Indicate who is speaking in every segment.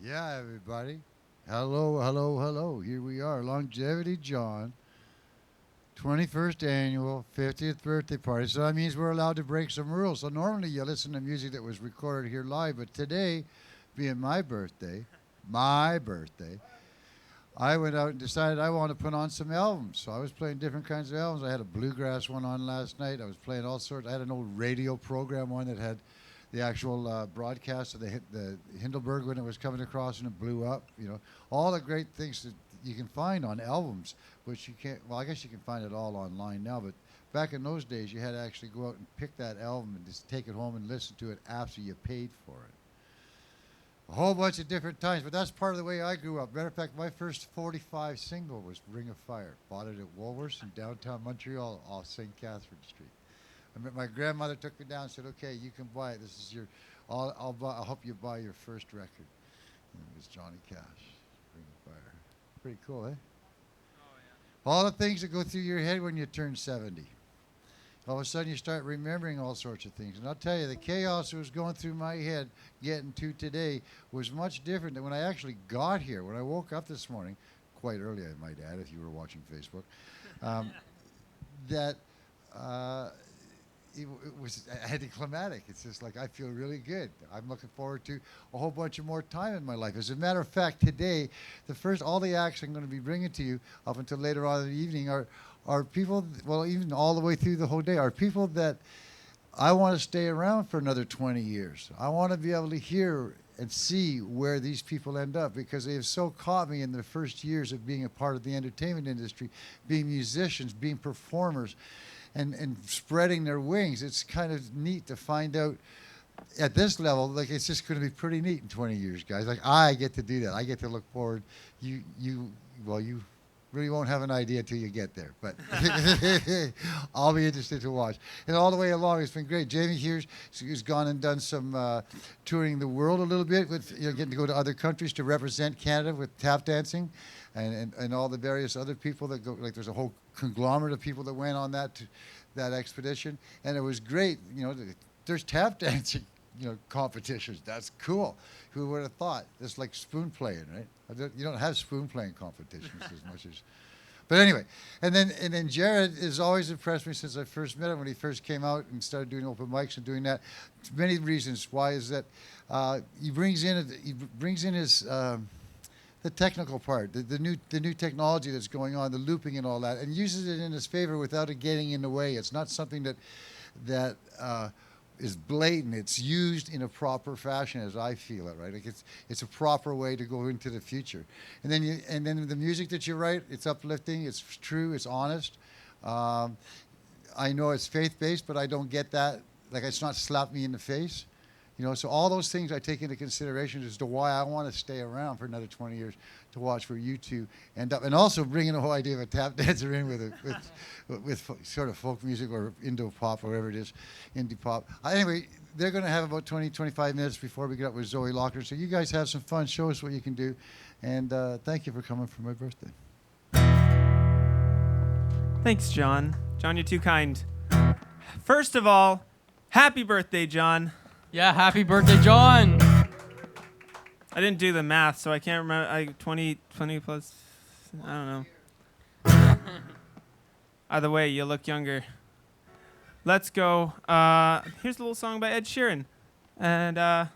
Speaker 1: Yeah, everybody. Hello, hello, hello. Here we are, Longevity John, 21st annual 50th birthday party. So that means we're allowed to break some rules. So normally you listen to music that was recorded here live, but today, being my birthday, I went out and decided I want to put on some albums. So I was playing different kinds of albums. I had a bluegrass one on last night. I was playing all sorts. I had an old radio program one that had the actual broadcast of the Hindelburg when it was coming across and it blew up. All the great things that you can find on albums, which you can't. Well, I guess you can find it all online now, but back in those days, you had to actually go out and pick that album and just take it home and listen to it after you paid for it. A whole bunch of different times, but that's part of the way I grew up. Matter of fact, my first 45 single was Ring of Fire. Bought it at Woolworths in downtown Montreal off St. Catherine Street. My grandmother took me down and said, "Okay, you can buy it. This is your, I'll help you buy your first record." And it was Johnny Cash, Ring of Fire. Pretty cool, eh? All the things that go through your head when you turn 70. All of a sudden you start remembering all sorts of things. And I'll tell you, the chaos that was going through my head getting to today was much different than when I actually got here. When I woke up this morning, quite early I might add if you were watching Facebook, that it was anticlimactic. It's just like I feel really good. I'm looking forward to a whole bunch of more time in my life. As a matter of fact, today, all the acts I'm going to be bringing to you up until later on in the evening are people, well, even all the way through the whole day, are people that I want to stay around for another 20 years. I want to be able to hear and see where these people end up because they have so caught me in the first years of being a part of the entertainment industry, being musicians, being performers, and spreading their wings. It's kind of neat to find out at this level, like it's just going to be pretty neat in 20 years, guys. Like I get to do that. I get to look forward. You really won't have an idea until you get there, but I'll be interested to watch. And all the way along, it's been great. Jamie here's gone and done some touring the world a little bit with getting to go to other countries to represent Canada with tap dancing, and all the various other people that go. Like there's a whole conglomerate of people that went on that expedition, and it was great. There's tap dancing. Competitions. That's cool. Who would have thought? It's like spoon playing, right? You don't have spoon playing competitions as much as. But anyway, and then Jared has always impressed me since I first met him when he first came out and started doing open mics and doing that. Many reasons why is that he brings in his the technical part, the new technology that's going on, the looping and all that, and uses it in his favor without it getting in the way. It's not something that is blatant. It's used in a proper fashion, as I feel it. Right, like it's a proper way to go into the future. And then the music that you write, it's uplifting, it's true, it's honest. I know it's faith-based, but I don't get that. Like it's not slap me in the face. So all those things I take into consideration as to why I want to stay around for another 20 years to watch where you two end up, and also bringing the whole idea of a tap dancer in with sort of folk music or Indo pop, or whatever it is, indie pop. Anyway, they're going to have about 20, 25 minutes before we get up with Zoe Locker. So you guys have some fun. Show us what you can do, and thank you for coming for my birthday.
Speaker 2: Thanks, John. John, you're too kind. First of all, happy birthday, John.
Speaker 3: Yeah, happy birthday, John.
Speaker 2: I didn't do the math, so I can't remember. 20 plus, I don't know. Either way, you look younger. Let's go. Here's a little song by Ed Sheeran. And, yeah.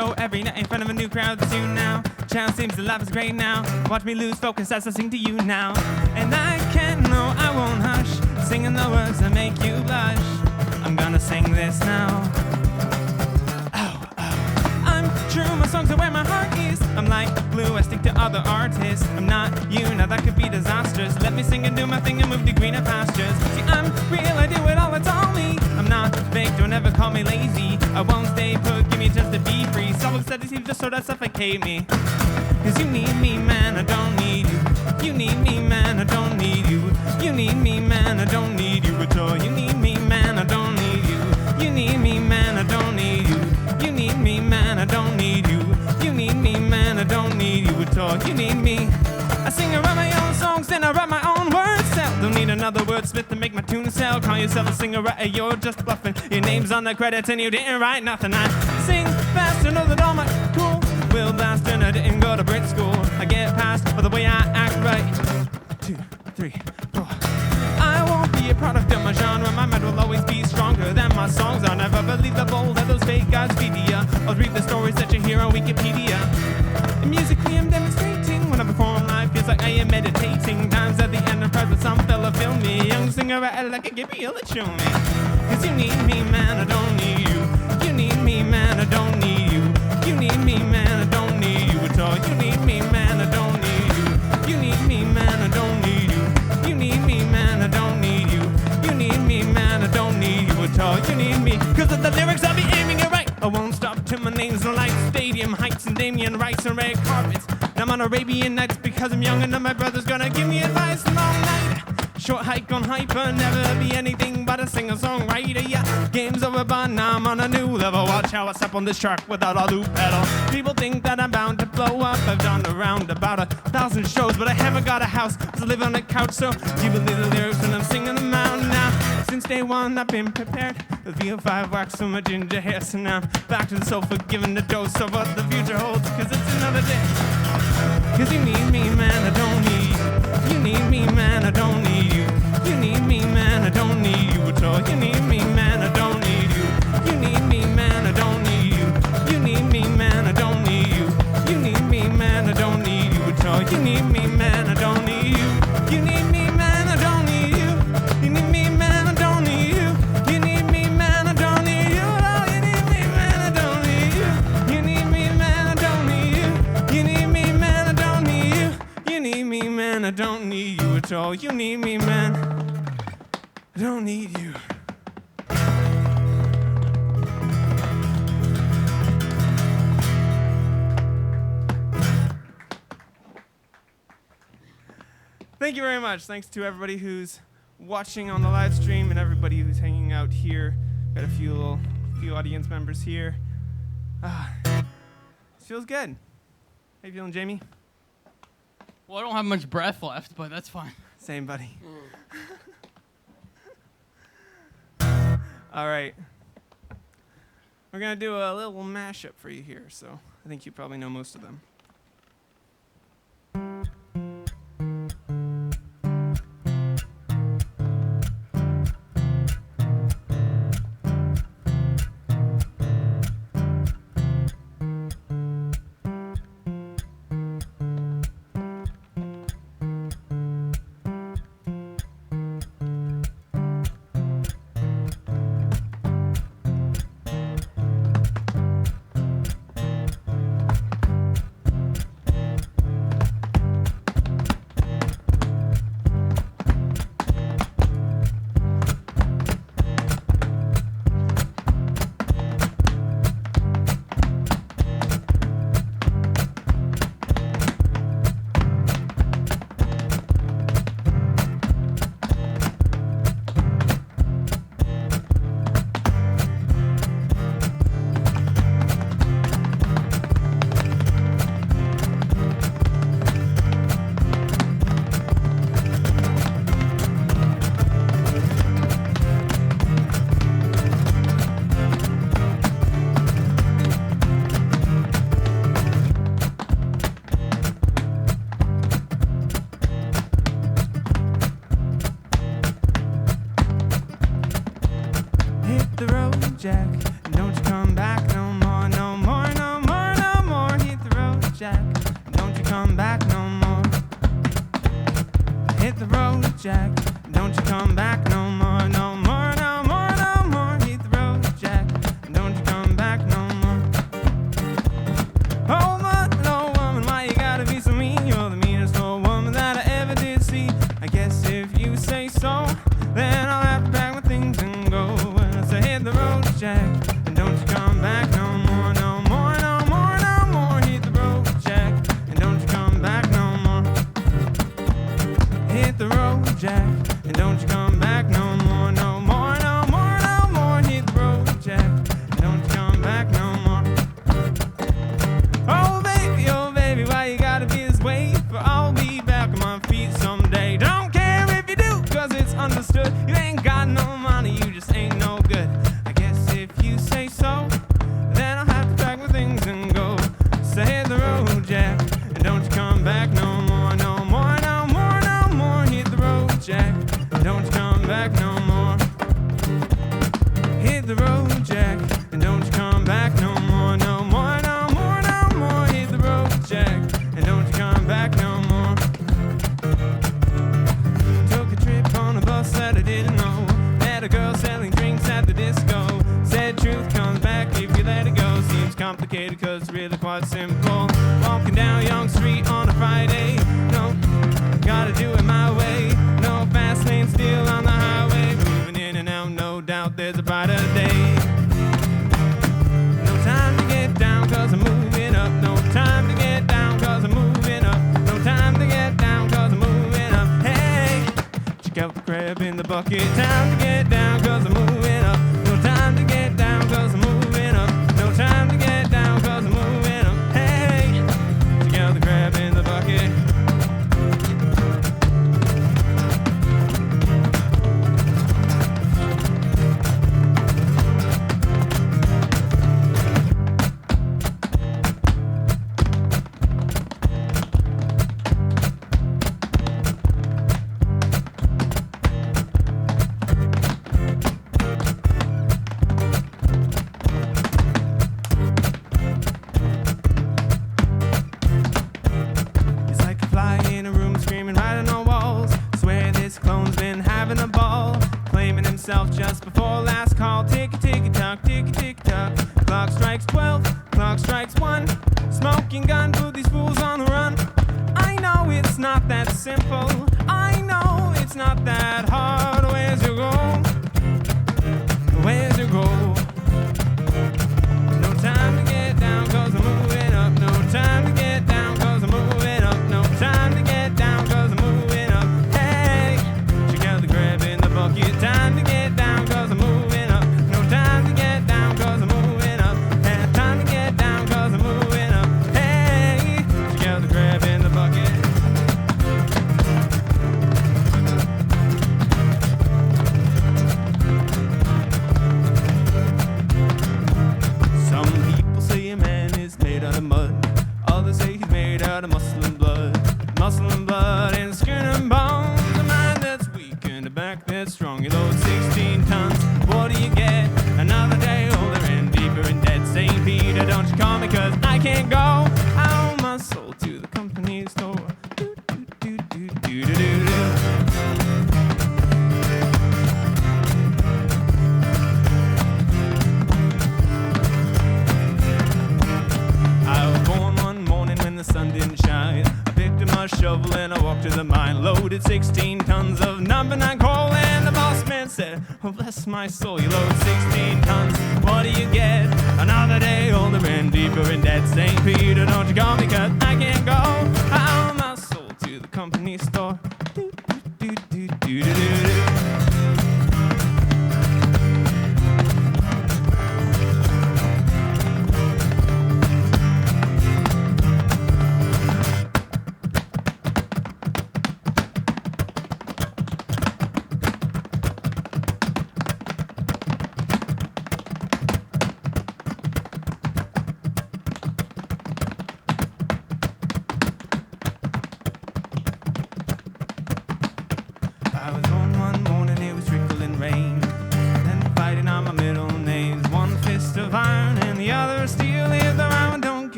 Speaker 2: show every night in front of a new crowd. That's you now. Channel seems to laugh is great now. Watch me lose focus as I sing to you now. And I can't, no, I won't hush. Singing the words that make you blush. I'm gonna sing this now. True, my songs are where my heart is. I'm like blue, I stick to other artists. I'm not you, now that could be disastrous. Let me sing and do my thing and move to greener pastures. See, I'm real, I do it all, it's all me. I'm not fake, don't ever call me lazy. I won't stay put, give me a chance to be free. Someone said it's just so that suffocate me. Cause you need me, man, I don't need you. You need me, man, I don't need you. You need me, man, I don't need you at all. You need me, man, I don't need you. You need me, man, I don't need you. You need me, man, I don't need you. You need me, man, I don't need you at all. You need me. I sing and write my own songs, then I write my own words. Don't need another wordsmith to make my tune sell. Call yourself a singer, writer, you're just bluffing. Your name's on the credits and you didn't write nothing. I sing faster, know that all my cool will blast, and I didn't go to Brit school. I get past for the way I act right. 2, 3, 4. I won't be a product of my genre. My mind will always be stronger than my songs. I'll never believe the bold that those fake guys feed ya. I'll read the stories that you hear on Wikipedia. And musically I'm demonstrating. When I perform live, feels like I am meditating. Times at the Enterprise with some fella film me. Young singer like a Gabriel that show me. Cause you need me, man, I don't need you. You need me, man, I don't need you. You need me, man, I don't need you at all. You need me, man, I don't need you. You need me, man, I don't need you. You need me, man, I don't need you. You need me, man, I don't need you at all. You need me, cause of the lyrics I'll be aiming it right. I won't stop till my name's no light. Stadium Heights and Damien Rice and red carpets. And I'm on Arabian Nights because I'm young and then my brother's gonna give me advice long night. Short hike on hyper, never be anything but a singer-songwriter. Yeah, game's over, but now I'm on a new level. Watch how I step on this track without a loop pedal. People think that I'm bound to blow up. I've done around about 1,000 shows, but I haven't got a house to live on a couch. So you believe the lyrics when I'm singing them out now. Since day one, I've been prepared. The VO5 wax on my ginger hair, so now I'm back to the sofa, giving the dose of what the future holds. Cause it's another day. Cause you need me, man, I don't need you. You need me, man, I don't need you. You need me, man, I don't need you at all. You need me, man, I don't need you. You need me, man, I don't need you. You need me, man, I don't need you. You need me, man, I don't need you at all. You need me, man, I don't need you. You need me, man, I don't need you. You need me, man, I don't need you. You need me, man, I don't need you at all. You need me, man, I don't need you. You need me, man, I don't need you. You need me, man, I don't need you. You need me, man, I don't need you at all. You need me, man, I don't need you. Thank you very much. Thanks to everybody who's watching on the live stream and everybody who's hanging out here. Got a few audience members here. This feels good. How you feeling, Jamie?
Speaker 3: Well, I don't have much breath left, but that's fine.
Speaker 2: Same, buddy. All right. We're going to do a little mashup for you here, so I think you probably know most of them. Jack, don't you come back no more, no more, no more. Jack, and don't you come back no more. Hit the road, Jack, and don't you come back no more, no more, no more, no more. Hit the road, Jack, and don't you come back no more. Oh, but no woman, why you gotta be so mean? You're the meanest old woman that I ever did see. I guess if you say so, then I'll have to pack my things and go. And I say, hit the road, Jack, and don't you come back no more, no more, no more, no more. Hit the road, Jack, and don't you come back no more. Hit the road, Jack, and don't you come back no more, no more, no more, no more. Hit the road, Jack, and don't you come back no more. Oh baby, why you gotta be this way? For I'll be back on my feet someday. Don't care if you do, cause it's understood. You ain't got no money, you just ain't no good. I guess if you say so, then I'll have to pack my things and go. So hit the road, Jack, and don't you come back no more, no more, no more, no more. Hit the road, Jack, and don't you come back no more. Hit the road, Jack, and don't you come back no more, no more, no more, no more. Hit the road, Jack, and don't you come back no more. Took a trip on a bus that I didn't know. Met a girl selling drinks at the disco. Said truth comes back if you let it go. Seems complicated cause it's really quite simple. Walking down Young Street on a Friday. No, gotta do it my way. No fast lane still on the highway. Moving in and out, no doubt there's a brighter day. No time to get down cause I'm moving up. No time to get down cause I'm moving up. No time to get down cause I'm moving up. Hey, check out the crab in the bucket. Time to get down cause I'm moving up. No time to get down cause I'm moving up. No time to get down cause I'm moving up. Hey, check out the crab in the bucket. It's like a fly in a room screaming right on our walls. Swear this clone's been having a ball, claiming himself just before last call. Ticky ticky tock, ticky ticky tock. Clock strikes 12, clock strikes 1. Smoking gun, put these fools on the run. I know it's not that simple. I know it's not that hard. Where's your goal? Where's your goal? No time to get down cause I'm moving up. No time to get down cause I'm moving up. No time to get down cause I'm moving up. Hey, check out the crab in the bucket. Time to get down cause I'm moving up. No time to get down cause I'm moving up. Hey, time to get down cause I'm moving up. Hey, check out the crab in the bucket. Some people say a man is made out of mud. Others say he's made out of muscle and blood. Muscle and blood and skin and bones. A mind that's weak and a back that's strong. You load 16 tons, what do you get? Another day older and deeper in debt. St. Peter, don't you call me cause I can't go. I owe my soul to the company store. Do, do, do, do, do, do, do. I was born one morning when the sun didn't shine. I picked up my shovel and I walked to the mine. Loaded 16 tons of number 9 coal. And the boss man said, oh bless my soul, you load 16 tons, what do you get? Another day older and deeper in debt. St. Peter, don't you call me cause I can't go. I owe my soul to the company store. Do, do, do, do, do, do, do.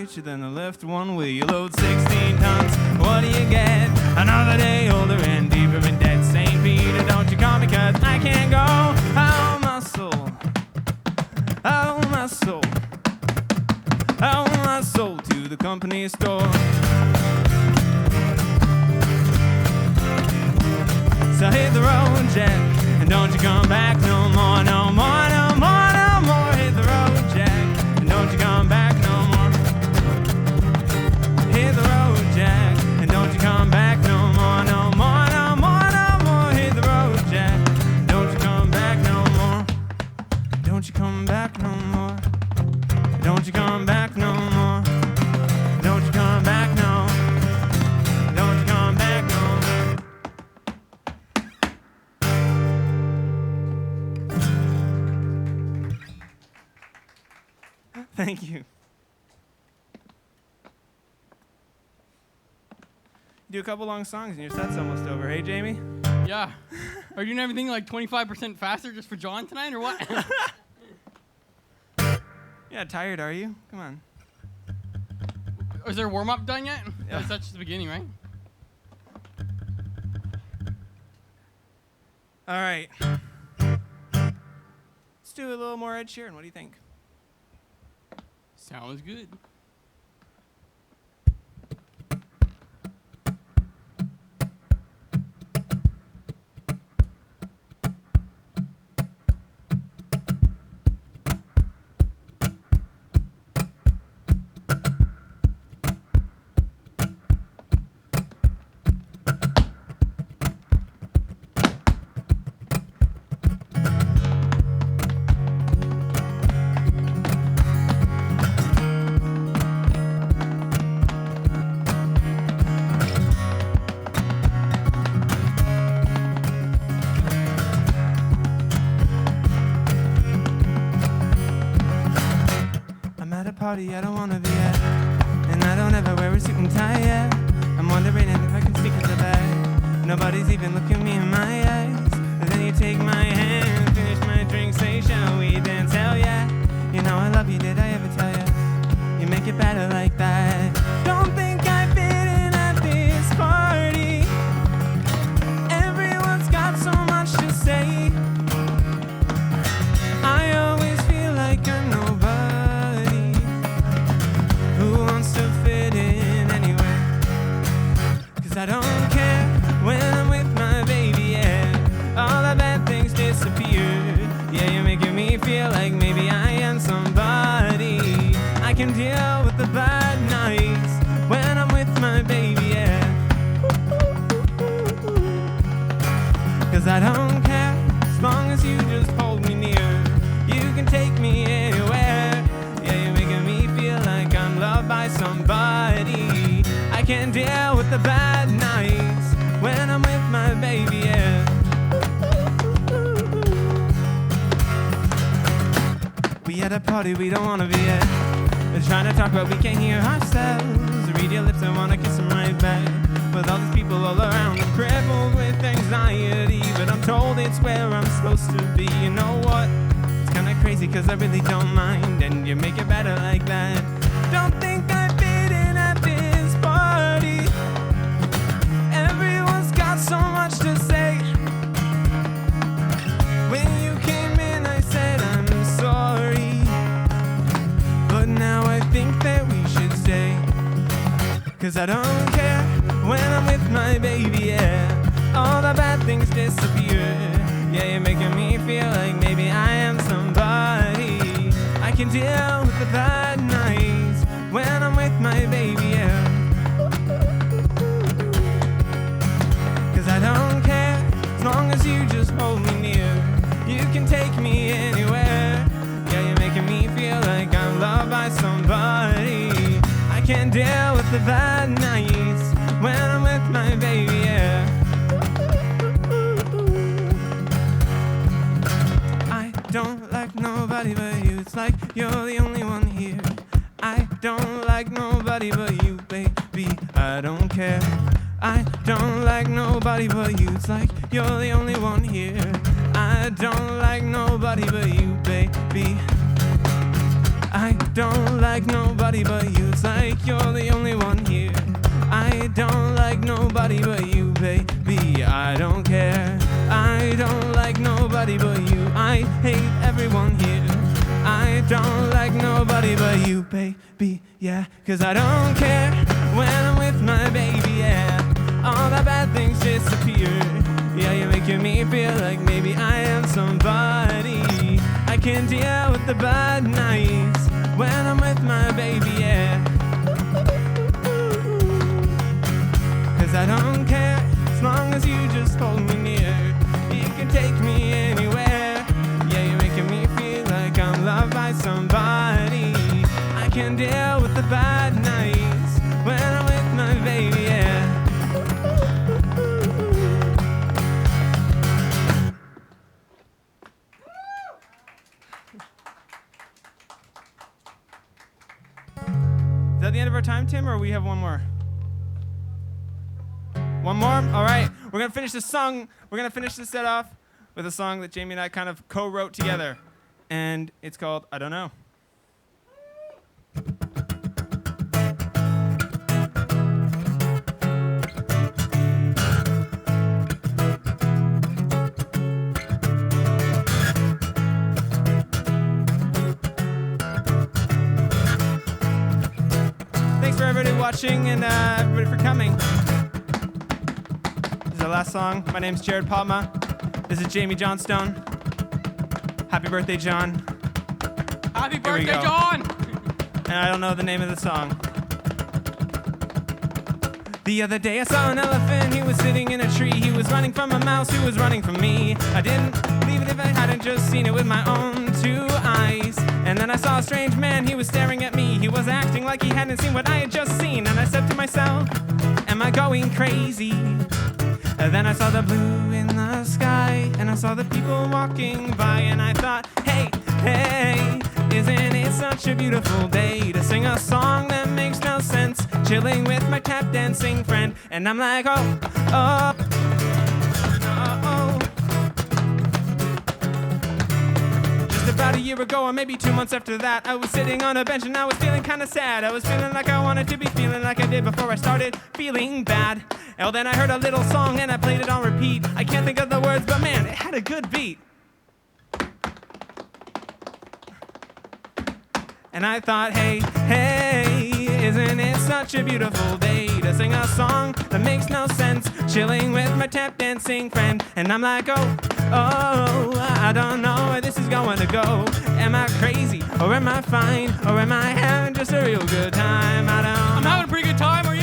Speaker 2: richer than the lift one. Will you load 16 tons? What do you get? Another day older and deeper in debt. St. Peter, don't you call me, 'cause I can't go. Oh, my soul. Oh, my soul. Oh, my soul to the company store. So hit the road, Jack, and don't you come back no more, no more, no more, no more. Hit the road, Jack, and don't you come back no more. Hit the road, Jack, and don't you come back no more, no more, no more, no more. Hit the road, Jack, don't you come back no more. Don't you come back no more. Don't you come back no more. Don't you come back no. Don't you come back no more. Thank you. Do a couple long songs and your set's almost over. Hey, Jamie?
Speaker 3: Yeah. Are you doing everything like 25% faster just for John tonight, or what?
Speaker 2: Yeah, tired, are you? Come on.
Speaker 3: Is there a warm-up done yet?
Speaker 2: Yeah.
Speaker 3: That's just the beginning, right?
Speaker 2: All right. Let's do a little more Ed Sheeran. What do you think?
Speaker 3: Sounds good.
Speaker 2: Party I don't wanna be at, and I don't ever wear a suit and tie yet. I'm wondering if I can speak at the back. Nobody's even looking me in my eyes. And then you take my hand, finish my drink, say, shall we dance? Hell yeah. You know I love you, did I ever tell you? You make it better like that. Don't think I fit in at this party. Everyone's got so much to say. I always feel like I'm nobody. I don't care when I'm with my baby, yeah. All the bad things disappear. Yeah, you're making me feel like maybe I am somebody. I can deal with the bad nights when I'm with my baby, yeah. 'Cause I don't care as long as you just hold me near. You can take me anywhere. Yeah, you're making me feel like I'm loved by somebody. I can deal with the bad nights when I'm with my baby, yeah. We at a party we don't wanna be at. We're trying to talk but we can't hear ourselves. Read your lips, I wanna kiss them right back. With all these people all around, I'm crippled with anxiety. But I'm told it's where I'm supposed to be. You know what? It's kinda crazy 'cause I really don't mind. And you make it better like that. Don't think I fit in at this party. Everyone's got so much to say. When you came in I said I'm sorry, but now I think that we should stay. 'Cause I don't care when I'm with my baby, yeah. All the bad things disappear. Yeah, you're making me feel like maybe I am somebody. I can deal with the bad nights when I'm with my baby, yeah. 'Cause I don't care as long as you just hold me near. You can take me anywhere. Yeah, you're making me feel like I'm loved by somebody. I can't deal with the bad nights when I'm with my baby, yeah. I don't like nobody but you. It's like you're the only one here. I don't like nobody but you, baby. I don't care. I don't like nobody but you. It's like you're the only one here. I don't like nobody but you, baby. I don't like nobody but you. It's like you're the only one here. I don't like nobody but you, baby. I don't care. I don't like nobody but you. I hate everyone here. I don't like nobody but you, baby, yeah. 'Cause I don't care when I'm with my baby, yeah. All the bad things disappear. Yeah, you're making me feel like maybe I am somebody. I can deal with the bad nights when I'm with my baby, yeah. 'Cause I don't care as long as you just hold me near. You can take me anywhere. Yeah, you're making me feel like I'm loved by somebody. I can deal with the bad nights when I'm with my baby, yeah. Is that the end of our time, Tim, or we have one more? One more? All right. We're going to finish this song. We're going to finish this set off with a song that Jamie and I kind of co-wrote together. And it's called I Don't Know. Thanks for everybody watching and everybody for coming. This is our last song. My name's Jared Palma. This is Jamie Johnstone. Happy birthday, John.
Speaker 3: Happy
Speaker 2: Here we
Speaker 3: birthday,
Speaker 2: go.
Speaker 3: John!
Speaker 2: And I don't know the name of the song. The other day I saw an elephant, he was sitting in a tree. He was running from a mouse who was running from me. I didn't believe it if I hadn't just seen it with my own two eyes. And then I saw a strange man, he was staring at me. He was acting like he hadn't seen what I had just seen. And I said to myself, am I going crazy? And then I saw the blue in the sky, and I saw the people walking by, and I thought, hey, hey, isn't it such a beautiful day to sing a song that makes no sense, chilling with my tap dancing friend. And I'm like, oh, oh, oh, oh. Just about a year ago, or maybe 2 months after that, I was sitting on a bench and I was feeling kind of sad. I was feeling like I wanted to be feeling like I did before I started feeling bad. And then I heard a little song and I played it on repeat. I can't think of the words, but man, it had a good beat. And I thought, hey, hey, isn't it such a beautiful day to sing a song that makes no sense, chilling with my tap dancing friend. And I'm like, oh, oh, I don't know where this is going to go. Am I crazy, or am I fine, or am I having just a real good time? I don't
Speaker 3: I'm
Speaker 2: know.
Speaker 3: having a pretty good time, are you?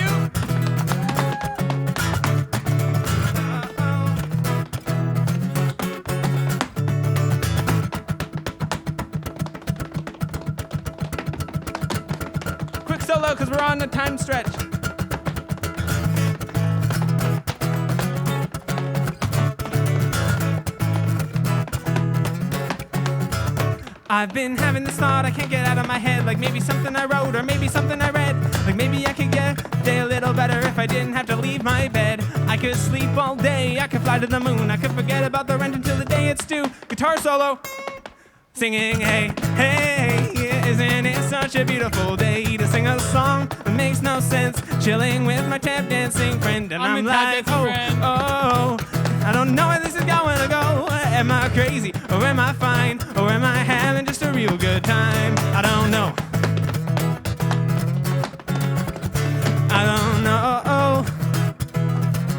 Speaker 2: Quick solo, because we're on the time stretch. I've been having this thought I can't get out of my head, like maybe something I wrote or maybe something I read, like maybe I could get a day a little better if I didn't have to leave my bed. I could sleep all day, I could fly to the moon, I could forget about the rent until the day it's due. Guitar solo, singing, hey, hey, isn't it such a beautiful day to sing a song that makes no sense, chilling with my tap dancing friend. And
Speaker 3: I'm
Speaker 2: I'm
Speaker 3: a tap
Speaker 2: like,
Speaker 3: dancing
Speaker 2: oh,
Speaker 3: friend.
Speaker 2: oh, I don't know where this is going to go. Am I crazy, or am I fine, or am I having just a real good time? I don't know. I don't know.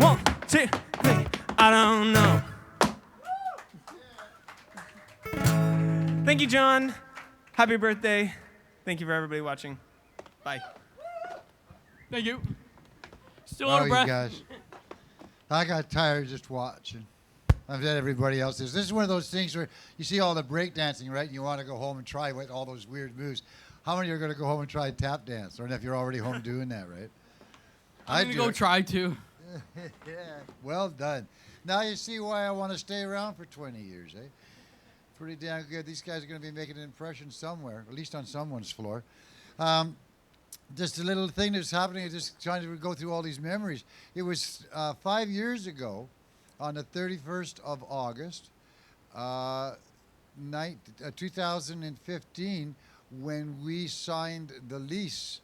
Speaker 2: 1, 2, 3. I don't know. Thank you, John. Happy birthday. Thank you for everybody watching. Bye.
Speaker 3: Thank you. Still
Speaker 1: Oh,
Speaker 3: out of
Speaker 1: you
Speaker 3: breath.
Speaker 1: guys. I got tired just watching. I've had everybody else. This is one of those things where you see all the breakdancing, right? And you want to go home and try with all those weird moves. How many are going to go home and try tap dance? Or if you're already home doing that, right?
Speaker 3: I'm going to go
Speaker 1: it.
Speaker 3: try to.
Speaker 1: Yeah, well done. Now you see why I want to stay around for 20 years, eh? Pretty damn good. These guys are going to be making an impression somewhere, at least on someone's floor. Just a little thing that's happening, just trying to go through all these memories. It was 5 years ago, on the 31st of August, 2015, when we signed the lease,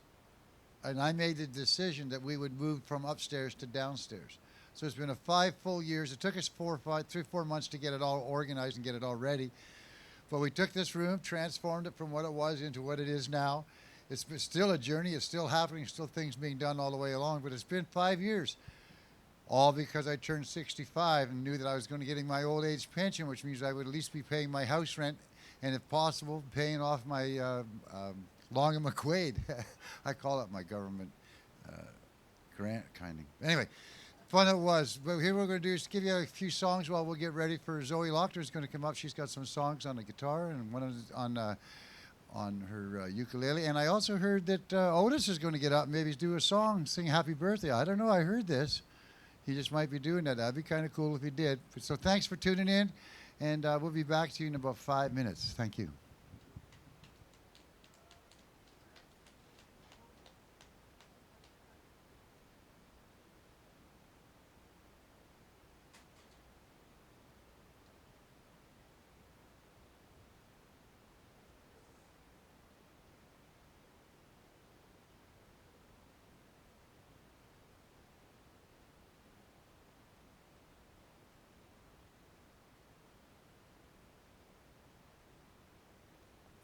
Speaker 1: and I made the decision that we would move from upstairs to downstairs. So it's been a 5 full years. It took us 4 months to get it all organized and get it all ready. But we took this room, transformed it from what it was into what it is now. It's still a journey. It's still happening. Still things being done all the way along. But it's been 5 years, all because I turned 65 and knew that I was going to getting my old age pension, which means I would at least be paying my house rent, and if possible, paying off my Long and McQuaid. I call it my government grant kind of. Anyway, fun it was. But here we're going to do is give you a few songs while we'll get ready for Zoe Lochter is going to come up. She's got some songs on the guitar and one on her ukulele. And I also heard that Otis is going to get up and maybe do a song, sing Happy Birthday. I don't know. I heard this. He just might be doing that. That'd be kind of cool if he did. So thanks for tuning in, and we'll be back to you in about 5 minutes. Thank you.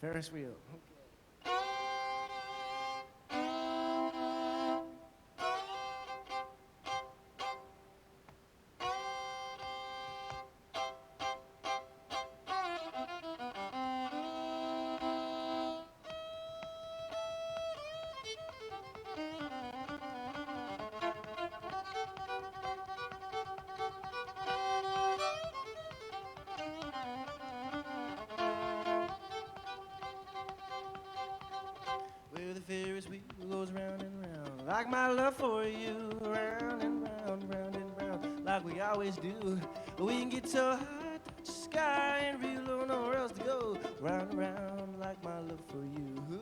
Speaker 4: Ferris wheel. Where the Ferris wheel goes round and round, like my love for you, round and round, round and round, like we always do. We can get so high, touch the sky, and real low, nowhere else to go. Round and round, like my love for you.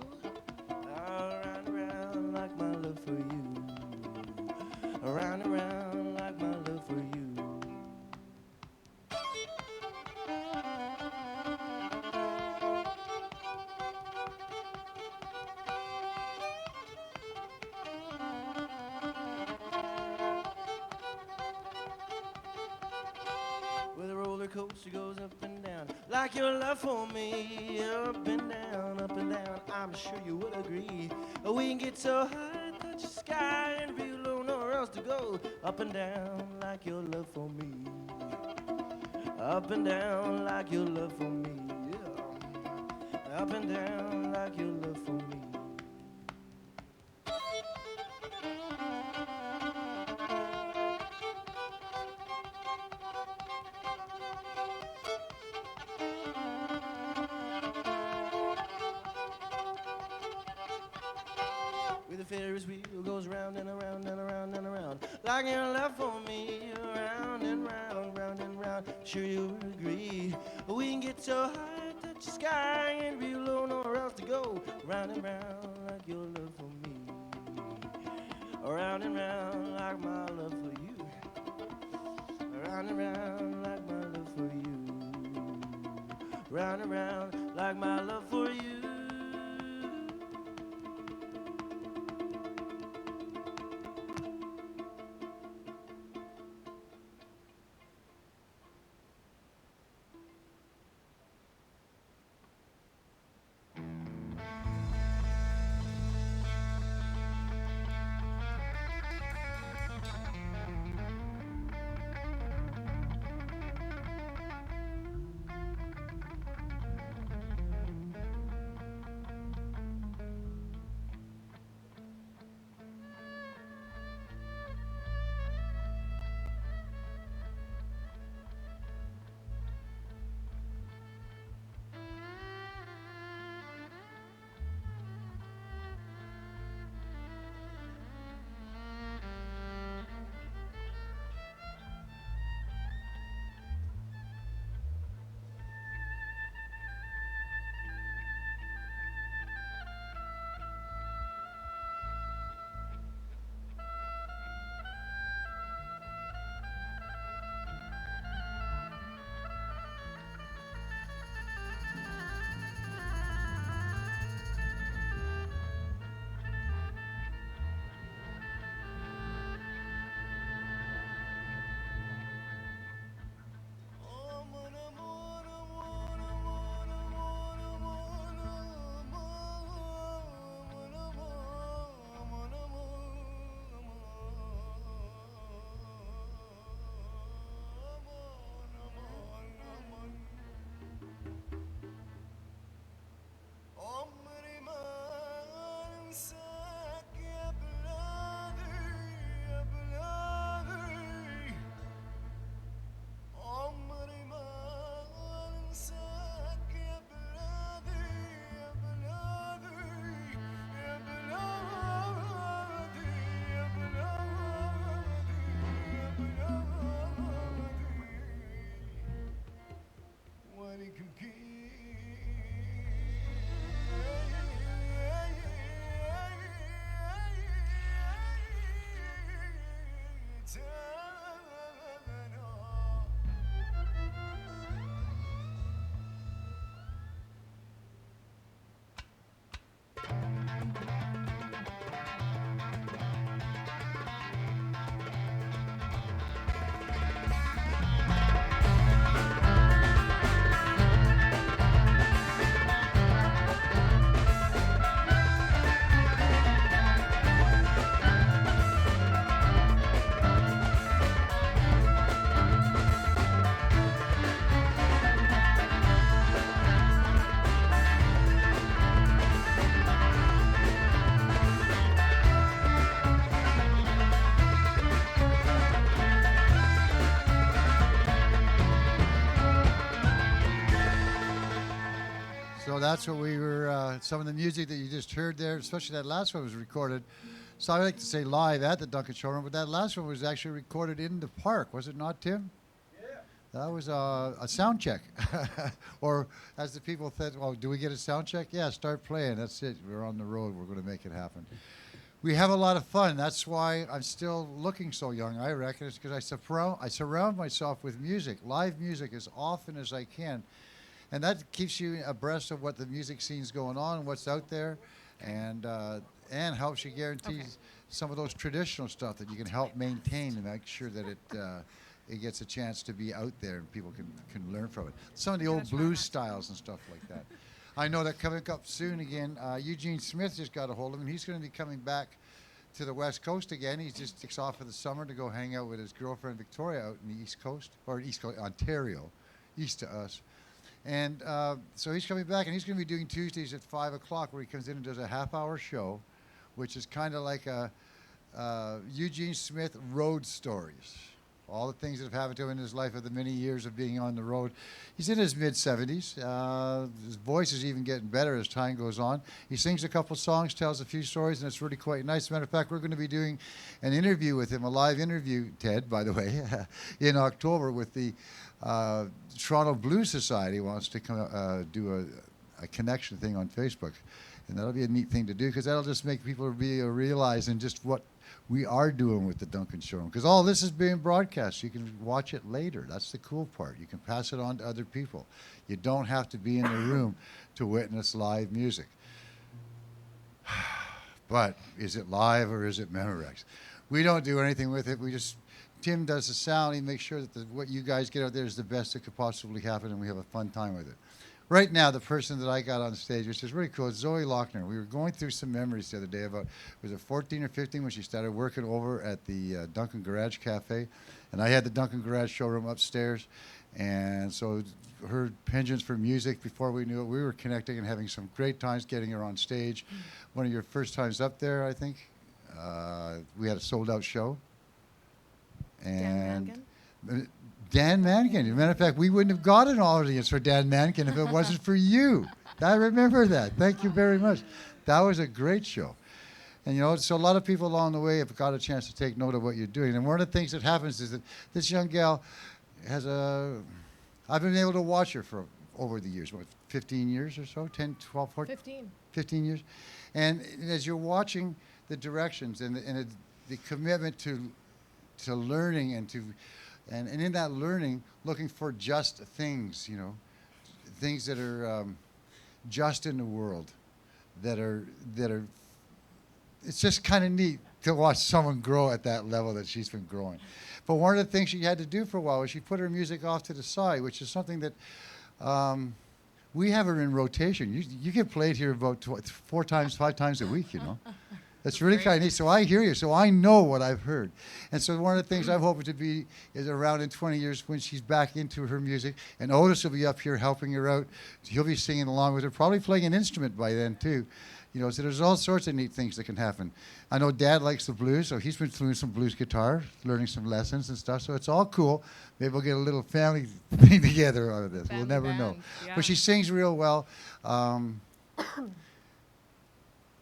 Speaker 4: Oh, round and round, like my love for you. Round and round, like my love for you. Where the roller coaster goes up and down, like your love for me, up and down, up and down. I'm sure you would agree. We can get so high, touch the sky, and real low, nowhere else to go. Up and down, like your love for me. Up and down, like your love for me. Yeah. Up and down, like your love for me. Where the Ferris wheel goes round and around and around and around, like your love for me, round and round, round and round. Sure you would agree. We can get so high, touch the sky, and real low, nowhere else to go. Round and round, like your love for me. Round and round, like my love for you. Round and round, like my love for you. Round and round, like my love for you.
Speaker 1: So that's what we were, some of the music that you just heard there, especially that last one was recorded. So I like to say live at the Duncan Showroom, but that last one was actually recorded in the park, was it not, Tim? That was a sound check. Or as the people said, well, do we get a sound check? Yeah, start playing. That's it. We're on the road. We're going to make it happen. We have a lot of fun. That's why I'm still looking so young, I reckon. It's because I surround myself with music, live music, as often as I can. And that keeps you abreast of what the music scene's going on, what's out there, and helps you guarantee some of those traditional stuff that you can help maintain and make sure that it gets a chance to be out there and people can learn from it. Some of the old blues styles and stuff like that. I know that coming up soon again, Eugene Smith just got a hold of him. He's going to be coming back to the West Coast again. He just takes off for the summer to go hang out with his girlfriend Victoria out in the East Coast, or East Coast, Ontario, east to us. And so he's coming back, and he's going to be doing Tuesdays at 5 o'clock, where he comes in and does a half-hour show, which is kind of like a Eugene Smith road stories. All the things that have happened to him in his life of the many years of being on the road. He's in his mid-70s. His voice is even getting better as time goes on. He sings a couple songs, tells a few stories, and it's really quite nice. As a matter of fact, we're going to be doing an interview with him, a live interview, Ted, by the way, in October with the Toronto Blues Society. Wants to come do a connection thing on Facebook. And that'll be a neat thing to do because that'll just make people realize and just what we are doing with the Duncan Showroom. Because all this is being broadcast. You can watch it later. That's the cool part. You can pass it on to other people. You don't have to be in the room to witness live music. But is it live or is it Memorex? We don't do anything with it. We just, Tim does the sound. He makes sure that what you guys get out there is the best that could possibly happen, and we have a fun time with it. Right now, the person that I got on stage, which is really cool, is Zoe Lochner. We were going through some memories the other day about, was it 14 or 15 when she started working over at the Duncan Garage Cafe. And I had the Duncan Garage showroom upstairs. And so her penchant for music, before we knew it, we were connecting and having some great times getting her on stage. One of your first times up there, I think. We had a sold-out show. And Dan Mankin. As a matter of fact, we wouldn't have got an audience for Dan Mankin if it wasn't for you. I remember that. Thank you very much. That was a great show. And, you know, so a lot of people along the way have got a chance to take note of what you're doing. And one of the things that happens is that this young gal has I've been able to watch her for over the years, what, 15 years or so? 10, 12, 14? 15 years. And as you're watching the directions and the commitment to learning and to... And in that learning, looking for just things, you know, things that are just in the world, that are. It's just kind of neat to watch someone grow at that level that she's been growing. But one of the things she had to do for a while was she put her music off to the side, which is something that we have her in rotation. You get played here about 4 times, 5 times a week, you know. That's really kind of neat. So I hear you. So I know what I've heard. And so one of the things I'm hoping to be is around in 20 years when she's back into her music. And Otis will be up here helping her out. He'll be singing along with her, probably playing an instrument by then too. You know, so there's all sorts of neat things that can happen. I know Dad likes the blues, so he's been doing some blues guitar, learning some lessons and stuff. So it's all cool. Maybe we'll get a little family thing together out of this. We'll never know.
Speaker 5: Yeah.
Speaker 1: But she sings real well.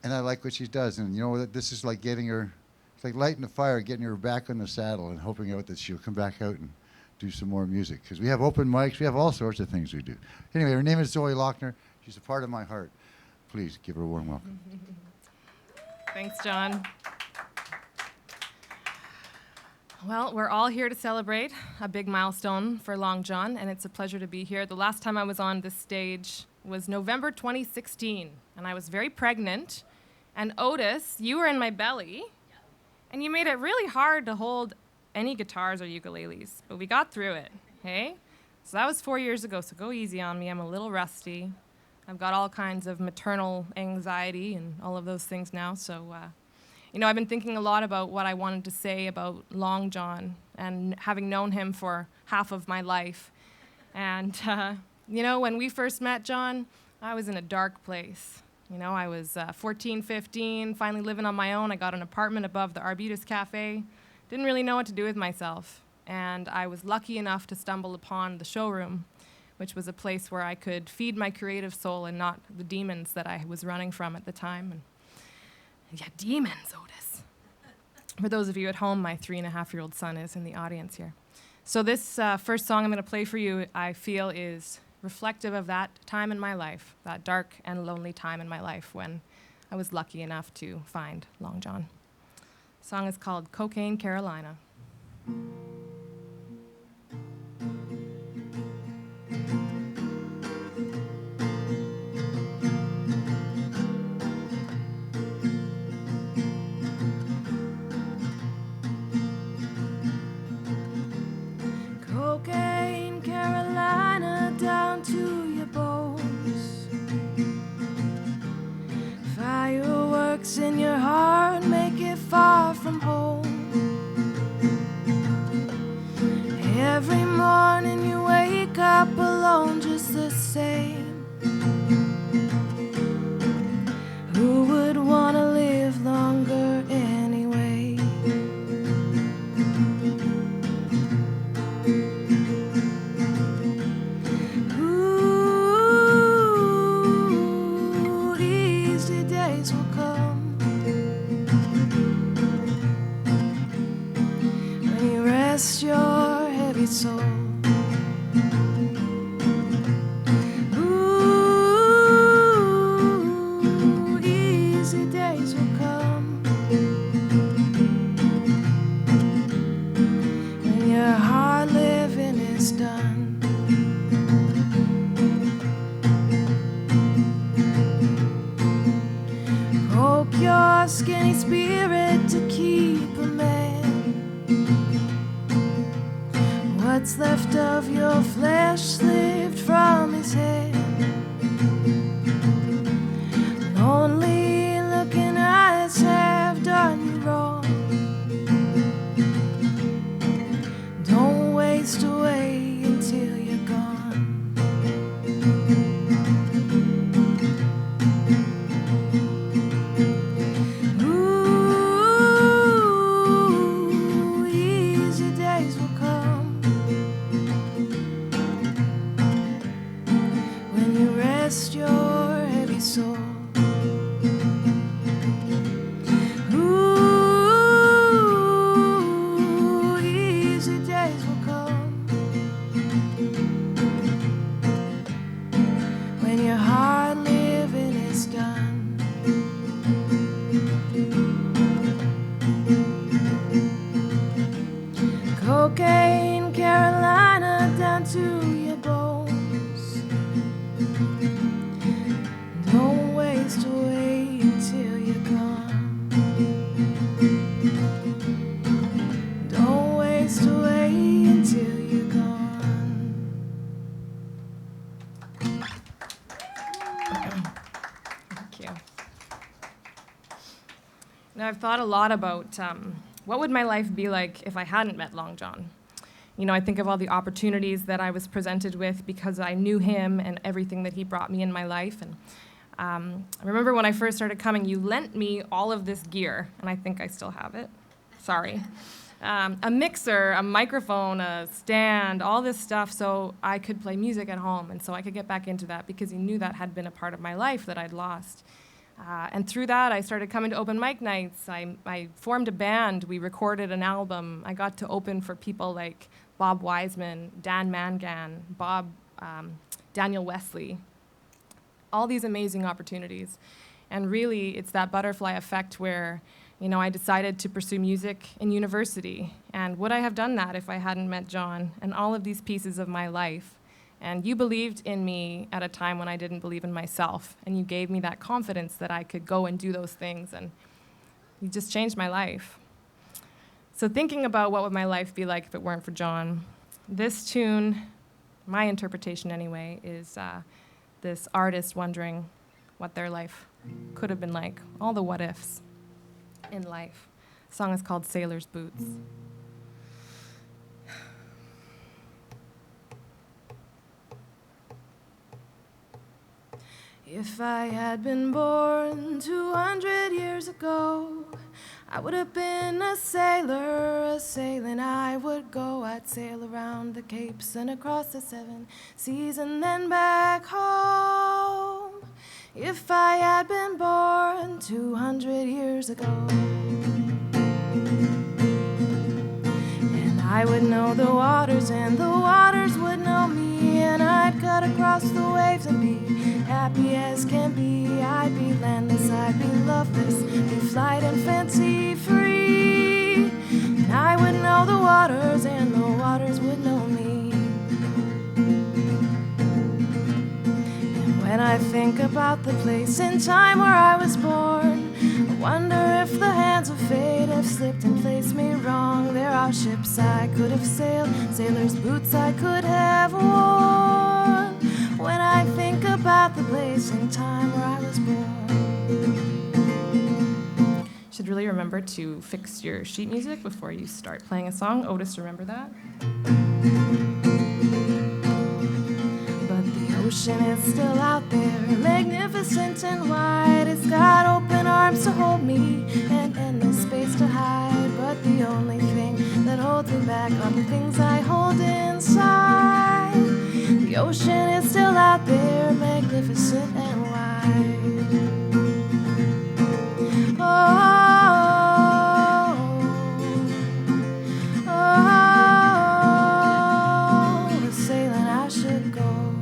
Speaker 1: And I like what she does. And you know, this is like getting her, it's like lighting a fire, getting her back on the saddle and hoping out that she'll come back out and do some more music. Because we have open mics, we have all sorts of things we do. Anyway, her name is Zoe Lochner. She's a part of my heart. Please give her a warm welcome.
Speaker 5: Thanks, John. Well, we're all here to celebrate a big milestone for Long John, and it's a pleasure to be here. The last time I was on this stage was November 2016, and I was very pregnant. And Otis, you were in my belly, and you made it really hard to hold any guitars or ukuleles, but we got through it, hey? So that was 4 years ago, so go easy on me. I'm a little rusty. I've got all kinds of maternal anxiety and all of those things now, so you know, I've been thinking a lot about what I wanted to say about Long John and having known him for half of my life. And, you know, when we first met, John, I was in a dark place. You know, I was 14, 15, finally living on my own. I got an apartment above the Arbutus Cafe. Didn't really know what to do with myself. And I was lucky enough to stumble upon the showroom, which was a place where I could feed my creative soul and not the demons that I was running from at the time. And yeah, demons, Otis. For those of you at home, my 3.5-year-old son is in the audience here. So this first song I'm going to play for you, I feel, is reflective of that time in my life, that dark and lonely time in my life when I was lucky enough to find Long John. The song is called Cocaine Carolina. Cocaine Carolina down to your bones. Fireworks in your heart make it far from home. Every morning you wake up alone just the same. Who would want to live longer anyway? Ooh, easy days will come when you rest your heavy soul. Ooh, easy days will come when your hard living is done. Poke your skinny spirit to keep a man. What's left of your flesh slipped from his hand. Lonely looking eyes have done you wrong. Don't waste away until you're gone. Ooh, easy days will come when you rest your heavy soul. Ooh, easy days will come when your hard living is done. Cocaine Carolina down to your bones. Don't waste away until you're gone. Don't waste away until you're gone. Thank you. Now, I've thought a lot about what would my life be like if I hadn't met Long John. You know, I think of all the opportunities that I was presented with because I knew him and everything that he brought me in my life. And I remember when I first started coming, you lent me all of this gear, and I think I still have it. Sorry. A mixer, a microphone, a stand, all this stuff so I could play music at home and so I could get back into that because he knew that had been a part of my life that I'd lost. And through that, I started coming to open mic nights. I formed a band. We recorded an album. I got to open for people like Bob Wiseman, Dan Mangan, Daniel Wesley. All these amazing opportunities. And really, it's that butterfly effect where, you know, I decided to pursue music in university. And would I have done that if I hadn't met John and all of these pieces of my life? And you believed in me at a time when I didn't believe in myself. And you gave me that confidence that I could go and do those things. And you just changed my life. So thinking about what would my life be like if it weren't for John, this tune, my interpretation anyway, is this artist wondering what their life could have been like. All the what ifs in life. The song is called Sailor's Boots. If I had been born 200 years ago, I would have been a sailor, a sailing I would go. I'd sail around the capes and across the 7 seas and then back home. If I had been born 200 years ago. And I would know the waters and the waters would know me, and I'd cut across the waves and be happy as can be. I'd be landless, I'd be loveless, be flight and fancy free. And I would know the waters and the waters would know me. And when I think about the place and time where I was born, I wonder if the hands of fate have slipped and placed me wrong. There are ships I could have sailed, sailor's boots I could have worn. When I think about the place and time where I was born. Should really remember to fix your sheet music before you start playing a song. Otis, remember that? But the ocean is still out there, magnificent and wide. It's got open arms to hold me and endless space to hide. But the only thing that holds me back are the things I hold inside. The ocean is still out there, magnificent and wide. Oh, sailing I should go.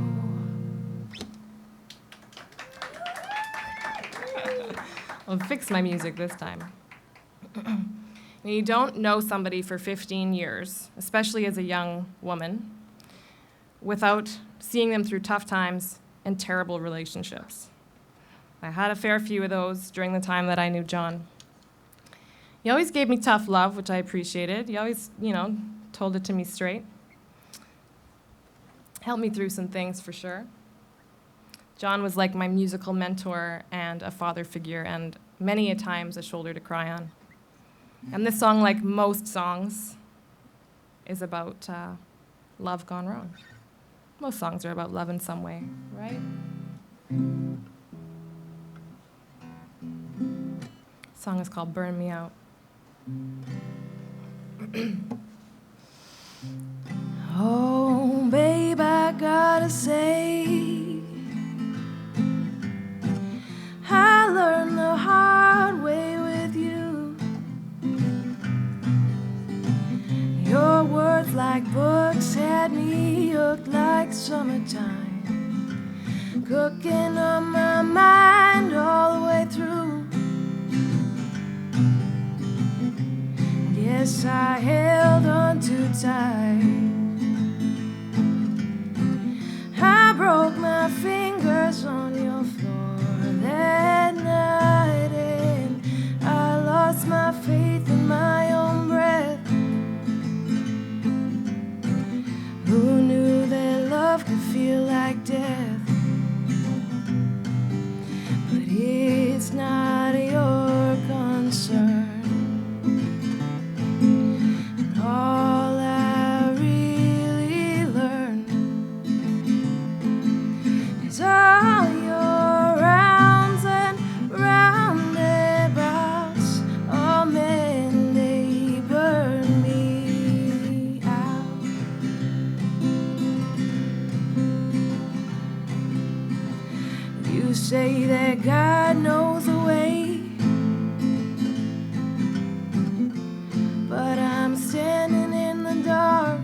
Speaker 5: I'll fix my music this time. When you don't know somebody for 15 years, especially as a young woman, without seeing them through tough times and terrible relationships. I had a fair few of those during the time that I knew John. He always gave me tough love, which I appreciated. He always, told it to me straight. Helped me through some things for sure. John was like my musical mentor and a father figure, and many a times a shoulder to cry on. And this song, like most songs, is about love gone wrong. Most songs are about love in some way, right? The song is called Burn Me Out. Oh, babe, I gotta say, I learned the hard way with you. Your words like books had me hooked like summertime, cooking on my mind all the way through. Yes, I held on too tight. I broke my fingers on your floor that night, and I lost my faith in my own breath. Who knew that love could feel like death? But it's not your concern. And all I really learned is all your rounds and roundabouts. Oh man, they burn me out. You say that God knows the way, but I'm standing in the dark.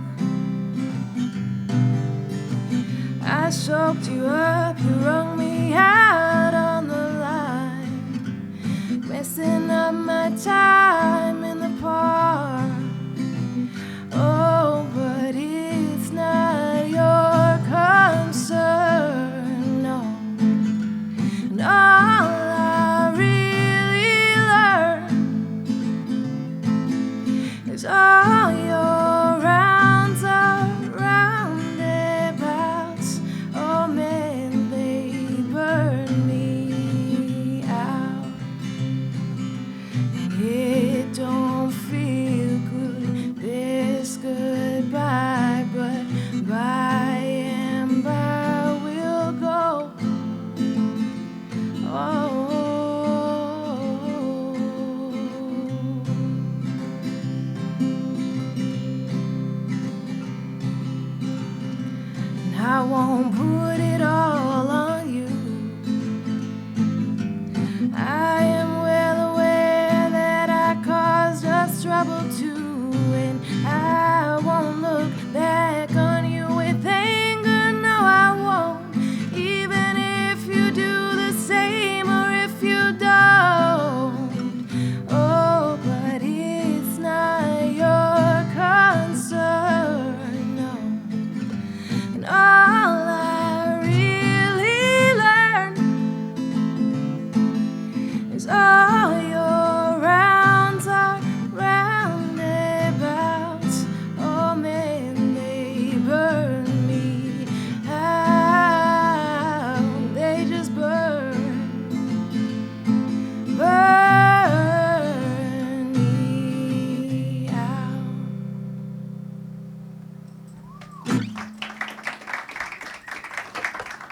Speaker 5: I soaked you up, you wrung me out on the line, messing up my time in the park. Oh, but it's not your concern, no. And all I really learned is all your rounds are roundabouts. Oh man, they burn me out. And it don't feel good, this good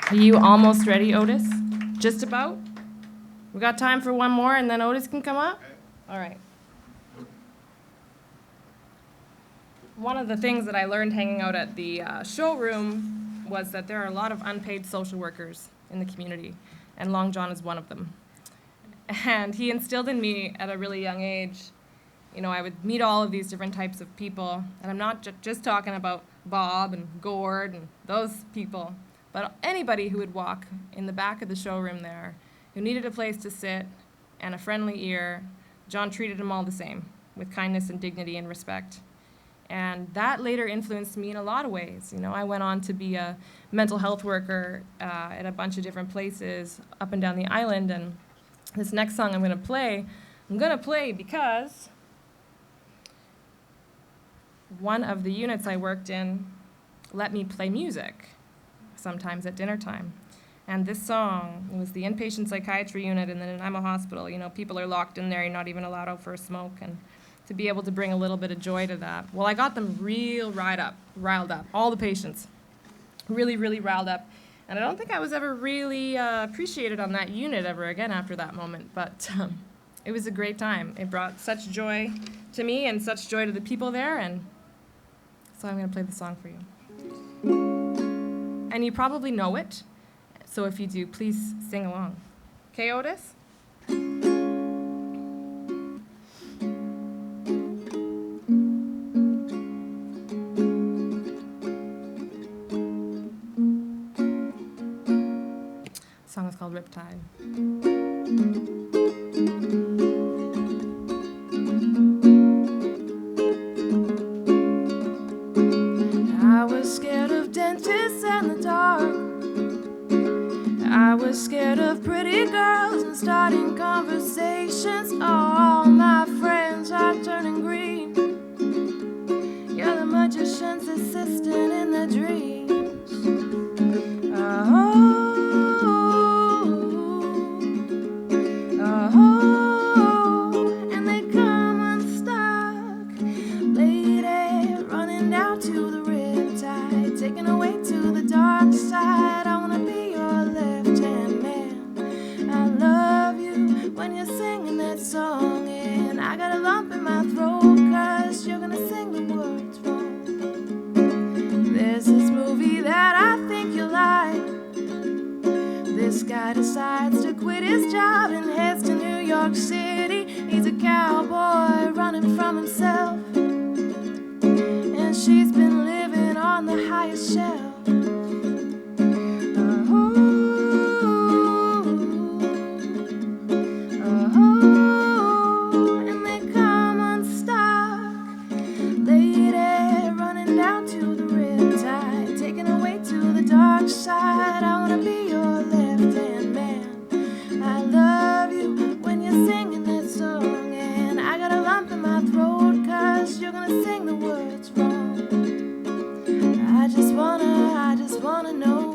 Speaker 5: Are you almost ready, Otis? Just about? We got time for one more and then Otis can come up? All right. One of the things that I learned hanging out at the showroom was that there are a lot of unpaid social workers in the community, and Long John is one of them. And he instilled in me at a really young age, you know, I would meet all of these different types of people, and I'm not just talking about Bob and Gord and those people, but anybody who would walk in the back of the showroom there, who needed a place to sit and a friendly ear. John treated them all the same, with kindness and dignity and respect. And that later influenced me in a lot of ways. You know, I went on to be a mental health worker at a bunch of different places up and down the island. And this next song I'm going to play because one of the units I worked in let me play music, sometimes at dinner time. And this song, it was the inpatient psychiatry unit in the Nanaimo Hospital. You know, people are locked in there, you're not even allowed out for a smoke. And to be able to bring a little bit of joy to that. Well, I got them real riled up, all the patients, really, really riled up. And I don't think I was ever really appreciated on that unit ever again after that moment, but it was a great time. It brought such joy to me and such joy to the people there, and so I'm gonna play the song for you. And you probably know it, so if you do, please sing along. Okay, Otis? The song is called Riptide. I was scared of dentists and the dark. I was scared of pretty girls and starting conversations. All my friends are turning green. You're the magician's assistant in the dreams. And they come unstuck, lady, running down to the riptide, taking away to the dark side. I wanna be your left-hand man. I love you when you're singing that song, and I got a lump in my throat 'cause you're gonna sing the words wrong. There's this movie that I think you like. This guy decides to quit his job and heads to New York City. He's a cowboy running from himself, and she's been living on the highest shelf. And they come unstuck, lady, running down to the riptide, taking away to the dark side. I wanna be your left-hand man. I love you when you're singing that song, and I got a lump in my throat 'cause you're gonna sing the words wrong. I just wanna know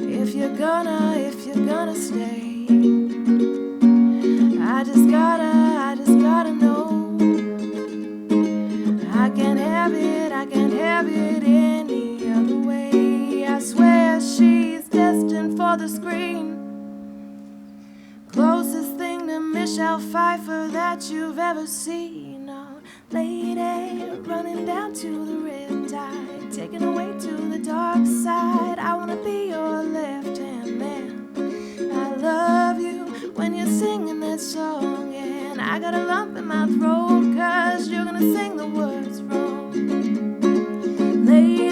Speaker 5: if you're gonna stay. I just gotta know. I can't have it any other way. I swear she's destined for the screen. Closest thing to Michelle Pfeiffer that you've ever seen. Oh, lady, running down to the riptide, taking away to the dark side. I wanna be your left-hand man. I love you when you're singing that song, and I got a lump in my throat 'cause you're gonna sing the words wrong. Lady,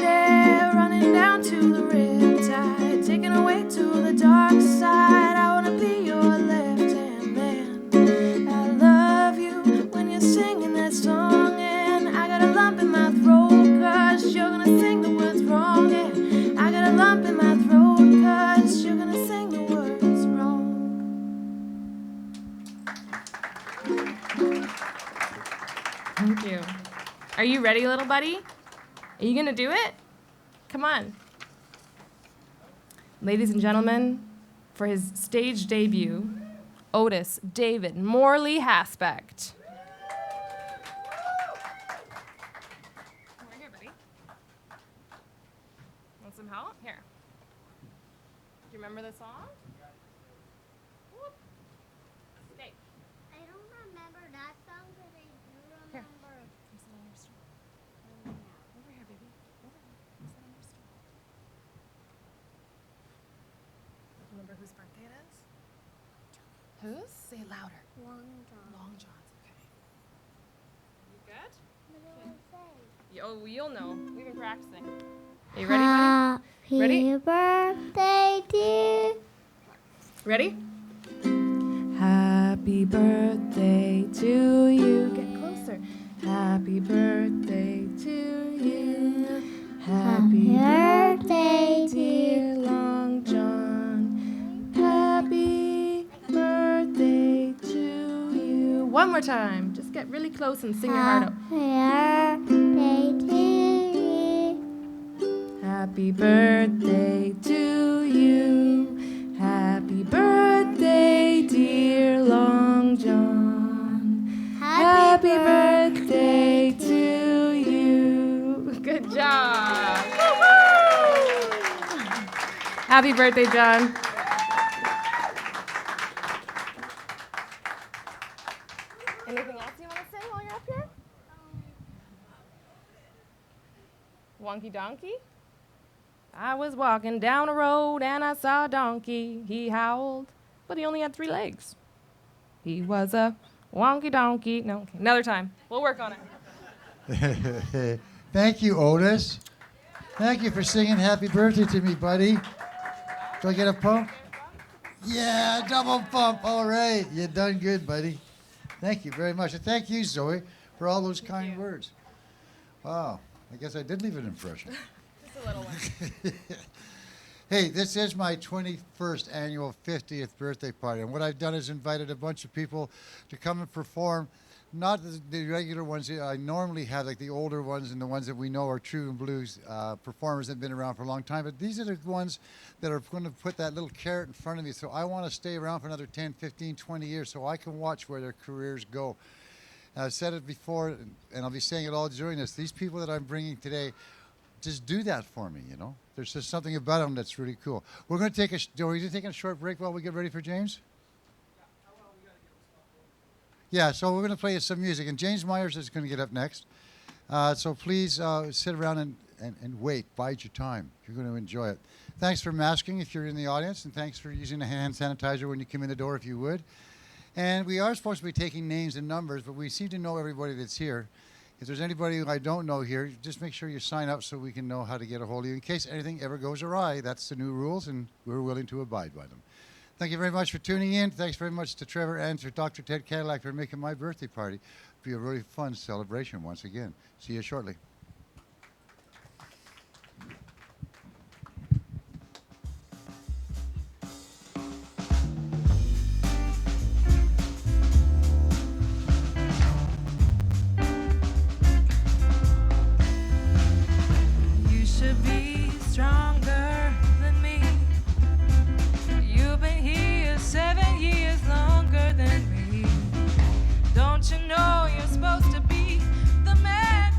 Speaker 5: running down to the riptide, taking away to the dark side. I wanna be your left-hand man. I love you when you're singing that song, and I got a lump in my throat 'cause you're gonna sing the words wrong. Yeah, I got a lump in my throat 'cause you're gonna sing the words wrong. Thank you. Are you ready, little buddy? Are you gonna do it? Come on. Ladies and gentlemen, for his stage debut, Otis David Morley Haspecht. Over here, buddy. Want some help? Here. Do you remember the song? Whoop. Stay.
Speaker 6: I don't remember that song, but I do
Speaker 5: Here.
Speaker 6: remember.
Speaker 5: Come sit on your stool. Over here, baby. Over here. Come sit on your stool. Remember whose birthday it is? Whose? Say it louder.
Speaker 6: Long John.
Speaker 5: Long John's. Okay. You good?
Speaker 6: What do I say?
Speaker 5: Oh, you'll know. We've been practicing. Are you ready, buddy?
Speaker 6: Happy
Speaker 5: Ready?
Speaker 6: birthday, dear.
Speaker 5: Ready? Happy birthday to you. Get closer. Happy birthday to you. Happy birthday, dear Long John. Happy birthday to you. One more time. Just get really close and sing your heart out.
Speaker 6: Happy birthday to you.
Speaker 5: Happy birthday to you. Happy birthday, dear Long John. Happy birthday to you. Good job. Woo-hoo! Happy birthday, John. Anything else you want to say while you're up here? Wonky donkey? I was walking down a road and I saw a donkey. He howled, but he only had 3 legs. He was a wonky donkey. No, okay, another time. We'll work on it.
Speaker 1: Thank you, Otis. Thank you for singing happy birthday to me, buddy. Do I get a pump? Yeah, double pump. All right. You done good, buddy. Thank you very much. And thank you, Zoe, for all those kind words. Wow. I guess I did leave an impression.
Speaker 5: Just a little one.
Speaker 1: Hey, this is my 21st annual 50th birthday party, and what I've done is invited a bunch of people to come and perform, not the regular ones that I normally have, like the older ones and the ones that we know are true and blues performers that have been around for a long time, but these are the ones that are going to put that little carrot in front of me, so I want to stay around for another 10, 15, 20 years so I can watch where their careers go. And I've said it before, and I'll be saying it all during this, these people that I'm bringing today just do that for me, you know. There's just something about them that's really cool. We're going to take are we taking a short break while we get ready for James? Yeah, so we're going to play some music, and James Myers is going to get up next. So please sit around and wait. Bide your time. You're going to enjoy it. Thanks for masking if you're in the audience, and thanks for using a hand sanitizer when you come in the door if you would. And we are supposed to be taking names and numbers, but we seem to know everybody that's here. If there's anybody who I don't know here, just make sure you sign up so we can know how to get a hold of you in case anything ever goes awry. That's the new rules, and we're willing to abide by them. Thank you very much for tuning in. Thanks very much to Trevor and to Dr. Ted Cadillac for making my birthday party be a really fun celebration once again. See you shortly.
Speaker 7: You should be stronger than me. You've been here 7 years longer than me. Don't you know you're supposed to be the man?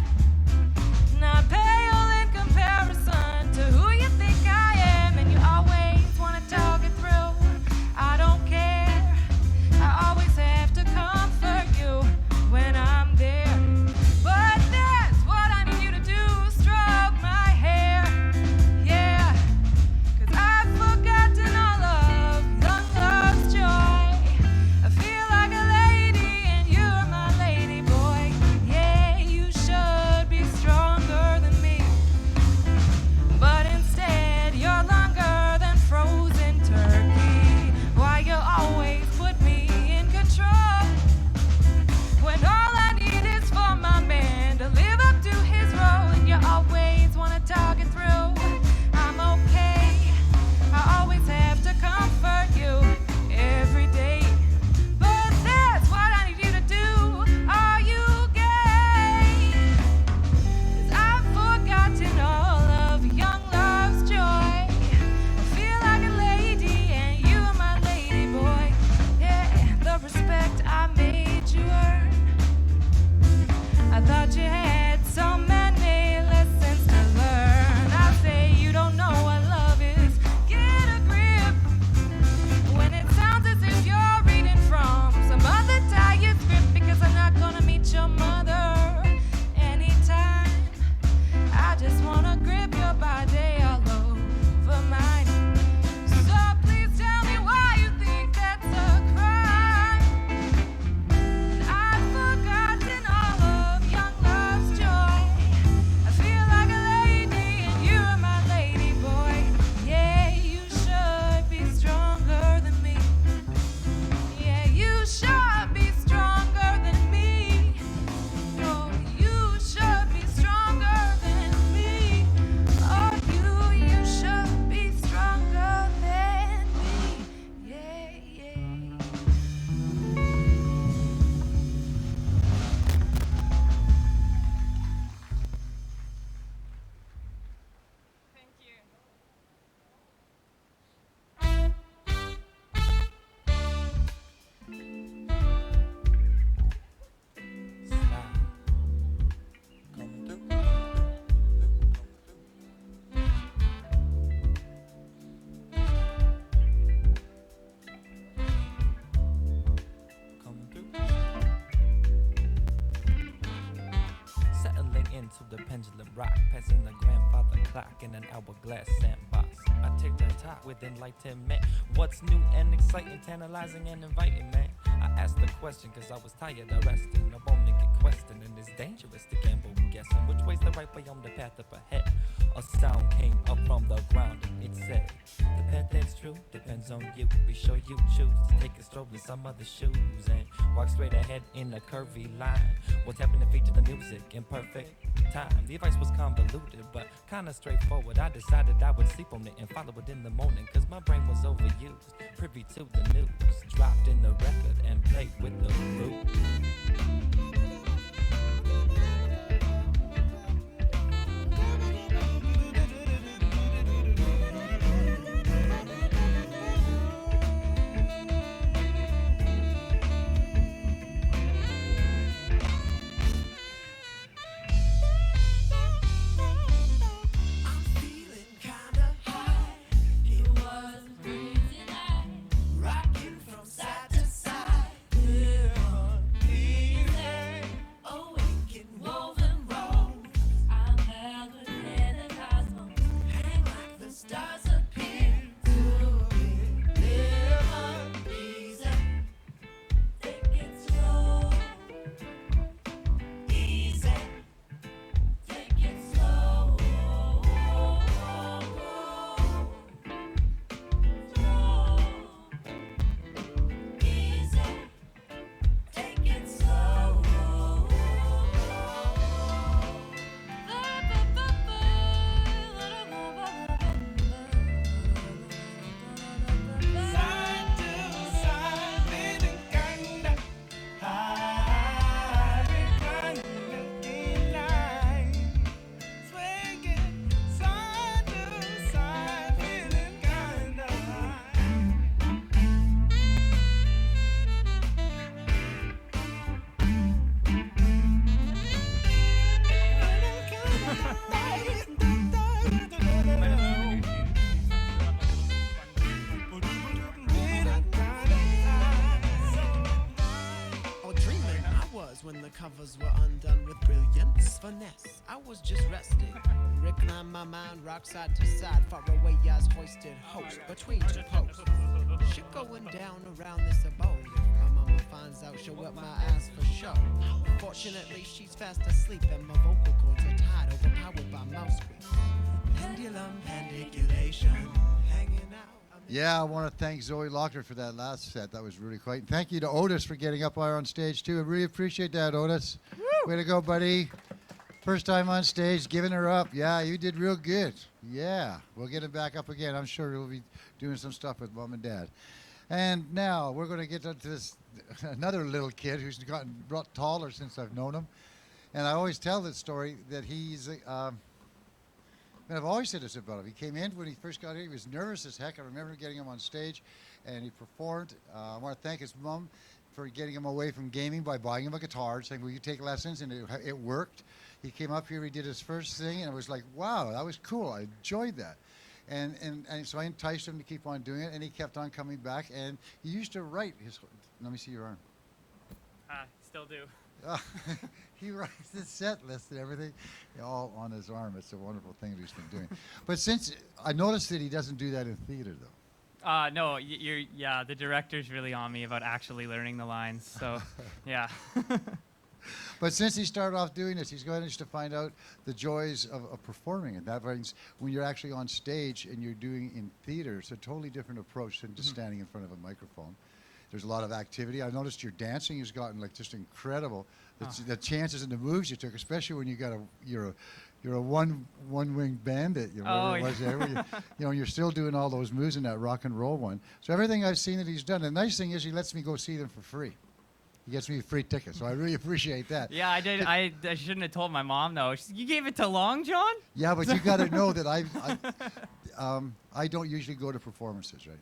Speaker 8: passing the grandfather clock in an hourglass sandbox. I take the top with enlightenment. What's new and exciting, tantalizing and inviting, man? I asked the question cause I was tired of resting. I wanna get questioned and it's dangerous to gamble guessing. Which way's the right way on the path up ahead? A sound came up from the ground and it said, the path that's true depends on you. Be sure you choose to take a stroll in some other shoes and walk straight ahead in a curvy line. What's happening to feature the music in perfect time? The advice was convoluted but kinda straightforward. I decided I would sleep on it and follow it in the morning cause my brain was overused. Privy to the news, dropped in the record and played with the groove.
Speaker 9: When the covers were undone with brilliance, finesse, I was just resting. Recline my mind, rock side to side, far away as hoisted host between two posts. Shit going down around this abode. If my mama finds out, she'll whip my ass for show. Fortunately, she's fast asleep and my vocal cords are tied, overpowered by mouse squeak. Pendulum pandiculation, hanging out.
Speaker 1: Yeah, I want to thank Zoe Lochner for that last set. That was really quite. And thank you to Otis for getting up there on stage, too. I really appreciate that, Otis. Way to go, buddy. First time on stage, giving her up. Yeah, you did real good. Yeah, we'll get him back up again. I'm sure we'll be doing some stuff with Mom and Dad. And now we're going to get to this another little kid who's gotten brought taller since I've known him. And I always tell this story that he's... And I've always said this about him. He came in when he first got here. He was nervous as heck. I remember getting him on stage, and he performed. I want to thank his mom for getting him away from gaming by buying him a guitar, saying, will you take lessons? And it worked. He came up here, he did his first thing, and it was like, wow, that was cool. I enjoyed that. And so I enticed him to keep on doing it, and he kept on coming back. And he used to write his... Let me see your arm.
Speaker 2: Still do.
Speaker 1: He writes the set list and everything all on his arm. It's a wonderful thing that he's been doing. But since I noticed that he doesn't do that in theater, though.
Speaker 10: No, the director's really on me about actually learning the lines. So, yeah.
Speaker 1: But since he started off doing this, he's going to find out the joys of performing. And that means when you're actually on stage and you're doing in theater, it's a totally different approach than just standing in front of a microphone. There's a lot of activity. I noticed your dancing has gotten like just incredible. The chances and the moves you took, especially when you're a one-winged bandit. You know, you know, you're still doing all those moves in that rock and roll one. So everything I've seen that he's done. The nice thing is he lets me go see them for free. He gets me free tickets, so I really appreciate that.
Speaker 10: Yeah, I did. I shouldn't have told my mom though. You gave it to Long John?
Speaker 1: Yeah, but you got to know that I don't usually go to performances, right?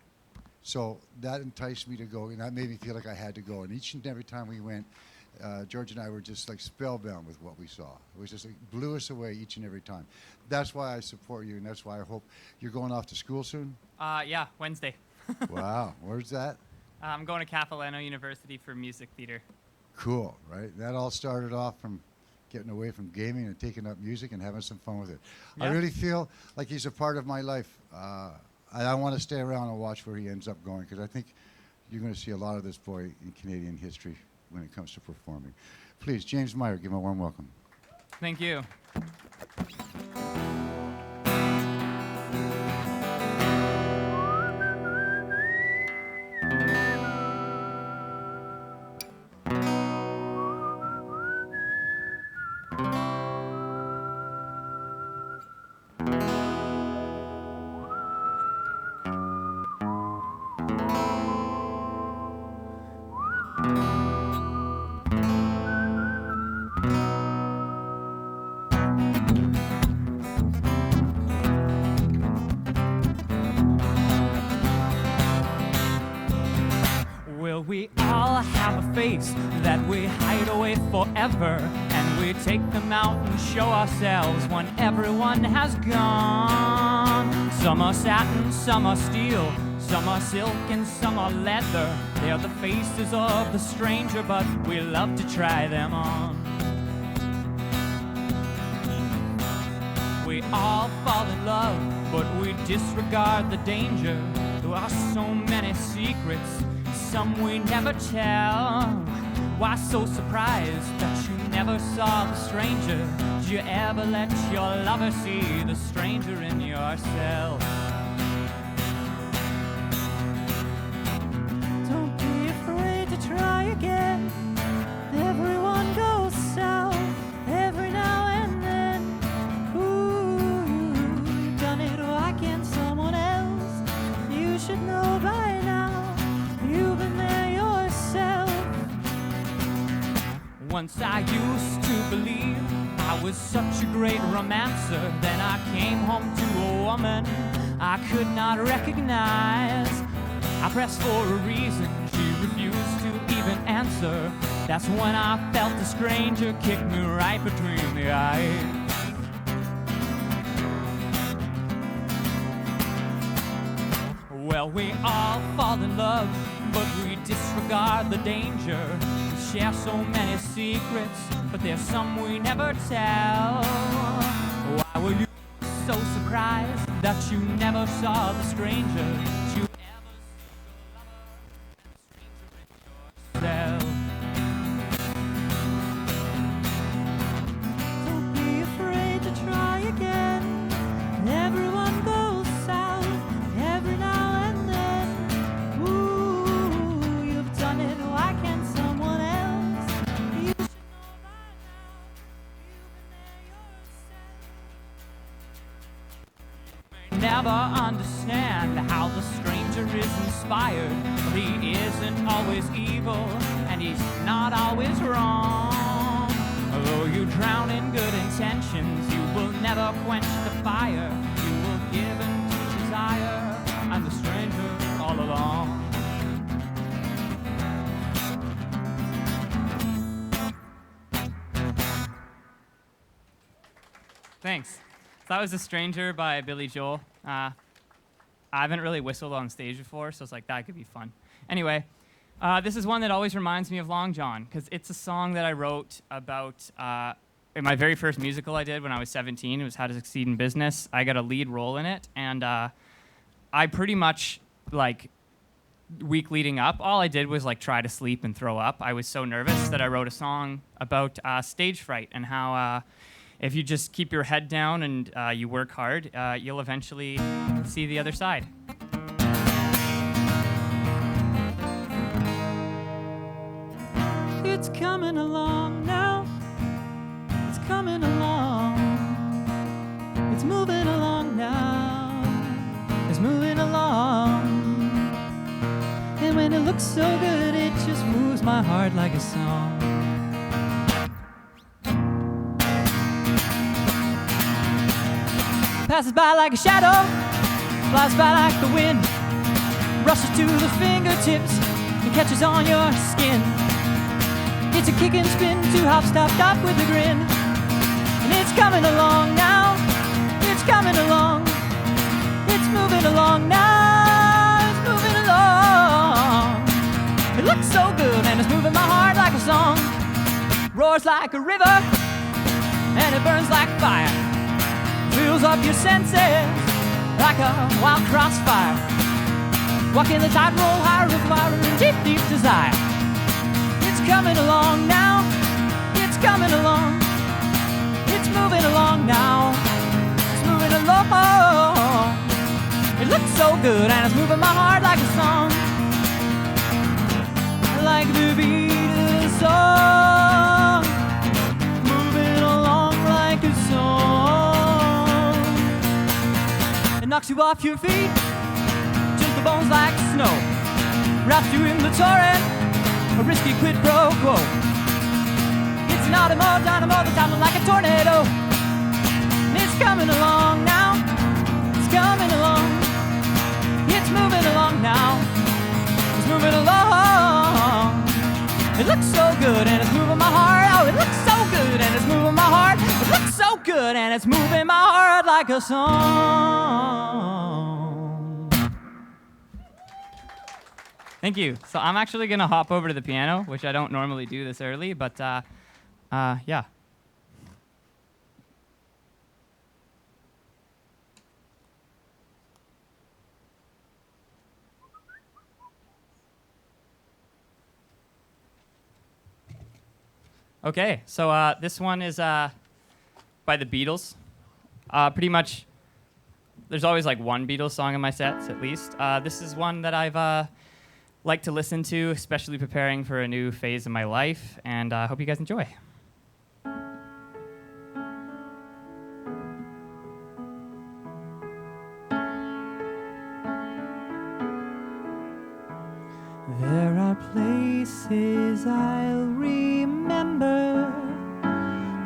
Speaker 1: So that enticed me to go, and that made me feel like I had to go. And each and every time we went, George and I were just like spellbound with what we saw. It was just like blew us away each and every time. That's why I support you, and that's why I hope you're going off to school soon.
Speaker 10: Yeah, Wednesday.
Speaker 1: Wow, where's that?
Speaker 10: I'm going to Capilano University for music theater.
Speaker 1: Cool, right? That all started off from getting away from gaming and taking up music and having some fun with it. I
Speaker 10: Yeah.
Speaker 1: really feel like he's a part of my life. I want to stay around and watch where he ends up going, because I think you're going to see a lot of this boy in Canadian history when it comes to performing. Please, James Meyer, give him a warm welcome.
Speaker 10: Thank you. Will we all have a face that we hide away forever? And we take them out and show ourselves when everyone has gone. Some are satin, some are steel, some are silk and some are leather. They're the faces of the stranger, but we love to try them on. We all fall in love, but we disregard the danger. There are so many secrets, some we never tell. Why so surprised that you never saw the stranger? Did you ever let your lover see the stranger in yourself? Don't be afraid to try again. Everyone goes south every now and then. Ooh, you've done it, why can't someone else? You should know by now. You've been there yourself. Once I used to believe I was such a great romancer. Then I came home to a woman I could not recognize. I pressed for a reason, she refused to even answer. That's when I felt the stranger kick me right between the eyes. Well, we all fall in love, but we disregard the danger. We share so many secrets, but there's some we never tell. Why were you so surprised that you never saw the stranger? Did you ever see your lover and the stranger in yourself? Don't be afraid to try again. Everyone goes south every now and then. Ooh, you've done it, why can't someone else? You should know by now, you've been there yourself. You may never understand how the stranger is inspired, but he isn't always evil, and he's not always wrong. Although you drown in good intentions, you will never quench the fire. You will give in to desire, and the stranger all along. Thanks. So that was The Stranger by Billy Joel. I haven't really whistled on stage before, so it's like that could be fun. Anyway, this is one that always reminds me of Long John, because it's a song that I wrote about in my very first musical I did when I was 17. It was How to Succeed in Business. I got a lead role in it, and I pretty much, like, week leading up, all I did was like try to sleep and throw up. I was so nervous that I wrote a song about stage fright and how if you just keep your head down and you work hard, you'll eventually see the other side. It's coming along now. It's coming along. It's moving along now. It's moving along. And when it looks so good, it just moves my heart like a song. Passes by like a shadow, flies by like the wind, rushes to the fingertips and catches on your skin. It's a kick and spin, two hop, stop, stop with a grin. And it's coming along now, it's coming along, it's moving along now, it's moving along. It looks so good and it's moving my heart like a song. Roars like a river, burns like fire, fills up your senses like a wild crossfire. Walking the tightrope higher of my deep, deep desire. It's coming along now. It's coming along. It's moving along now. It's moving along. It looks so good and it's moving my heart like a song. Like the beat of a song. Moving along like a song. It knocks you off your feet. Chills the bones like snow. Wraps you in the torrent. A risky quid pro quo. It's an dynamo that's sounding like a tornado. And it's coming along now. It's coming along. It's moving along now. It's moving along. It looks so good and it's moving my heart. Oh, it looks so good and it's moving my heart. It looks so good and it's moving my heart like a song. Thank you. So I'm actually gonna hop over to the piano, which I don't normally do this early, but yeah. Okay, so this one is by the Beatles. Pretty much, there's always like one Beatles song in my sets at least. This is one that I've liked to listen to, especially preparing for a new phase of my life, and I hope you guys enjoy. There are places I'll remember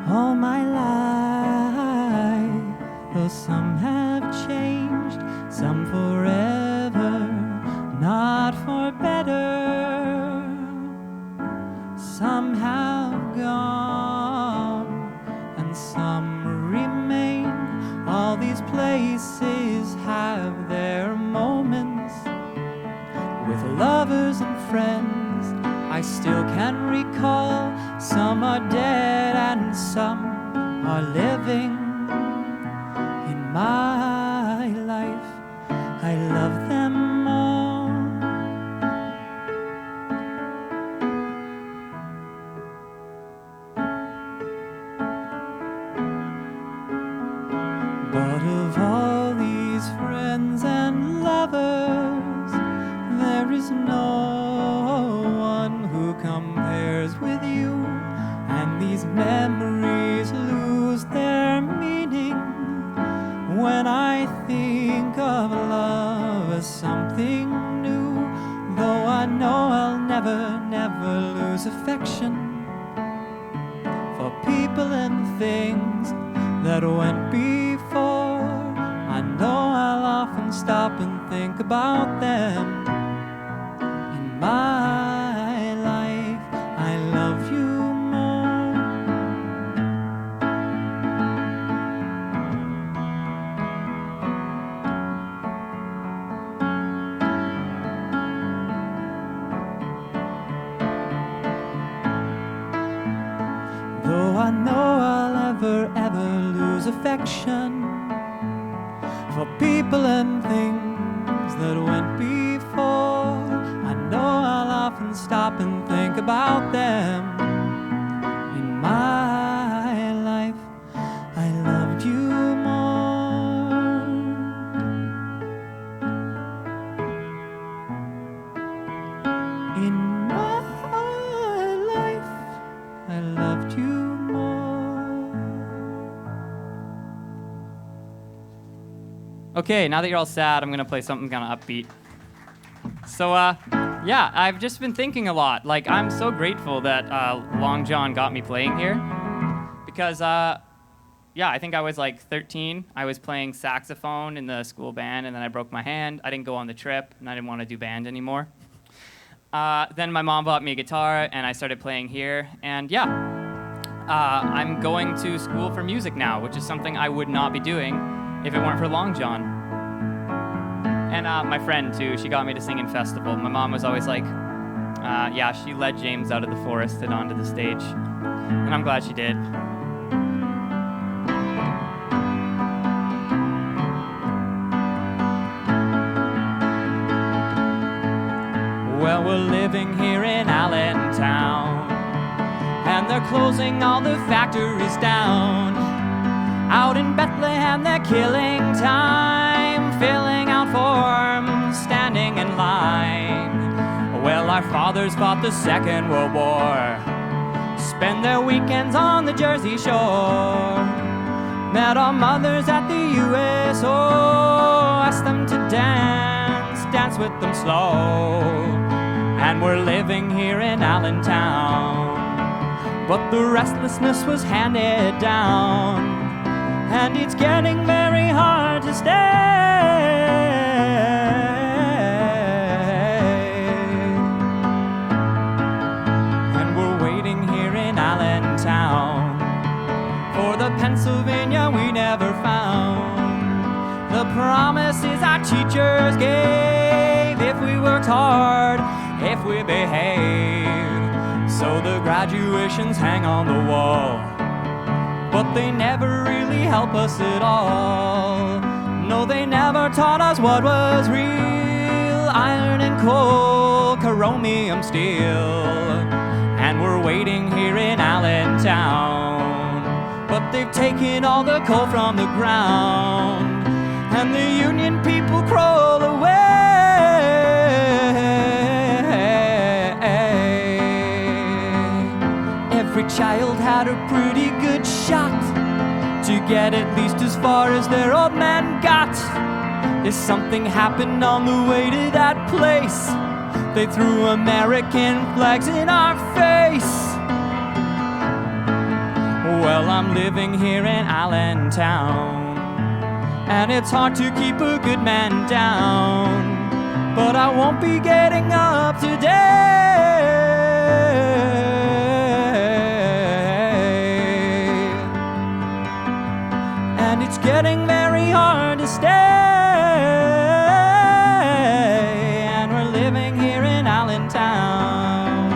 Speaker 10: all my life, though some have changed, some forever, not for better. Some have gone and some remain. All these places have their moments. With lovers and friends, I still can recall. Some are dead and some are living. In my life, I love them all. But of all these friends and lovers, there is no one who compares with you, and these memories lose their meaning when I think of love as something new. Though I know I'll never, never lose affection for people and things that went before. I know I'll often stop and think about them. In my life, I love you more. Though I know I'll ever lose affection for people and things that went before, I know I'll often stop and think about them. In my life, I loved you more. In my life, I loved you more. Okay, now that you're all sad, I'm gonna play something kind of upbeat. So, yeah, I've just been thinking a lot. Like, I'm so grateful that Long John got me playing here. Because, yeah, I think I was like 13. I was playing saxophone in the school band, and then I broke my hand. I didn't go on the trip, and I didn't want to do band anymore. Then my mom bought me a guitar, and I started playing here. And, yeah, I'm going to school for music now, which is something I would not be doing if it weren't for Long John. And my friend, too, she got me to sing in festival. My mom was always like, yeah, she led James out of the forest and onto the stage. And I'm glad she did. Well, we're living here in Allentown, and they're closing all the factories down. Out in Bethlehem, they're killing time, filling out forms, standing in line. Well, our fathers fought the Second World War, spend their weekends on the Jersey Shore. Met our mothers at the USO, asked them to dance, dance with them slow. And we're living here in Allentown, but the restlessness was handed down, and it's getting very hard to stay. And we're waiting here in Allentown for the Pennsylvania we never found. The promises our teachers gave if we worked hard, if we behaved. So the graduations hang on the wall, but they never really help us at all. No, they never taught us what was real. Iron and coal, chromium steel. And we're waiting here in Allentown, but they've taken all the coal from the ground, and the union people crawl away. Every child had a pretty good shot to get at least as far as their old man got. If something happened on the way to that place, they threw American flags in our face. Well, I'm living here in Allentown, and it's hard to keep a good man down, but I won't be getting up today. And it's getting very hard to stay, and we're living here in Allentown.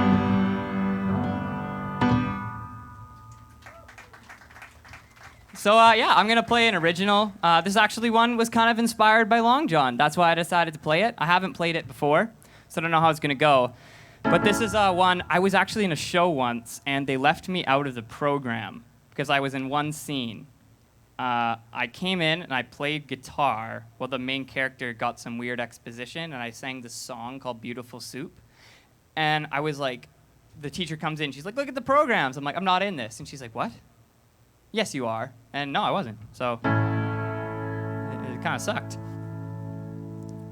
Speaker 10: So yeah, I'm gonna play an original. This actually one was kind of inspired by Long John. That's why I decided to play it. I haven't played it before, so I don't know how it's gonna go. But this is one, I was actually in a show once, and they left me out of the program because I was in one scene. I came in and I played guitar while the main character got some weird exposition, and I sang this song called Beautiful Soup. And I was like, the teacher comes in, she's like, look at the programs. I'm like, I'm not in this. And she's like, what? Yes, you are. And no, I wasn't. So it kind of sucked.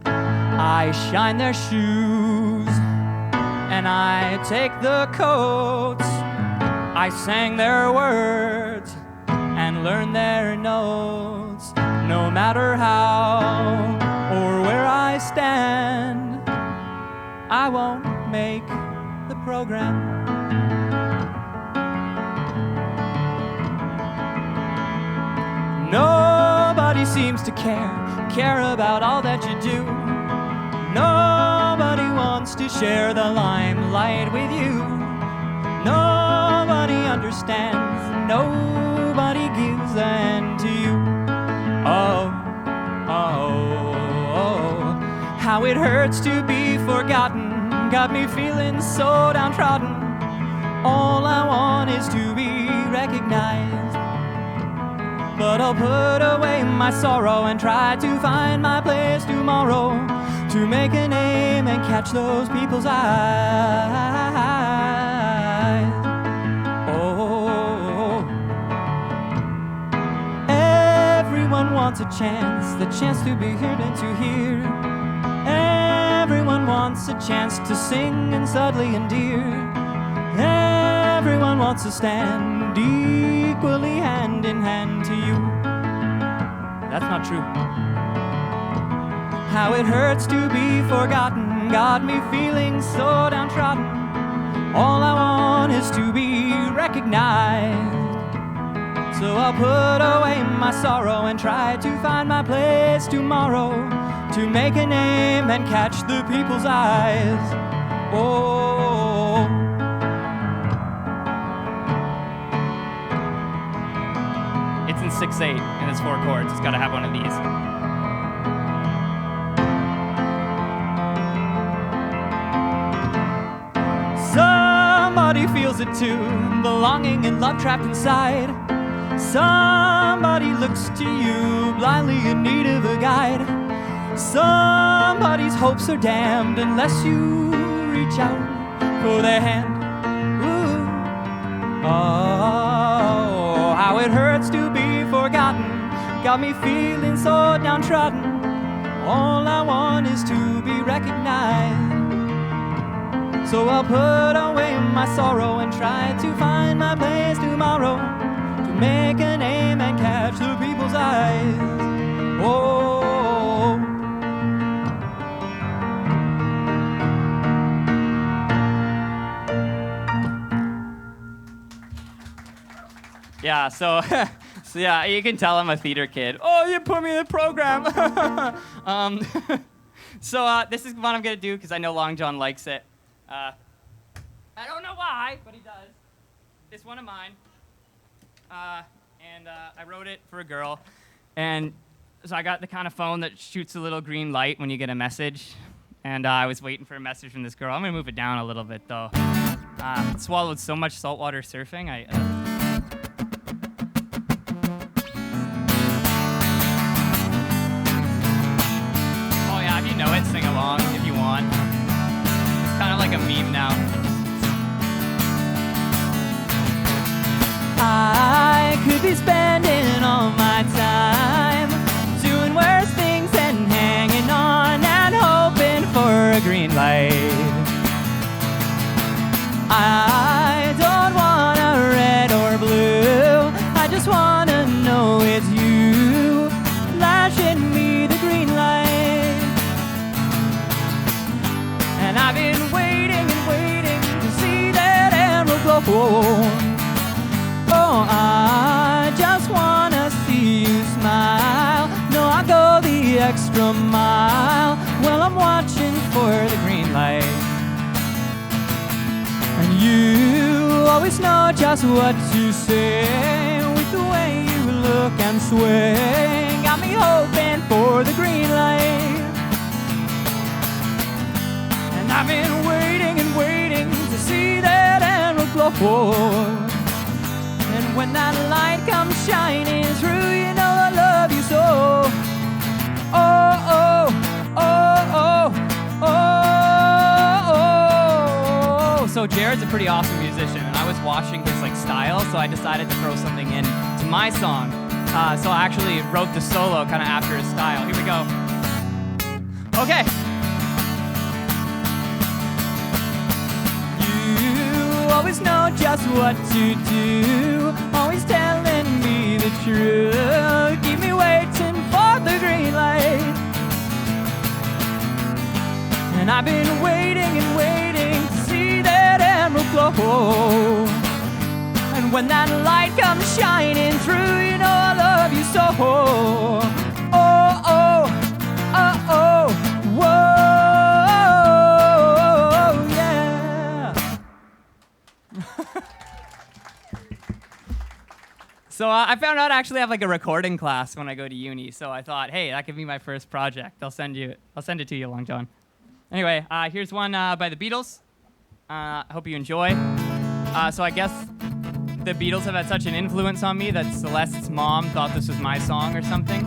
Speaker 10: I shine their shoes and I take the coats. I sang their words and learned their notes. No matter how or where I stand, I won't make the program. Nobody seems to care about all that you do. Nobody wants to share the limelight with you. Nobody understands, nobody gives in to you. Oh, how it hurts to be forgotten, got me feeling so downtrodden. All I want is to be recognized, but I'll put away my sorrow and try to find my place tomorrow, to make a name and catch those people's eyes. Oh, everyone wants a chance, the chance to be heard and to hear. Everyone wants a chance to sing and subtly endear. Everyone wants to stand equally hand in hand to you. That's not true. How it hurts to be forgotten, got me feeling so downtrodden. All I want is to be recognized, so I'll put away my sorrow and try to find my place tomorrow, to make a name and catch the people's eyes. Oh, it's in 6/8 and it's 4 chords. It's got to have one of these.
Speaker 11: Somebody feels it too, belonging and love trapped inside. Somebody looks to you, blindly in need of a guide. Somebody's hopes are damned unless you reach out for their hand. Ooh. Oh, how it hurts to be forgotten, got me feeling so downtrodden. All I want is to be recognized. So I'll put away my sorrow and try to find my place tomorrow, to make a name and catch the people's eyes. Oh. Yeah, so yeah, you can tell I'm a theater kid. Oh, you put me in the program. So this is what I'm gonna do because I know Long John likes it. I don't know why, but he does. It's one of mine. And I wrote it for a girl. And so I got the kind of phone that shoots a little green light when you get a message. And I was waiting for a message from this girl. I'm gonna move it down a little bit though. Swallowed so much saltwater surfing. Oh yeah, if you know it, sing along if you want. It's kind of like a meme now. I could be spending all my time doing worse things and hanging on and hoping for a green light. I don't want a red or blue, I just want to know it's you flashing me the green light. And I've been waiting and waiting to see that emerald glow. Oh, I just wanna see you smile. No, I go the extra mile while I'm watching for the green light. And you always know just what to say with the way you look and sway. Got me hoping for the green light. And I've been waiting and waiting to see that emerald glow. And when that light comes shining through, you know I love you so. Oh, oh, oh, oh, oh, oh. So Jared's a pretty awesome musician, and I was watching his style, so I decided to throw something in to my song. So I actually wrote the solo kind of after his style. Here we go. Okay. Always know just what to do, always telling me the truth, keep me waiting for the green light. And I've been waiting and waiting to see that emerald glow. And when that light comes shining through, you know I love you so. Oh, oh, oh, oh, whoa. So I found out I actually have a recording class when I go to uni. So I thought, hey, that could be my first project. I'll send it to you, Long John. Anyway, here's one by the Beatles. I hope you enjoy. So I guess the Beatles have had such an influence on me that Celeste's mom thought this was my song or something.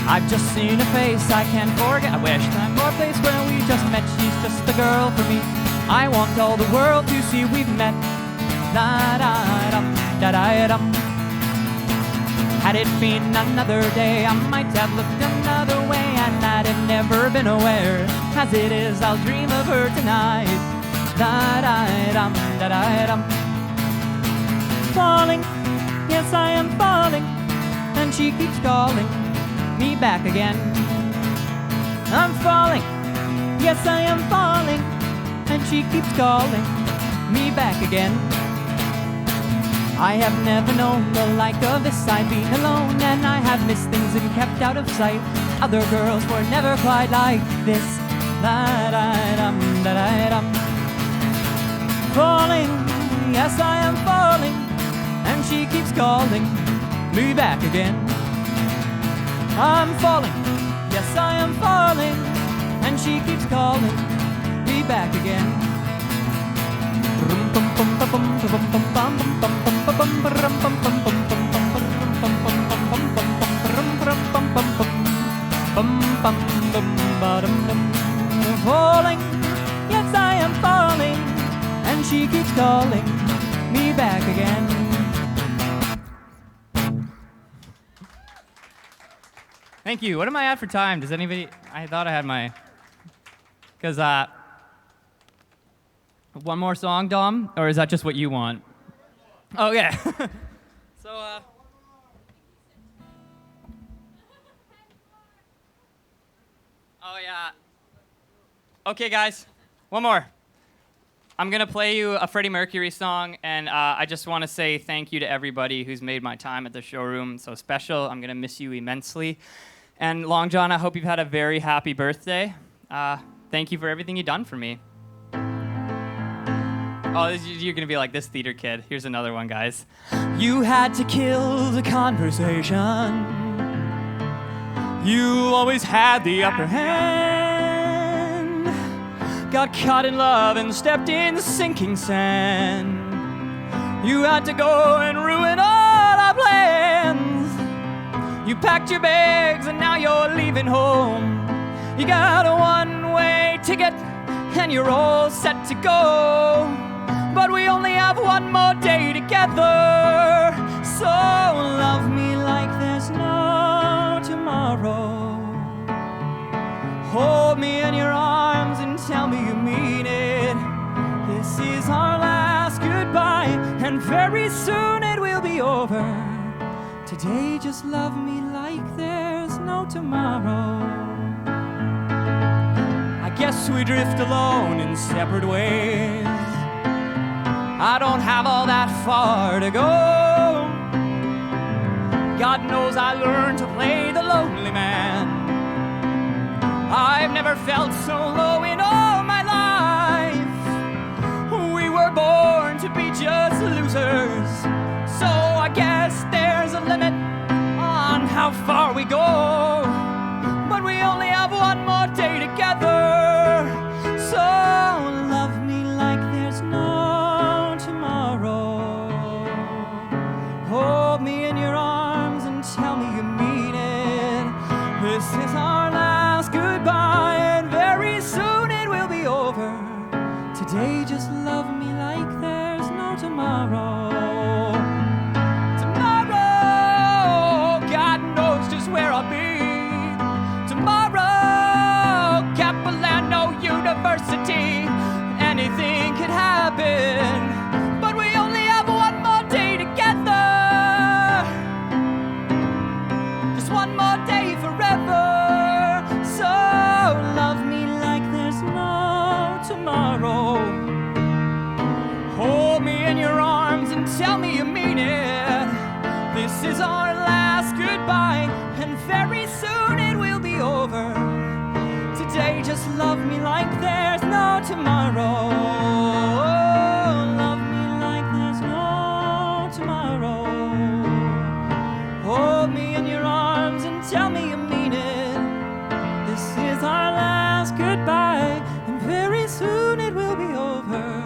Speaker 11: I've just seen a face I can't forget. I wish time or place where we just met. She's just the girl for me. I want all the world to see we've met. Da-da-dum, da-da-dum. Had it been another day, I might have looked another way, and I'd have never been aware. As it is, I'll dream of her tonight. Da-da-dum, da-da-dum. Falling, yes I am falling, and she keeps calling me back again. I'm falling, yes I am falling, and she keeps calling me back again. I have never known the like of this. I've been alone and I have missed things and kept out of sight. Other girls were never quite like this. Da-da-dum, da-da-dum. Falling, yes I am falling, and she keeps calling me back again. I'm falling, yes I am falling, and she keeps calling me back again. Falling, yes I am falling, and she keeps calling me back again. Thank you. What am I at for time? Does anybody? I thought I had my. Because one more song, Dom, or is that just what you want? Oh yeah. So Oh yeah. Okay, guys, one more. I'm gonna play you a Freddie Mercury song, and I just want to say thank you to everybody who's made my time at the showroom so special. I'm gonna miss you immensely. And Long John, I hope you've had a very happy birthday. Thank you for everything you've done for me. Oh, you're gonna be like this theater kid. Here's another one, guys. You had to kill the conversation. You always had the upper hand. Got caught in love and stepped in the sinking sand. You had to go and ruin all our plans. You packed your bags and now you're leaving home. You got a one-way ticket and you're all set to go. But we only have one more day together. So love me like there's no tomorrow. Hold me in your arms and tell me you mean it. This is our last goodbye, and very soon it will be over. Today just love me like there's no tomorrow. I guess we drift alone in separate ways. I don't have all that far to go. God knows I learned to play the lonely man. I've never felt so low in all my life. We were born to be just losers. So I guess there's a limit on how far we go. But we only have one more day together. So love me like there's no tomorrow. Hold me in your arms and tell me you mean it. This is our last goodbye, and very soon it will be over. Today just love me like there's no tomorrow. Tomorrow, God knows just where I'll be. Tomorrow, Capilano University. Anything could happen, but we only have one more day together. Just one more day forever. So love me like there's no tomorrow. Hold me in your arms and tell me you mean it. This is our last goodbye, and very soon it will be over. Today just love me like there's no tomorrow. Love me like there's no tomorrow. Hold me in your arms and tell me you mean it. This is our last goodbye, and very soon it will be over.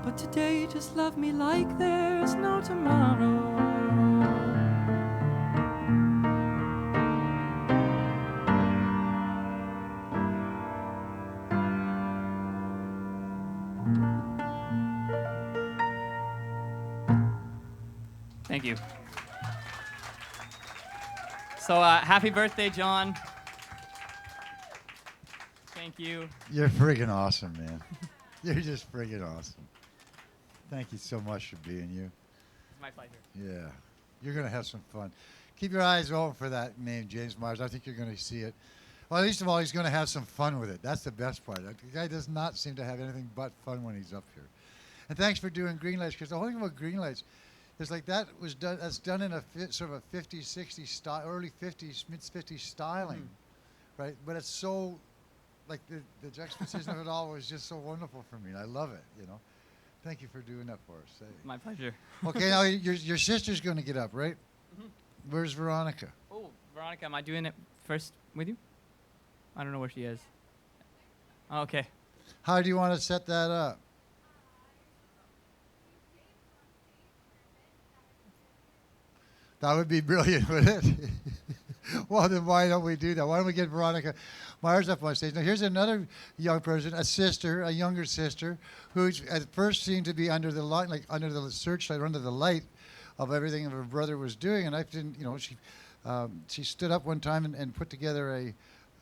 Speaker 11: But today just love me like there's no tomorrow. Thank you. So happy birthday, John. Thank you.
Speaker 1: You're friggin' awesome, man. You're just friggin' awesome. Thank you so much for being you.
Speaker 11: It's my pleasure.
Speaker 1: Yeah. You're going to have some fun. Keep your eyes open for that name, James Myers. I think you're going to see it. Well, least of all, he's going to have some fun with it. That's the best part. The guy does not seem to have anything but fun when he's up here. And thanks for doing Green Lights, because the whole thing about Green Lights is like that was done. That's done in a sort of a 50s, 60s style, early 50s, mid 50s styling, right? But it's so, like the juxtaposition of it all was just so wonderful for me. I love it. You know. Thank you for doing that for us.
Speaker 11: My pleasure.
Speaker 1: Okay, now your sister's going to get up, right?
Speaker 11: Mm-hmm.
Speaker 1: Where's Veronica?
Speaker 11: Oh, Veronica, am I doing it first with you? I don't know where she is. Okay.
Speaker 1: How do you want to set that up? That would be brilliant, wouldn't it? Well, then why don't we do that? Why don't we get Veronica Myers up on stage? Now, here's another young person, a sister, a younger sister, who at first seemed to be under the light, like under the searchlight, under the light of everything that her brother was doing. And I didn't, you know, she stood up one time and put together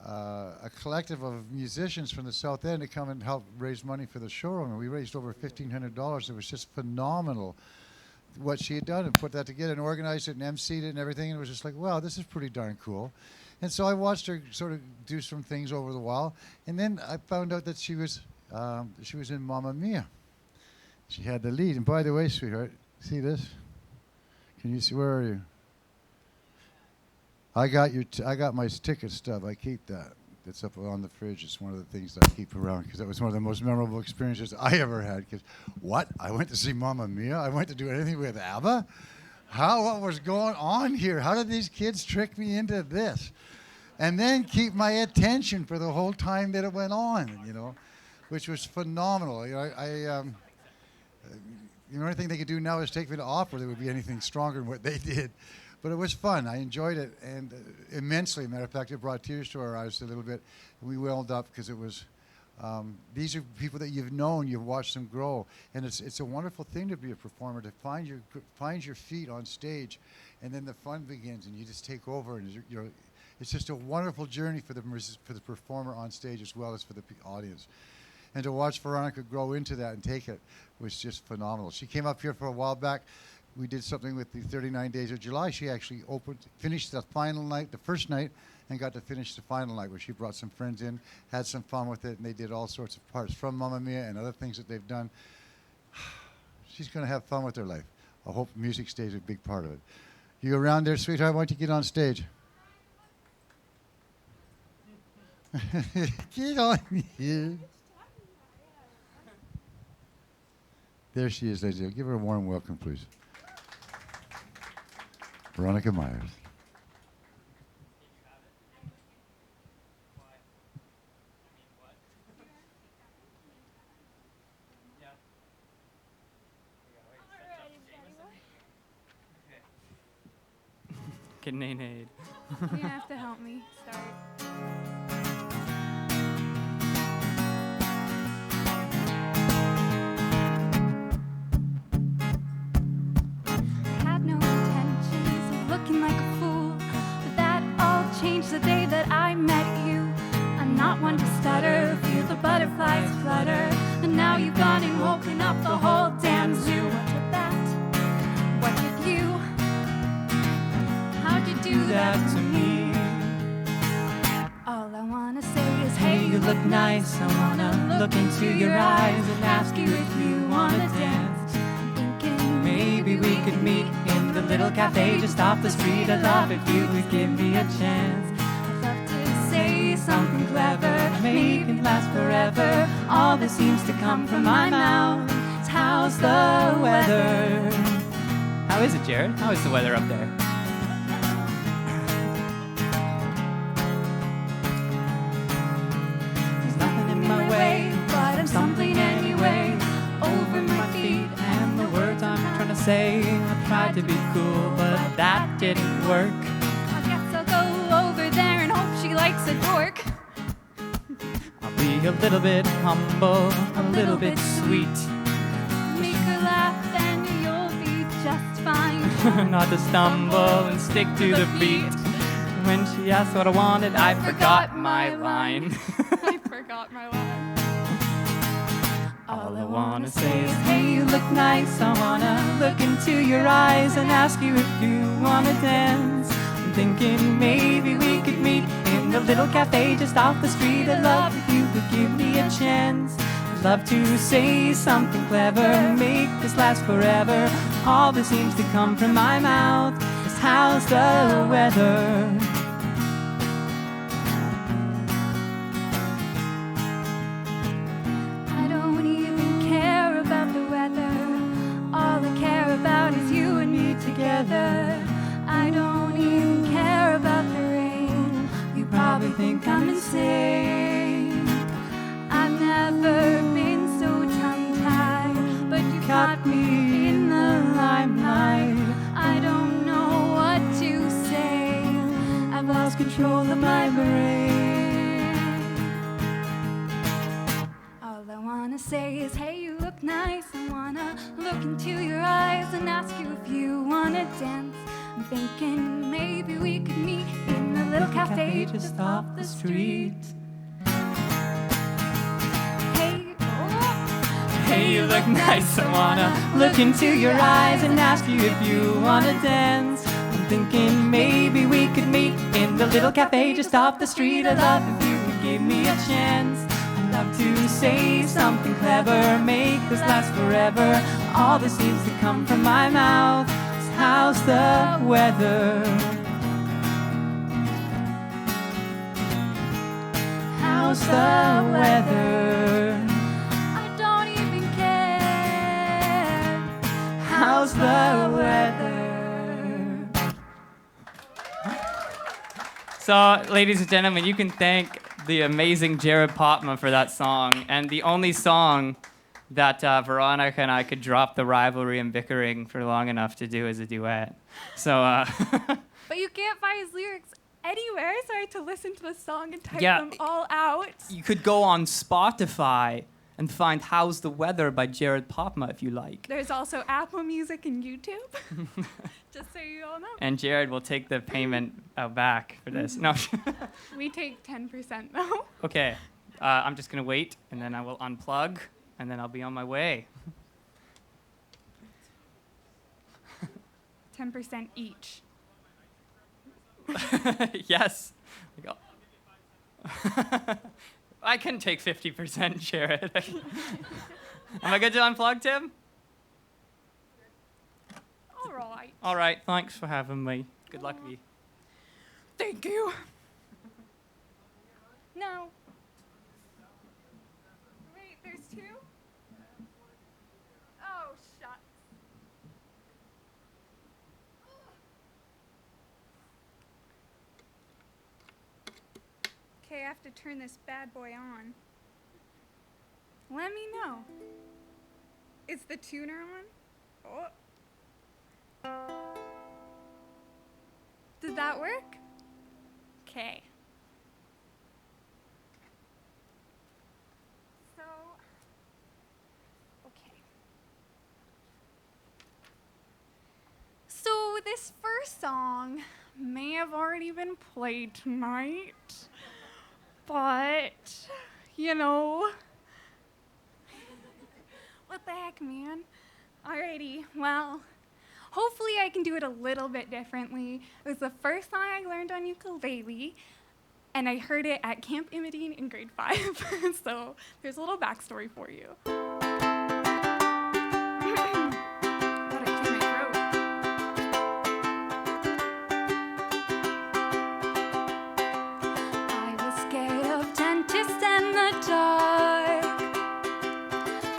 Speaker 1: a collective of musicians from the South End to come and help raise money for the showroom. And we raised over $1,500. It was just phenomenal what she had done and put that together and organized it and emceed it and everything. And it was just like, wow, this is pretty darn cool. And so I watched her sort of do some things over the while. And then I found out that she was in Mamma Mia. She had the lead. And by the way, sweetheart, see this? Can you see? Where are you? I got my ticket stub. I keep that. It's up on the fridge. It's one of the things that I keep around because that was one of the most memorable experiences I ever had. Because what? I went to see Mamma Mia? I went to do anything with ABBA? What was going on here? How did these kids trick me into this? And then keep my attention for the whole time that it went on, you know, which was phenomenal. You know, the only thing they could do now is take me to opera. There would be anything stronger than what they did. But it was fun. I enjoyed it and immensely. Matter of fact, it brought tears to our eyes a little bit. And we welled up because it was, these are people that you've known, you've watched them grow. And it's a wonderful thing to be a performer, to find your feet on stage. And then the fun begins and you just take over. And you're it's just a wonderful journey for the performer on stage as well as for the audience. And to watch Veronica grow into that and take it was just phenomenal. She came up here for a while back. We did something with the 39 Days of July. She actually finished the final night, the first night, and got to finish the final night where she brought some friends in, had some fun with it, and they did all sorts of parts from Mamma Mia and other things that they've done. She's going to have fun with her life. I hope music stays a big part of it. You around there, sweetheart? Why don't you get on stage? Get on here. There she is, ladies and gentlemen. Give her a warm welcome, please. Veronica Myers.
Speaker 10: Good night.
Speaker 6: You're gonna have to help me start. Had no intentions of looking like a fool, but that all changed the day that I met you. I'm not one to stutter, feel the butterflies flutter, and now you've gone and woken up the whole damn zoo. What did that? What did you? How'd you do that to me? All I wanna say is, hey, you look nice. I wanna look into your eyes and ask you if you wanna dance. I'm thinking maybe we could meet in the little cafe just off the street. I'd love if you would give me a chance. I'd love to say something clever, make it last forever. All that seems to come from my mouth is, how's the weather?
Speaker 10: How is it, Jared? How is the weather up there?
Speaker 6: There's nothing in my way, but I'm stumbling anyway. Over my feet
Speaker 10: And the words I'm trying to say, I tried to be cool, but that didn't work.
Speaker 6: I guess I'll go over there and hope she likes a dork.
Speaker 10: I'll be a little bit humble, a little bit sweet.
Speaker 6: Make her laugh and you'll be just fine.
Speaker 10: Not to stumble and stick to the beat. When she asked what I wanted, I forgot my line.
Speaker 6: I forgot my line.
Speaker 10: All I wanna say is, hey, you look nice. I wanna look into your eyes and ask you if you wanna dance. I'm thinking maybe we could meet in the little cafe just off the street. I'd love if you could give me a chance. I'd love to say something clever, make this last forever. All that seems to come from my mouth is, how's the weather?
Speaker 6: I don't even care about the weather. All I care about is you and me together. I don't even care about the rain. You probably think I'm insane. I've never been so tongue-tied, but you caught me in the limelight. I don't know what control of my brain. All I wanna say is, hey, you look nice. I wanna look into your eyes and ask you if you wanna dance. I'm thinking maybe we could meet in a little cafe just off the street. Hey, you look nice. I wanna look into your eyes and ask you if you wanna dance. I'm thinking maybe we could meet in the little cafe just off the street. I'd love if you could give me a chance. I'd love to say something clever, make this last forever. All that seems to come from my mouth is, how's the weather? How's the weather? How's the weather?
Speaker 10: So, ladies and gentlemen, you can thank the amazing Jared Potma for that song, and the only song that Veronica and I could drop the rivalry and bickering for long enough to do as a duet. So,
Speaker 12: But you can't find his lyrics anywhere, so I had to listen to the song and type
Speaker 10: Yeah.
Speaker 12: them all out.
Speaker 10: you could go on Spotify and find How's the Weather by Jared Potma if you like.
Speaker 12: There's also Apple Music and YouTube, just so you all know.
Speaker 10: And Jared will take the payment back for this. No.
Speaker 12: We take 10% though.
Speaker 10: Okay, I'm just gonna wait, and then I will unplug, and then I'll be on my way.
Speaker 12: 10% each.
Speaker 10: Yes. I can take 50%, Jared. Am I good to unplug, Tim?
Speaker 12: All right.
Speaker 10: All right, thanks for having me. Good luck, V.
Speaker 12: Thank you. No. Wait, there's two? Oh, shucks. Okay, I have to turn this bad boy on. Let me know. Is the tuner on? Oh. Did that work? Okay. So, okay. So this first song may have already been played tonight, but, you know, what the heck, man? Alrighty, well, hopefully I can do it a little bit differently. It was the first song I learned on ukulele, and I heard it at Camp Imidine in grade 5. So there's a little backstory for you. Gotta clear my throat. I was scared of dentists and the dark.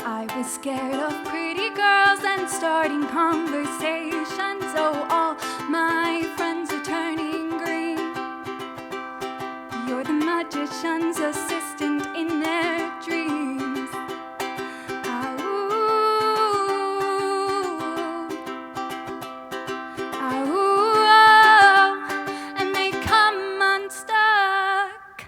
Speaker 12: I was scared of pretty girls and starting conversations. Oh, all my friends are turning green. You're the magician's assistant in their dreams. Ah, oh, and they come unstuck.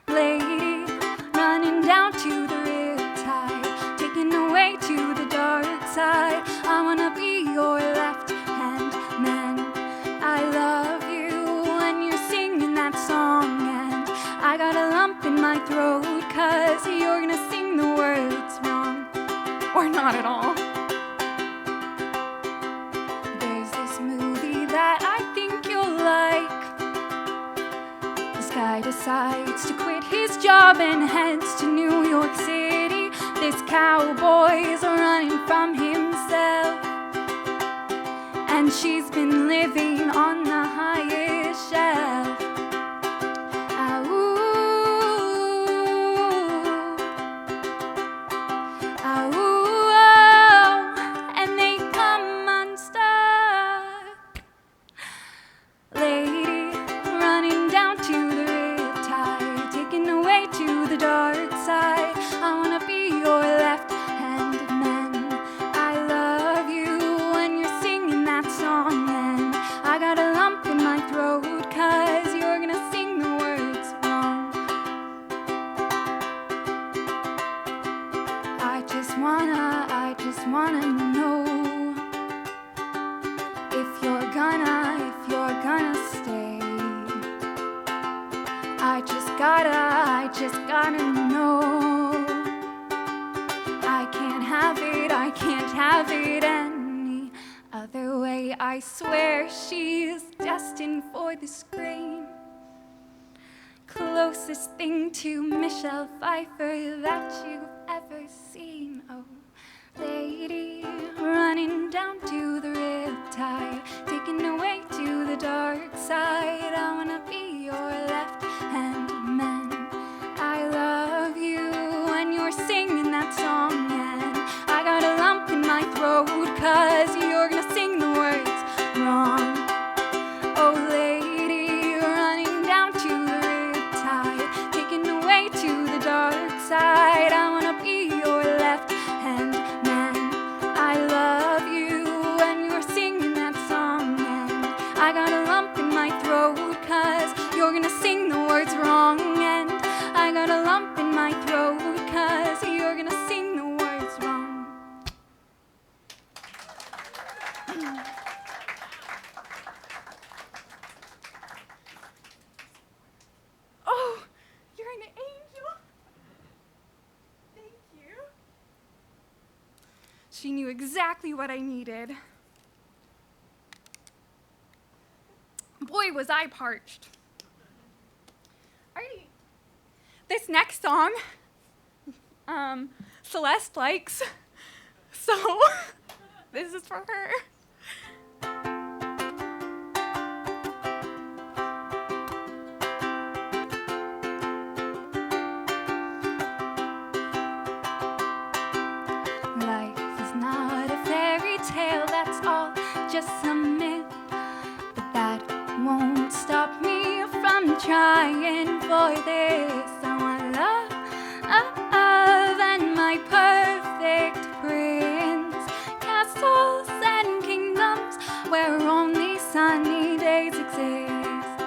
Speaker 12: Lady, running down to the riptide, taken away to the dark side. I wanna be your left hand man. I love you when you're singing that song, and I got a lump in my throat 'cause you're gonna sing the words wrong, or not at all. There's this movie that I think you'll like. This guy decides to quit his job and heads to New York City. This cowboy's running from himself, and she's been living on the highest shelf. Ah, ooh, ah, ooh, oh, and they come unstuck. Lady, running down to the riptide, taken away to the dark side. I wanna be your left hand man. I love you when you're singing that song, and I got a lump in my throat 'cause you're wanna know if you're gonna stay. I just gotta know. I can't have it any other way. I swear she's destined for this grain. Closest thing to Michelle Pfeiffer that you've ever seen. Oh, lady, running down to the riptide, taken away to the dark side. I wanna be your left hand man. I love you when you're singing that song, and I got a lump in my throat 'cause you're gonna sing the words wrong. Oh, lady, running down to the riptide, taken away to the dark side. I wanna be your left hand man. I love you when you're singing that song, and I got a lump in my throat 'cause you're gonna sing the words wrong. And I got a lump in my throat 'cause you're gonna sing the words wrong. Oh, you're an angel. Thank you. She knew exactly what I needed. Boy, was I parched. Alrighty. This next song, Celeste likes, so this is for her. Life is not a fairy tale, that's all just some myth. But that won't stop me from trying for this. I want love and my perfect prince. Castles and kingdoms where only sunny days exist.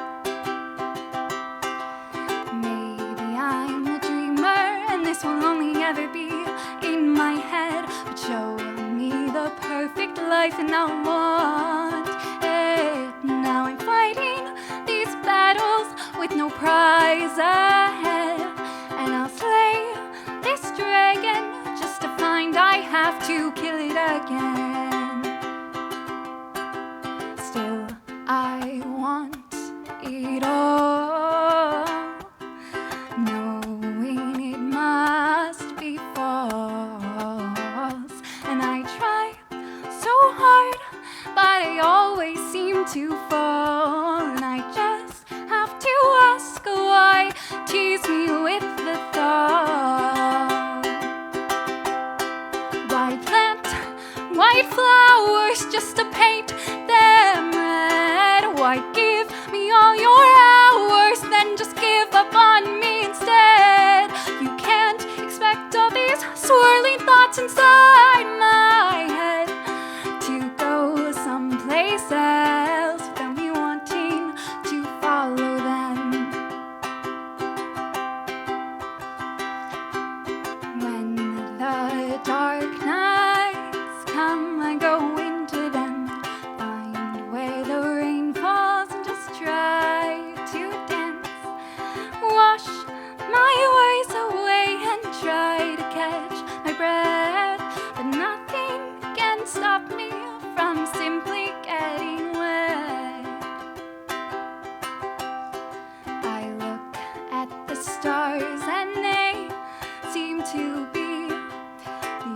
Speaker 12: Maybe I'm a dreamer and this will only ever be in my head. But show me the perfect life and I'll want it. Now I'm fighting these battles with no prize ahead, and I'll slay this dragon just to find I have to kill it again. Still, I want it all, knowing it must be false. And I try so hard, but I always seem to fall. And I just have to ask why, tease me with the thought. Why plant white flowers just to paint them red? Why give me all your hours, then just give up on me instead? You can't expect all these swirling thoughts inside my head to go someplace else without me wanting to follow them. When the dark nights come, I go into them, find where the rain falls and just try to dance. Wash my worries away and try to catch my breath, but nothing can stop me from simply getting wet. I look at the stars and they seem to be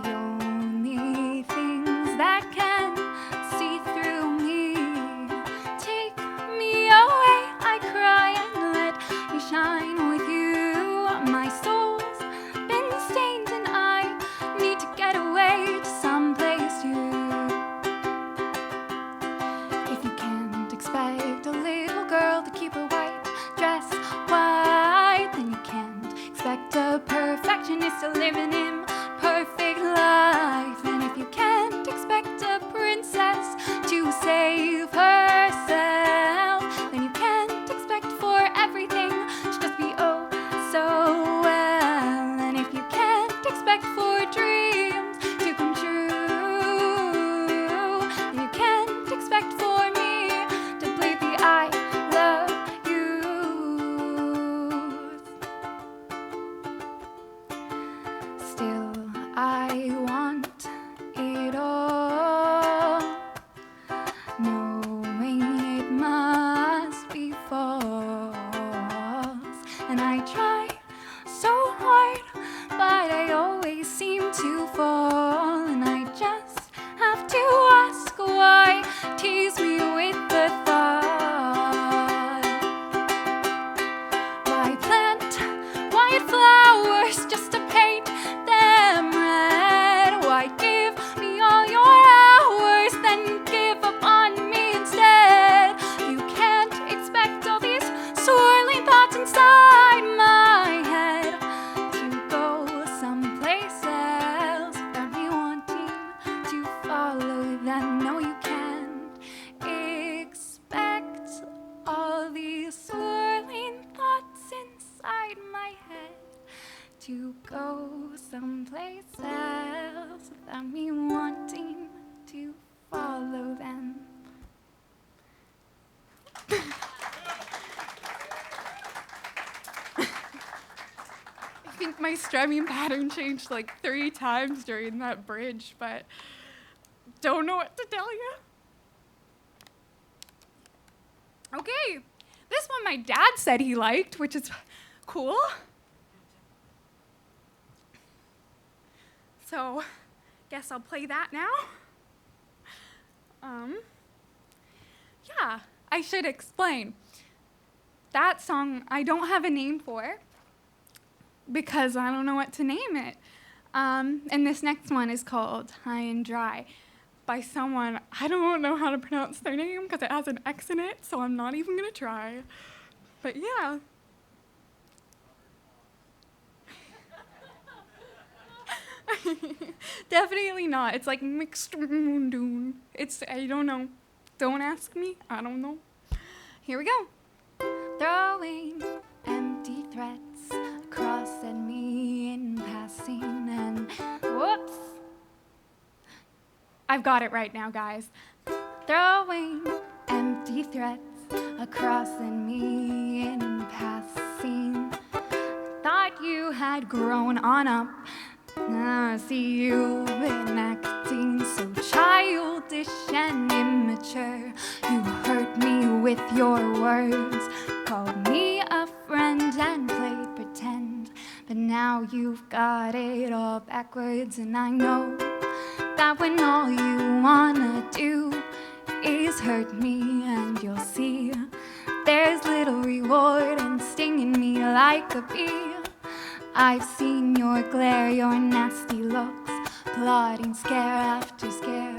Speaker 12: the only things that can see through me. Take me away, I cry, and let me shine with you. My soul's been stained and I need to get away to someplace new. If you can't expect a little girl to keep her white dress white, then you can't expect a perfectionist to live in so hard, but I always seem to fall, and I just have to ask why. Tease me with the thought. Why plant white flowers just to paint them red? Why give me all your hours, then give up on me instead? You can't expect all these swirling thoughts inside my head to go someplace else without me wanting to follow them. No, you can't expect all these swirling thoughts inside my head to go someplace else without me wanting to follow them. I think my strumming pattern changed like 3 times during that bridge, but don't know what to tell you. Okay, this one my dad said he liked, which is cool. So, guess I'll play that now. Yeah, I should explain. That song I don't have a name for because I don't know what to name it. And this next one is called High and Dry by someone, I don't know how to pronounce their name because it has an X in it, so I'm not even gonna try. But yeah. Definitely not. It's like mixed. It's, I don't know. Don't ask me. I don't know. Here we go. Throwing empty threats across at me in passing, and whoops. I've got it right now, guys. Throwing empty threats across at me in passing. Thought you had grown on up. I see you've been acting so childish and immature. You hurt me with your words, called me a friend and played pretend. But now you've got it all backwards, and I know that when all you wanna do is hurt me, and you'll see there's little reward in stinging me like a bee. I've seen your glare, your nasty looks, plotting scare after scare.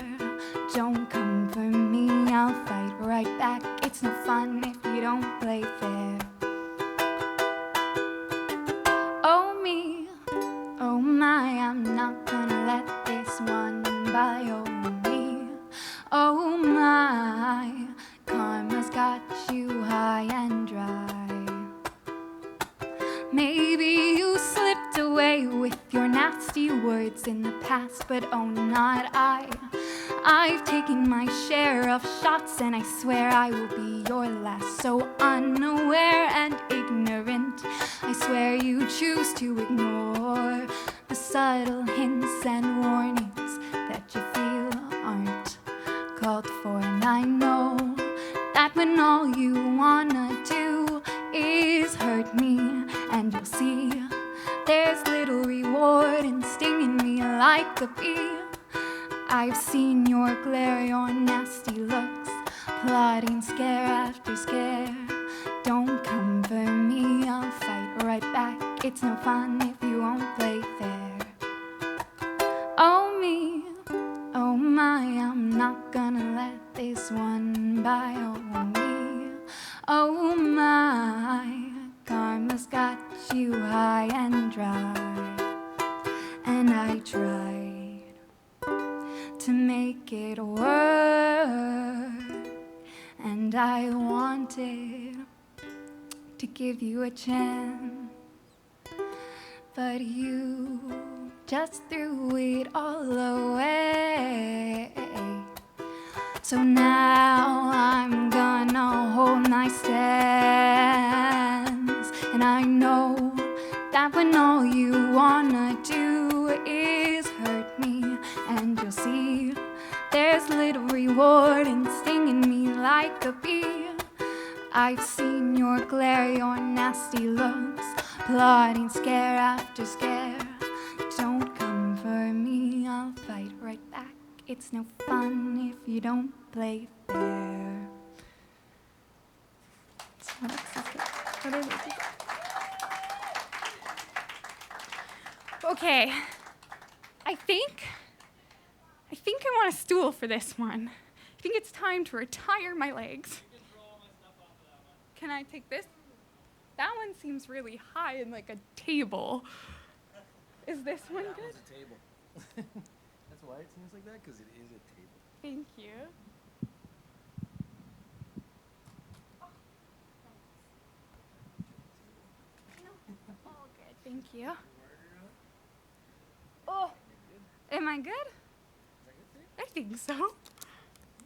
Speaker 12: Don't come for me, I'll fight right back. It's no fun if you don't play fair. Oh me, oh my, I'm not gonna let this one by. Oh me, oh my, karma's got you high and dry. Maybe you slipped away with your nasty words in the past, but oh, not I. I've taken my share of shots, and I swear I will be your last. So unaware and ignorant, I swear you choose to ignore the subtle hints and warnings that you feel aren't called for. And I know that when all you wanna do is hurt me, and you'll see there's little reward in stinging me like a bee. I've seen your glare, your nasty looks, plotting scare after scare. Don't come for me, I'll fight right back. It's no fun if you won't play fair. Oh me, oh my, I'm not gonna let this one by. Oh me, oh my, karma's got you high and dry. And I tried to make it work, and I wanted to give you a chance, but you just threw it all away. So now I'm gonna hold my stance, and I know that when all you wanna do is hurt me, and you'll see there's little reward in stinging me like a bee. I've seen your glare, your nasty looks, plotting scare after scare. Don't come for me, I'll fight right back. It's no fun if you don't play fair. So what else is good? What is it? Okay, I think I want a stool for this one. I think it's time to retire my legs. Can I take this? That one seems really high and like a table. Is this one good?
Speaker 4: That was a table. That's why it seems like that, because it is a table.
Speaker 12: Thank you. All good, thank you. Oh, am I good? I think so.
Speaker 4: You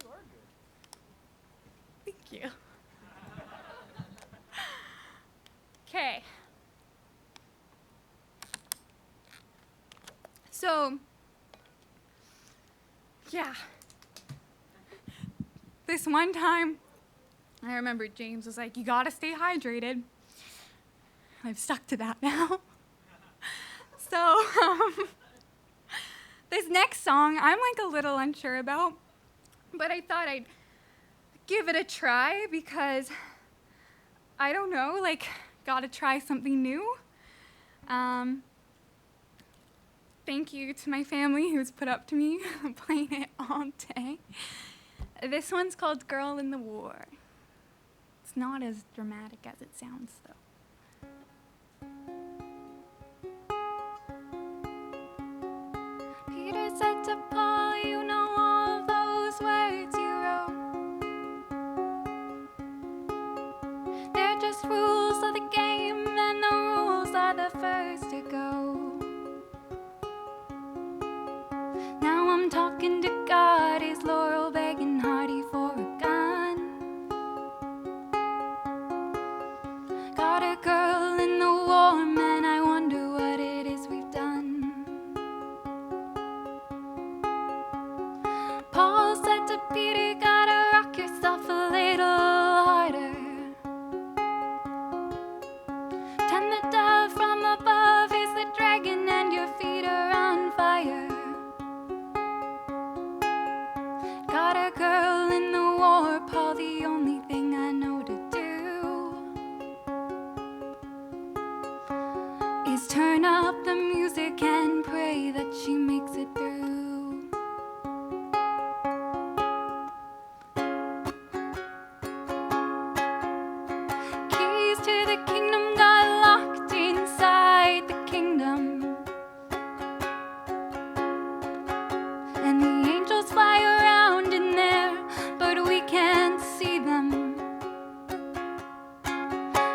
Speaker 4: are good.
Speaker 12: Thank you. Okay. So, yeah. This one time, I remember James was like, you gotta stay hydrated. I've stuck to that now. So, this next song, I'm like a little unsure about, but I thought I'd give it a try because, I don't know, like, gotta try something new. Thank you to my family who's put up to me playing it all day. This one's called Girl in the War. It's not as dramatic as it sounds, though. Peter said to Paul, you know all those words you wrote. They're just rules of the game, and the rules are the first to go. Now I'm talking to God, is Laurel begging Hardy for a gun? Got a girl in the war, man, I wonder what it is we've done. Paul said to Peter, gotta rock yourself a little harder. Tend the dove from above is the dragon, and your feet are on fire. Got a girl in the war, Paul, the only thing I know to do is turn up the music and pray that she makes it through. Keys to the kingdom got locked inside the kingdom, and the angels fly around in there, but we can't see them.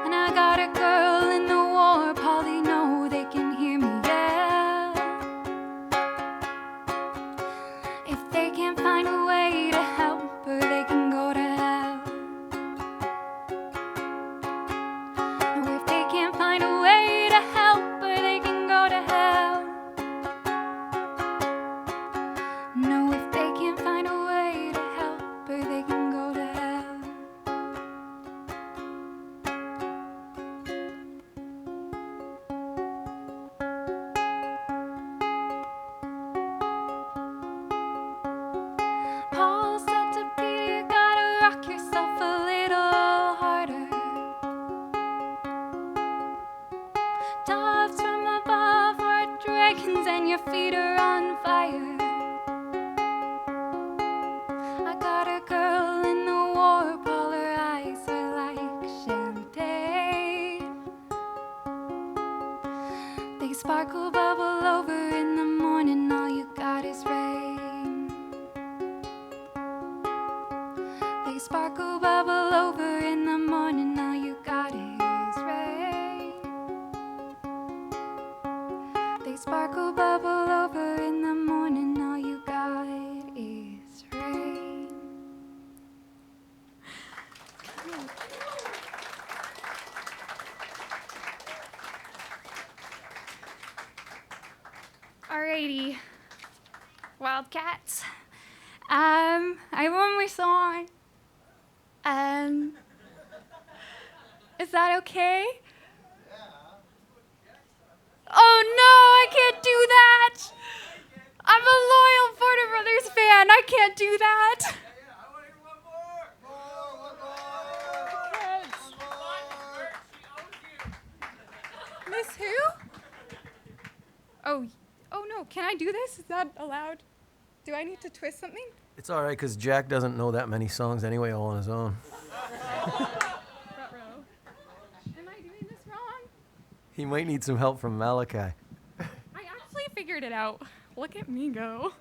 Speaker 12: And I got a girl in the war, Paul, they know they can hear me yell. If they can't find a way to help her, they can go to hell. No, if they can't find a way to help her, they can go to hell. No, if they can't find a way to help her, they can go to hell. Paul said to Peter, gotta rock yourself a little harder. Doves from above are dragons, and your feet are on fire. I got a girl in the war, Paul, her eyes are like champagne. They sparkle, bubble over in the morning, all you got is rain. They sparkle, bubble over in the morning, all you got is rain. They sparkle, bubble over in the morning, all you got is rain. Alrighty, Wildcats. I have one more song. Is that okay? Oh, oh no, can I do this? Is that allowed? Do I need to twist something?
Speaker 13: It's all right, because Jack doesn't know that many songs anyway, all on his own.
Speaker 12: Front row. Am I doing this wrong?
Speaker 13: He might need some help from Malachi.
Speaker 12: I actually figured it out. Look at me go.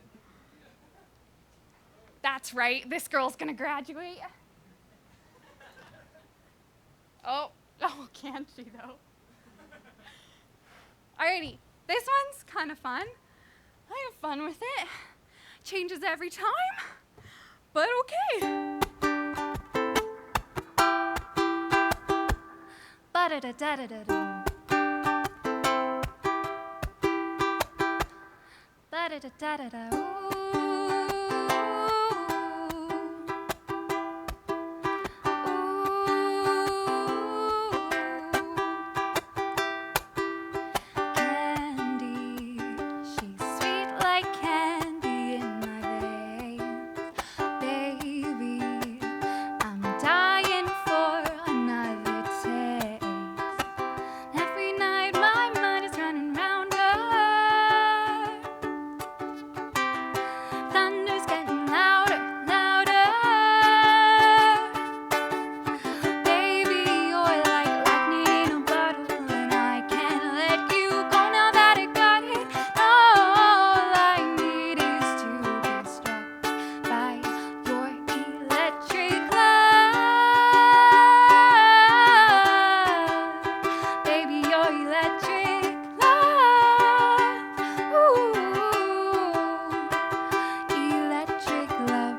Speaker 12: That's right, this girl's gonna graduate. Oh, can't she though? Alrighty, this one's kind of fun. I have fun with it. Changes every time, but okay. Ba-da-da-da-da-da-da. Ba-da-da-da-da-da. Candy, she's sweet like candy in my veins. Baby, I'm dying for another taste. Every night my mind is running round her. Thunder's getting louder, louder. Baby, you're like lightning in a bottle, and I can't let you go now that I got it. All I need is to be struck by your electric love. Baby, your electric love. Ooh, electric love.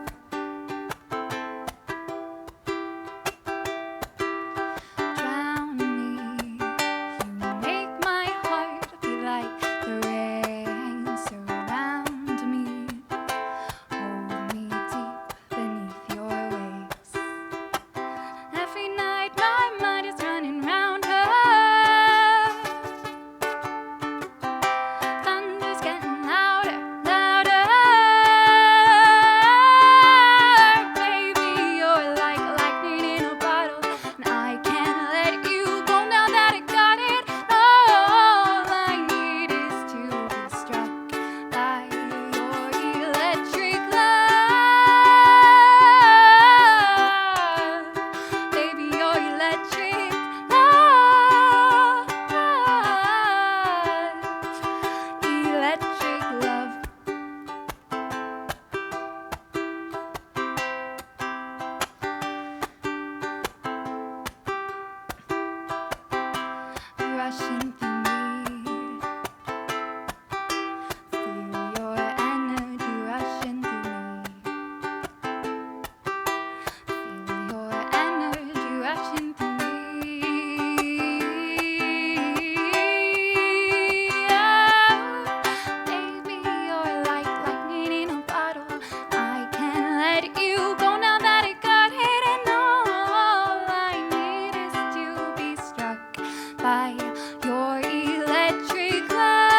Speaker 12: Drown me, you make my heart beat like the rain. Surround me, hold me deep beneath your waves. Every night my mind is running round her. Thunder's getting louder, louder. Baby, you're like lightning in a bottle, and I can't let you go now that I got it. All I need is to be struck by your electric love. Baby, your electric love. Electric love. Rushing through me. Feel your energy rushing through me. Feel your energy rushing through me. Baby, you're like lightning in a bottle. I can't let you go now that I got it, and all I need is to be struck by your electric love.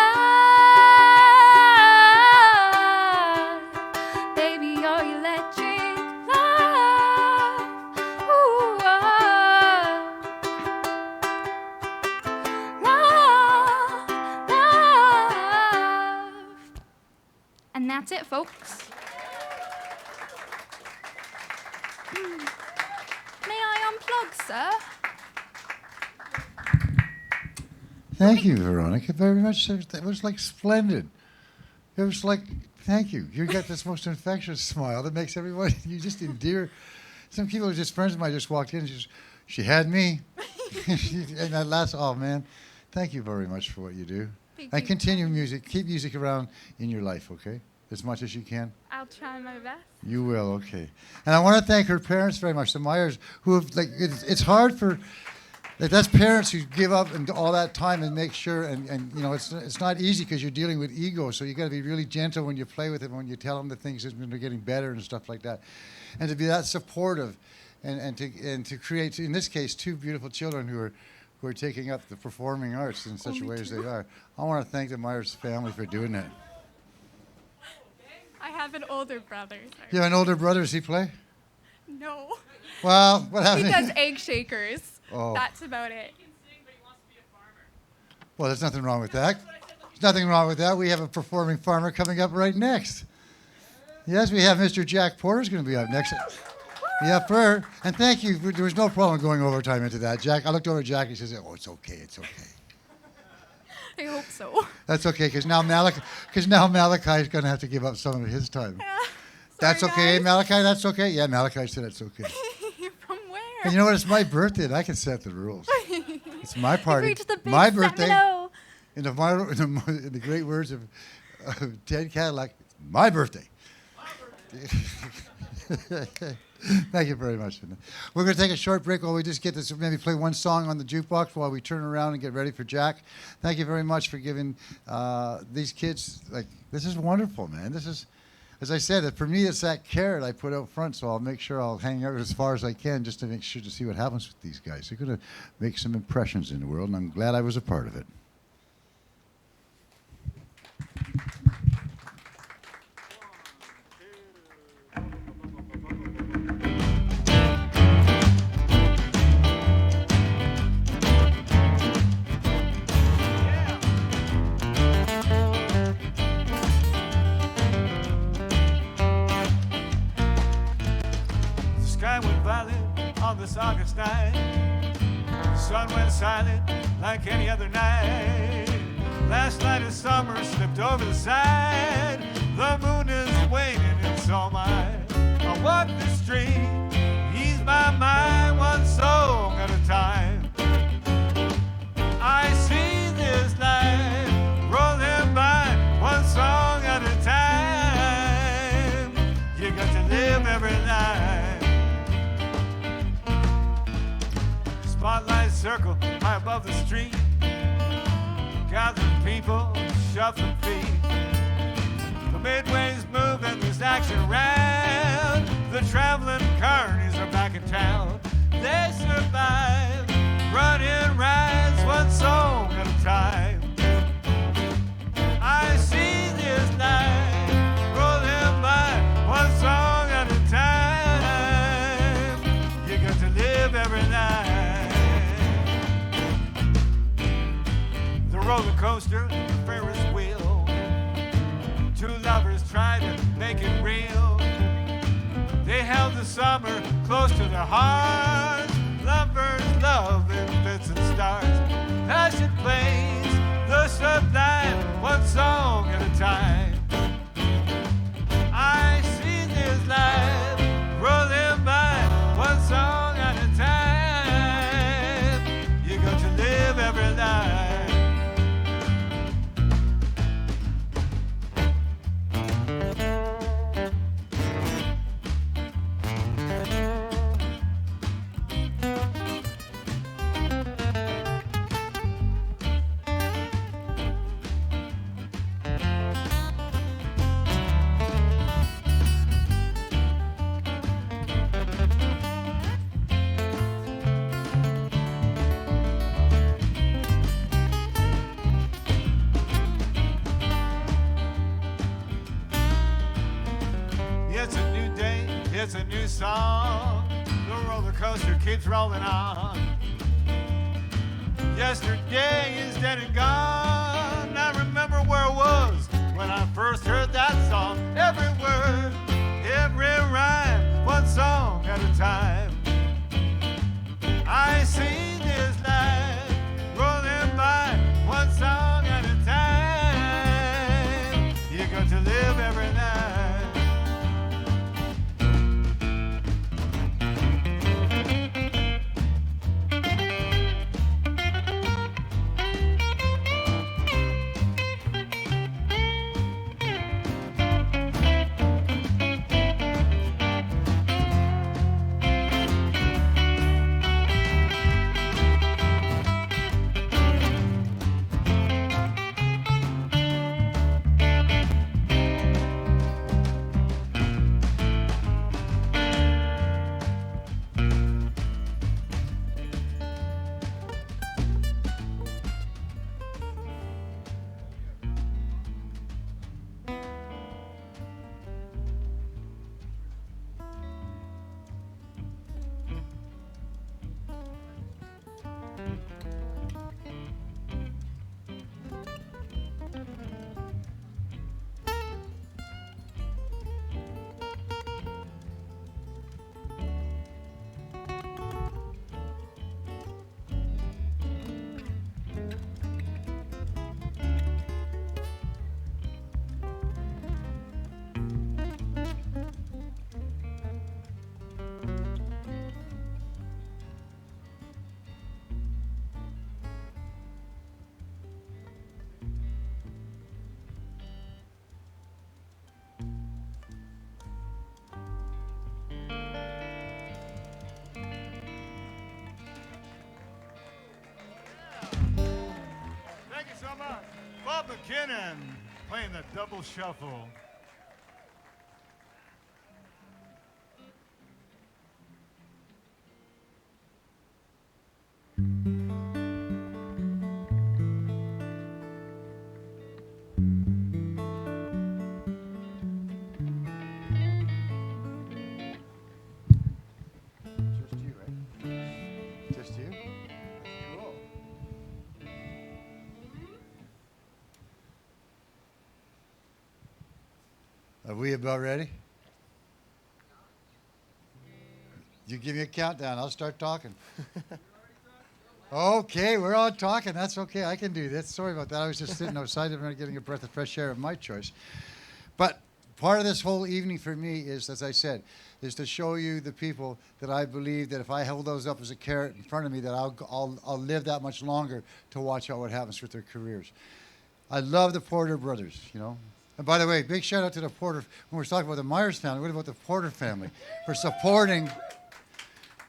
Speaker 12: Baby, your electric love. Ooh, love, love. And that's it, folks. May I unplug, sir?
Speaker 1: Thank you, Veronica, very much. That was like splendid. It was like, thank you. You got this most infectious smile that makes everybody, you just endear. Some people are just friends of mine just walked in, she had me. And that last, oh man, thank you very much for what you do.
Speaker 12: Thank
Speaker 1: And
Speaker 12: you.
Speaker 1: continue music, keep music around in your life, okay? As much as you can.
Speaker 12: I'll try my best.
Speaker 1: You will, okay. And I want to thank her parents very much, the Myers, who have, like, it's hard for, like, that's parents who give up and all that time and make sure, and you know, it's not easy because you're dealing with ego, so you got to be really gentle when you play with it, when you tell them the things that they're getting better and stuff like that. And to be that supportive and to create, in this case, two beautiful children who are taking up the performing arts in such a way as they are. I want to thank the Myers family for doing that.
Speaker 12: I have an older brother. Sorry.
Speaker 1: You have an older brother, does he play?
Speaker 12: No.
Speaker 1: Well, what
Speaker 12: He
Speaker 1: happened?
Speaker 12: does egg shakers.
Speaker 1: Oh.
Speaker 12: That's about it.
Speaker 1: Well, there's nothing wrong with that. There's nothing wrong with that. We have a performing farmer coming up right next. Yes, we have Mr. Jack Porter's going to be up next. Yeah, and thank you. There was no problem going overtime into that. Jack, I looked over at Jack. He says, "Oh, it's okay. It's okay."
Speaker 5: I hope so.
Speaker 1: That's okay, because now Malachi is going to have to give up some of his time. That's okay, Malachi. That's okay. Yeah, Malachi said that's okay.
Speaker 5: From where?
Speaker 1: And you know what? It's my birthday, and I can set the rules. It's my party.
Speaker 5: Reached the big
Speaker 1: My birthday.
Speaker 5: 7-0.
Speaker 1: In the great words of Ted Cadillac, it's my birthday. Thank you very much. We're going to take a short break while we just get this, maybe play one song on the jukebox while we turn around and get ready for Jack. Thank you very much for giving these kids, this is wonderful, man. This is, as I said, for me, it's that carrot I put out front, so I'll make sure I'll hang out as far as I can just to make sure to see what happens with these guys. They're going to make some impressions in the world, and I'm glad I was a part of it.
Speaker 14: This August night, the sun went silent like any other night. Last night of summer slipped over the side. The moon is waning and so am I. I walk the street, ease my mind one song at a time. I see this life rolling by one song at a time. You got to live every night. Spotlight circle high above the street. Gathering people, shuffling feet. The midway's moving, there's action around. The traveling carnies are back in town. They survive, running rides, one song at a time. I see this night rolling by, one song at a time. You got to live every night. Roller coaster, the Ferris wheel. Two lovers tried to make it real. They held the summer close to their hearts. Lovers love in bits and stars. Passion plays the sublime, one song at a time. I see this life rolling by, one song at a time. You got to live every night. It's a new song. The roller coaster keeps rolling on. Yesterday is dead and gone. I remember where I was when I first heard that song. Every word, every rhyme, one song at a time. I see this life rolling by, one song at a time. You got to live every night. Bob McKinnon playing the double shuffle.
Speaker 1: Just you, right? Just you? Cool. Are we about ready? You give me a countdown. I'll start talking. Okay, we're all talking. That's okay. I can do this. Sorry about that. I was just sitting outside and getting a breath of fresh air of my choice. But part of this whole evening for me is, as I said, is to show you the people that I believe that if I hold those up as a carrot in front of me, that I'll live that much longer to watch out what happens with their careers. I love the Porter brothers, you know. And by the way, big shout out to the Porter. When we're talking about the Myers family, what about the Porter family for supporting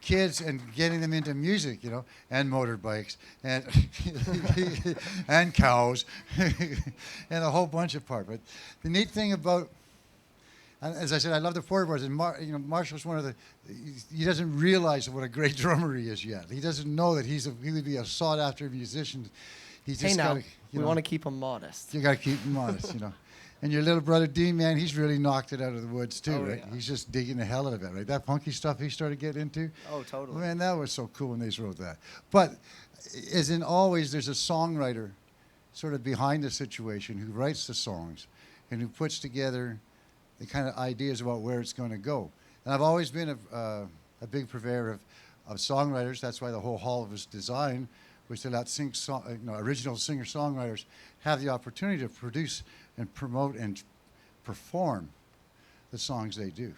Speaker 1: kids and getting them into music, you know, and motorbikes and and cows and a whole bunch of part. But the neat thing about, as I said, I love the Porter brothers. And Marshall's one of the. He doesn't realize what a great drummer he is yet. He doesn't know that he would be a sought-after musician. He's just
Speaker 15: now,
Speaker 1: gotta,
Speaker 15: we want to keep him modest.
Speaker 1: You got to keep him modest, you know. And your little brother Dean, man, he's really knocked it out of the woods too, right? Yeah. He's just digging the hell out of it, right? That punky stuff he started getting into.
Speaker 15: Oh, totally.
Speaker 1: Man, that was so cool when they wrote that. But as in always, there's a songwriter sort of behind the situation who writes the songs and who puts together the kind of ideas about where it's going to go. And I've always been a big purveyor of songwriters. That's why the whole hall was designed, was to let original singer-songwriters have the opportunity to produce and promote and perform the songs they do.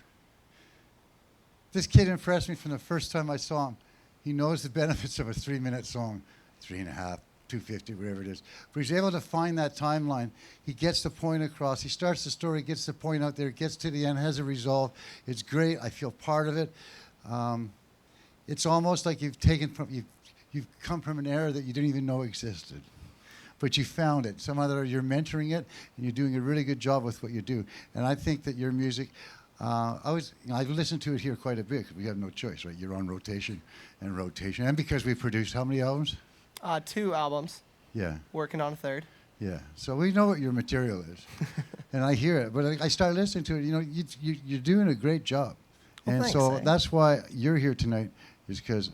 Speaker 1: This kid impressed me from the first time I saw him. He knows the benefits of a 3-minute song, 3.5, 250, whatever it is. But he's able to find that timeline. He gets the point across. He starts the story, gets the point out there, gets to the end, has a resolve. It's great. I feel part of it. It's almost like you've come from an era that you didn't even know existed. But you found it. Somehow you're mentoring it, and you're doing a really good job with what you do. And I think that your music, I've listened to it here quite a bit, because we have no choice, right? You're on rotation. And because we produced how many albums?
Speaker 15: 2 albums.
Speaker 1: Yeah.
Speaker 15: Working on a 3rd.
Speaker 1: Yeah. So we know what your material is. And I hear it. But I start listening to it. You know, you're doing a great job.
Speaker 15: Well,
Speaker 1: and
Speaker 15: thanks,
Speaker 1: so that's why you're here tonight, is because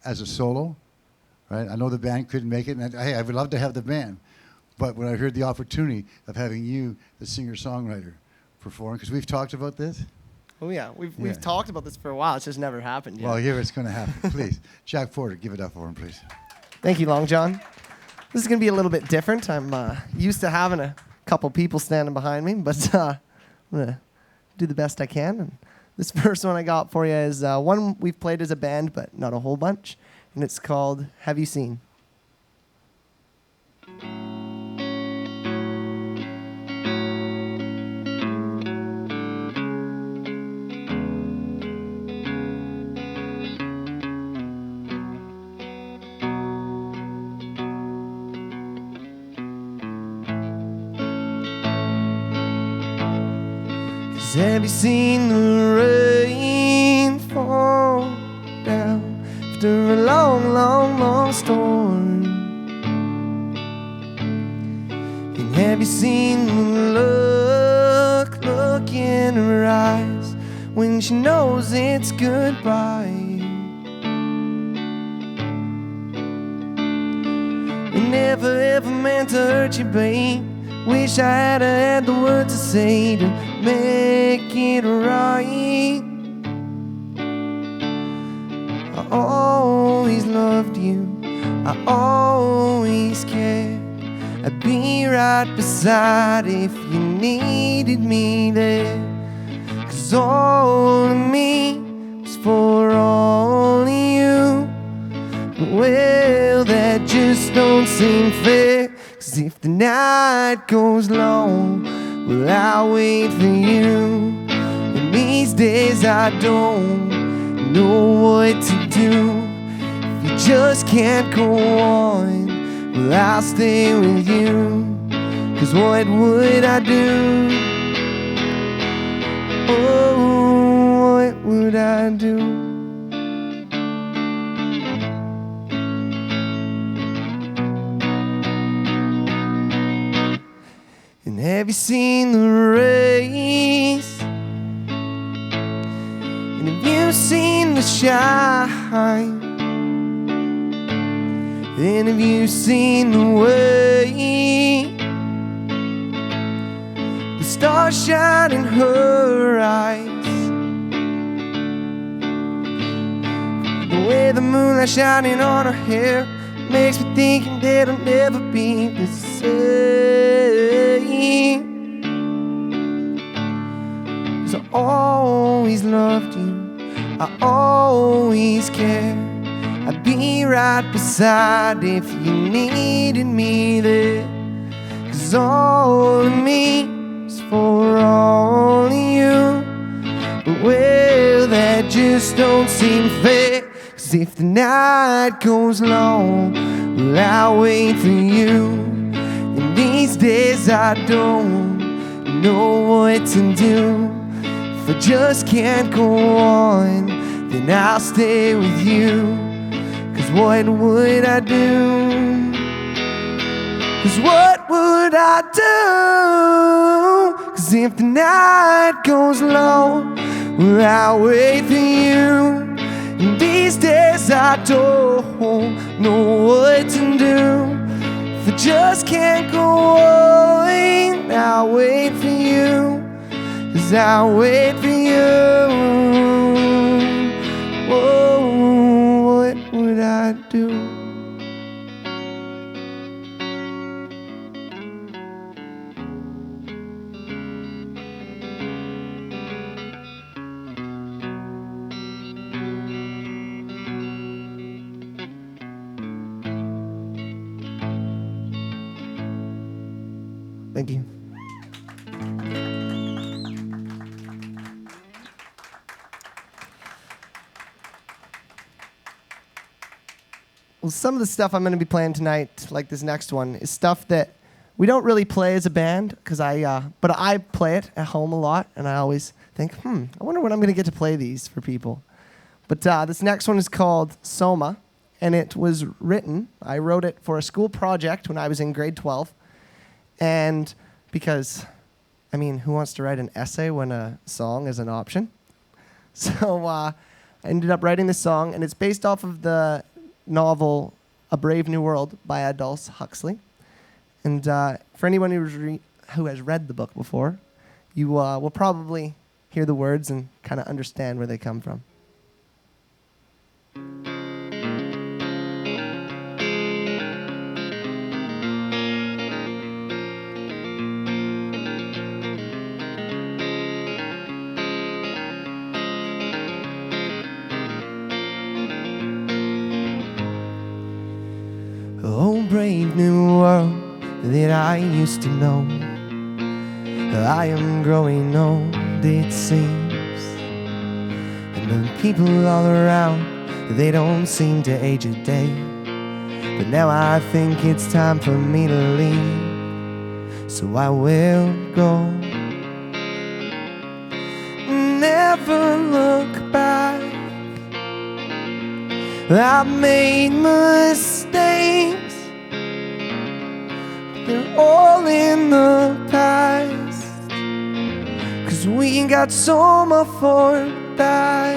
Speaker 1: as a solo, right? I know the band couldn't make it, and hey, I would love to have the band. But when I heard the opportunity of having you, the singer-songwriter, perform, because we've talked about this.
Speaker 15: Oh yeah, we've talked about this for a while. It's just never happened yet.
Speaker 1: Well, here it's going to happen. Please, Jack Porter, give it up for him, please.
Speaker 15: Thank you, Long John. This is going to be a little bit different. I'm used to having a couple people standing behind me, but I'm going to do the best I can. And this first one I got for you is one we've played as a band, but not a whole bunch. And it's called Have You Seen? Have you seen the rain fall down after a long, long, long storm? And have you seen the look in her eyes when she knows it's goodbye? I never ever meant to hurt you, babe. Wish I had the words to say to make it right. I always loved you, I always cared. I'd be right beside if you needed me there. 'Cause all of me was for all of you. But well, that just don't seem fair. 'Cause if the night goes long, well, I'll wait for you. And these days I don't know what to do. If you just can't go on, well, I'll stay with you. 'Cause what would I do? Oh, what would I do? And have you seen the race? And have you seen the shine? And have you seen the way the stars shine in her eyes? The way the moonlight shining on her hair makes me thinking that I'll never be the same. 'Cause I always loved you, I always cared. I'd be right beside if you needed me there. 'Cause all of me is for all of you. But well, that just don't seem fair. 'Cause if the night goes long, well, I'll wait for you. And these days I don't know what to do. If I just can't go on, then I'll stay with you. 'Cause what would I do? 'Cause what would I do? 'Cause if the night goes long, well, I'll wait for you. And these days I don't know what to do. If I just can't go on, I'll wait for you. 'Cause I'll wait for you. Whoa, what would I do? Thank you. Well, some of the stuff I'm going to be playing tonight, like this next one, is stuff that we don't really play as a band, but I play it at home a lot, and I always think, I wonder when I'm going to get to play these for people. But this next one is called Soma, and it was written, I wrote it for a school project when I was in grade 12, and because, I mean, who wants to write an essay when a song is an option? So I ended up writing this song, and it's based off of the novel A Brave New World by Aldous Huxley. And for anyone who has read the book before, you will probably hear the words and kind of understand where they come from. Oh, brave new world that I used to know, I am growing old, it seems. And the people all around, they don't seem to age a day. But now I think it's time for me to leave, so I will go. Never look back, I've made mistakes, they're all in the past. 'Cause we ain't got so much for that.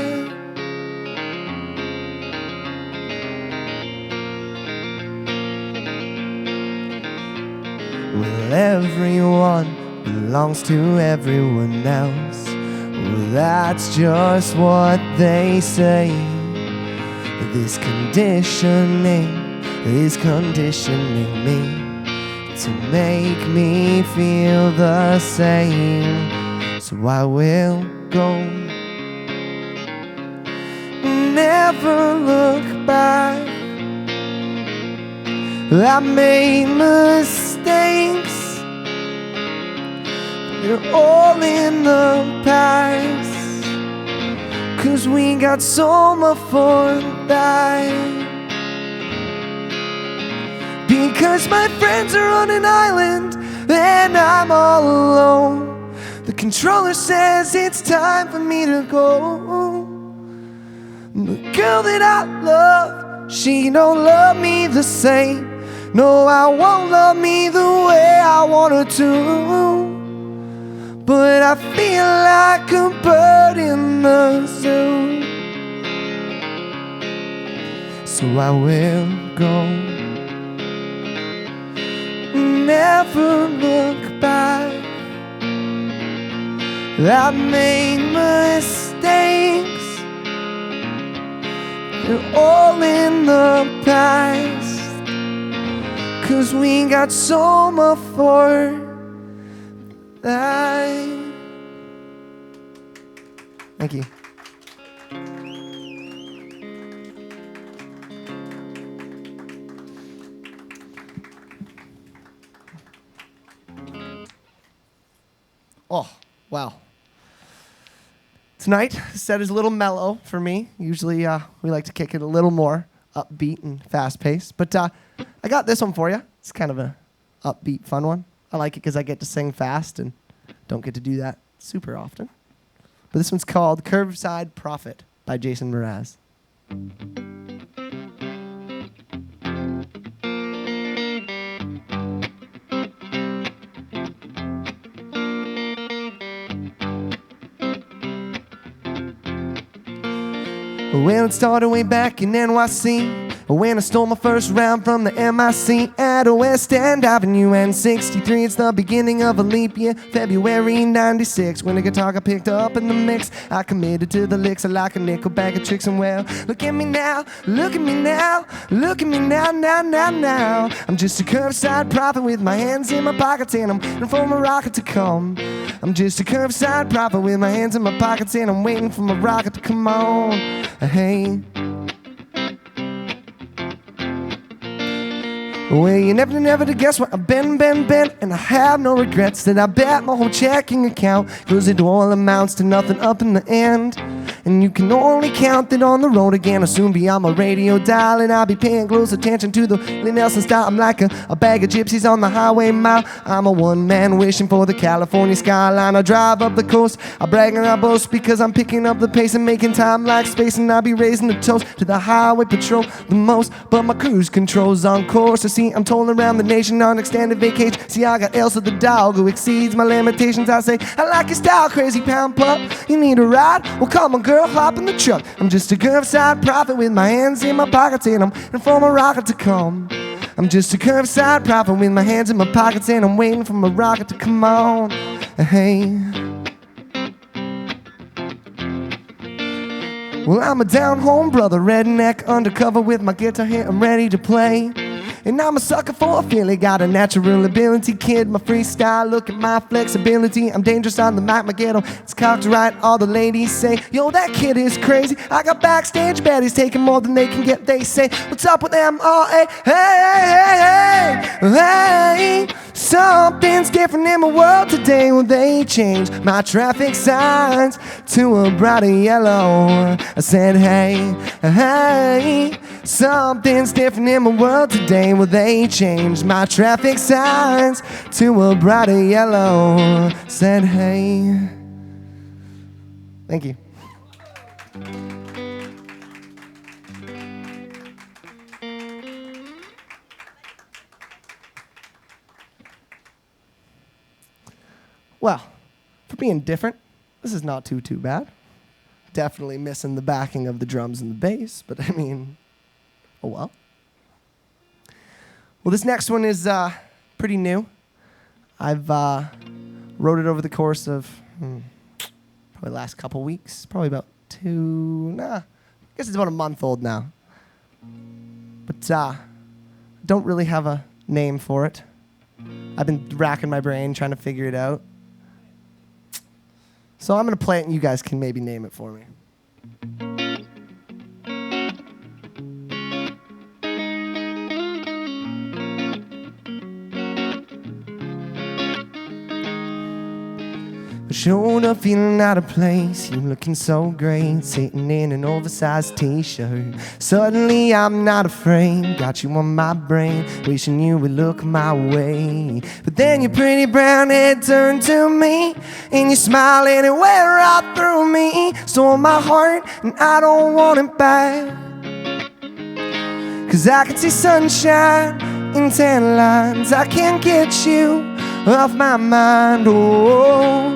Speaker 15: Well, everyone belongs to everyone else. Well, that's just what they say. This conditioning is conditioning me to make me feel the same. So I will go. Never look back, I made mistakes, they're all in the past. 'Cause we ain't got so much for that. because my friends are on an island and I'm all alone. The controller says it's time for me to go. The girl that I love, she don't love me the same. No, I won't love me the way I want her to. But I feel like a bird in the zoo. So I will go. Never look back. I've made mistakes. They're all in the past. 'Cause we got so much for that. Thank you. Oh, wow. Tonight, the set is a little mellow for me. Usually, we like to kick it a little more upbeat and fast-paced. But I got this one for you. It's kind of a upbeat, fun one. I like it because I get to sing fast and don't get to do that super often. But this one's called Curbside Prophet by Jason Mraz. Well, it started way back in NYC when I stole my first round from the MIC at West End Avenue and 63. It's the beginning of a leap year, February 96. When the guitar got picked up in the mix, I committed to the licks. I like a nickel bag of tricks and well, look at me now, look at me now, look at me now, now. I'm just a curbside prophet with my hands in my pockets and I'm waiting for my rocket to come. I'm just a curbside prophet with my hands in my pockets and I'm waiting for my rocket to come on. Hey. Well, you never to guess what I've been, and I have no regrets that I bet my whole checking account, 'cause it all amounts to nothing up in the end. And you can only count that on the road again. I'll soon be on my radio dial, and I'll be paying close attention to the Willie Nelson style. I'm like a bag of gypsies on the highway mile. I'm a one-man wishing for the California skyline. I drive up the coast, I brag and I boast, because I'm picking up the pace and making time like space. And I'll be raising a toast to the highway patrol the most, but my cruise control's on course. I see I'm tolling around the nation on extended vacation. See, I got Elsa the dog who exceeds my limitations. I say, I like your style, crazy pound pup. You need a ride? Well, come on, girl, hop in the truck. I'm just a curbside prophet with my hands in my pockets and I'm waiting for my rocket to come. I'm just a curbside prophet with my hands in my pockets and I'm waiting for my rocket to come on. Hey. Well, I'm a down-home brother, redneck, undercover with my guitar here, I'm ready to play. And I'm a sucker for a feeling, got a natural ability, kid, my freestyle, look at my flexibility. I'm dangerous on the mic, my ghetto, it's cocked right, all the ladies say, yo, that kid is crazy. I got backstage baddies taking more than they can get, they say, what's up with M.R.A.? Hey, hey, hey, something's different in my world today. Well, they changed my traffic signs to a brighter yellow. I said, hey, hey, something's different in my world today. Well, they changed my traffic signs to a brighter yellow. Said, hey. Thank you. Well, for being different, this is not too bad. Definitely missing the backing of the drums and the bass, but I mean, oh well. Well, this next one is pretty new. I've wrote it over the course of probably the last couple weeks, probably about I guess it's about a month old now. But don't really have a name for it. I've been racking my brain trying to figure it out. So I'm going to play it and you guys can maybe name it for me. I showed up feeling out of place. You looking so great, sitting in an oversized t-shirt. Suddenly I'm not afraid, got you on my brain, wishing you would look my way. But then your pretty brown head turned to me, and you smiled and it went right through me. Stole my heart and I don't want it back. 'Cause I can see sunshine in tan lines. I can't get you off my mind, oh.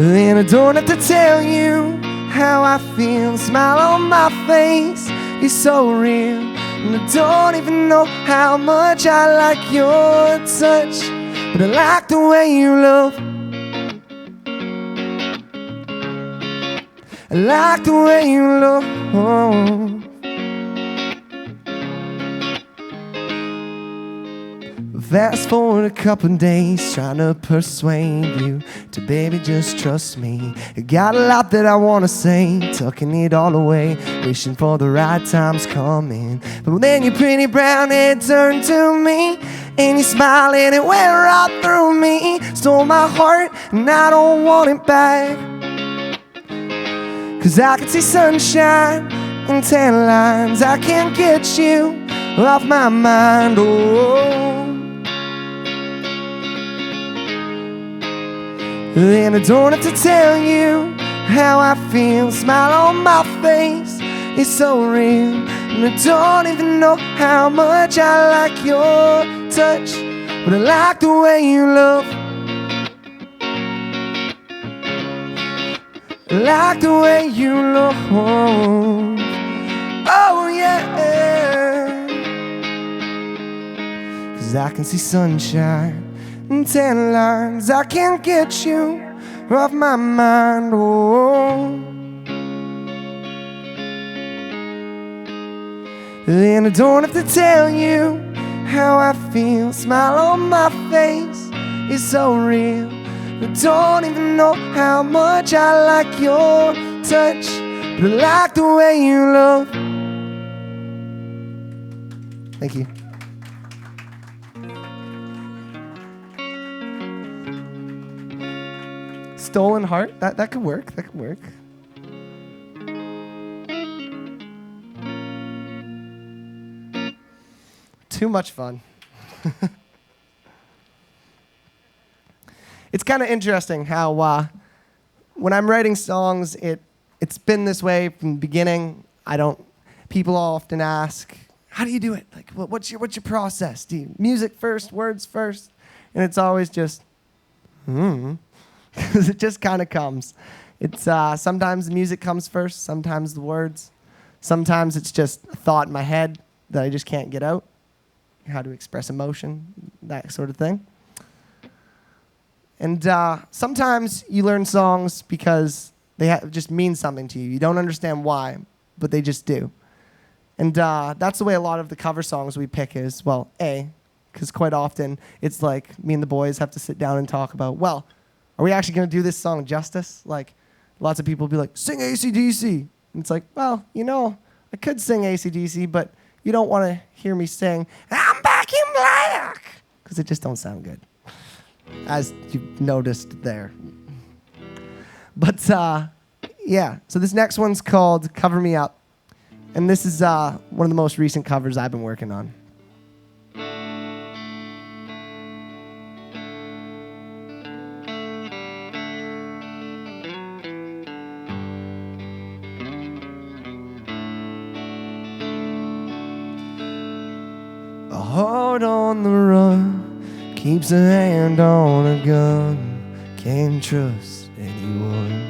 Speaker 15: And I don't have to tell you how I feel. Smile on my face is so real. And I don't even know how much I like your touch, but I like the way you love. I like the way you look. Fast forward a couple days, trying to persuade you to, baby, just trust me. I got a lot that I want to say, tucking it all away, wishing for the right times coming. But then your pretty brown head turned to me, and you smiled and it went right through me. Stole my heart and I don't want it back. 'Cause I can see sunshine and tan lines. I can't get you off my mind, oh. And I don't have to tell you how I feel. Smile on my face is so real. And I don't even know how much I like your touch, but I like the way you love. I like the way you look. Oh yeah. 'Cause I can see sunshine and tan lines. I can't get you off my mind, oh. And I don't have to tell you how I feel. Smile on my face is so real. I don't even know how much I like your touch, but I like the way you love. Thank you. Stolen Heart, that could work, that could work. Too much fun. It's kind of interesting how when I'm writing songs, it's been this way from the beginning. People often ask, how do you do it? Like, what's your process? Do you music first, words first? And it's always just, because it just kind of comes. It's sometimes the music comes first, sometimes the words. Sometimes it's just a thought in my head that I just can't get out. How to express emotion, that sort of thing. And sometimes you learn songs because they just mean something to you. You don't understand why, but they just do. And that's the way a lot of the cover songs we pick is, well, because quite often it's like me and the boys have to sit down and talk about, well, are we actually going to do this song justice? Like, lots of people will be like, sing AC/DC. And it's like, well, I could sing AC/DC, but you don't want to hear me sing, I'm back in black, because it just don't sound good, as you've noticed there. But, yeah, so this next one's called Cover Me Up. And this is one of the most recent covers I've been working on. A heart on the run keeps a hand on a gun, can't trust anyone.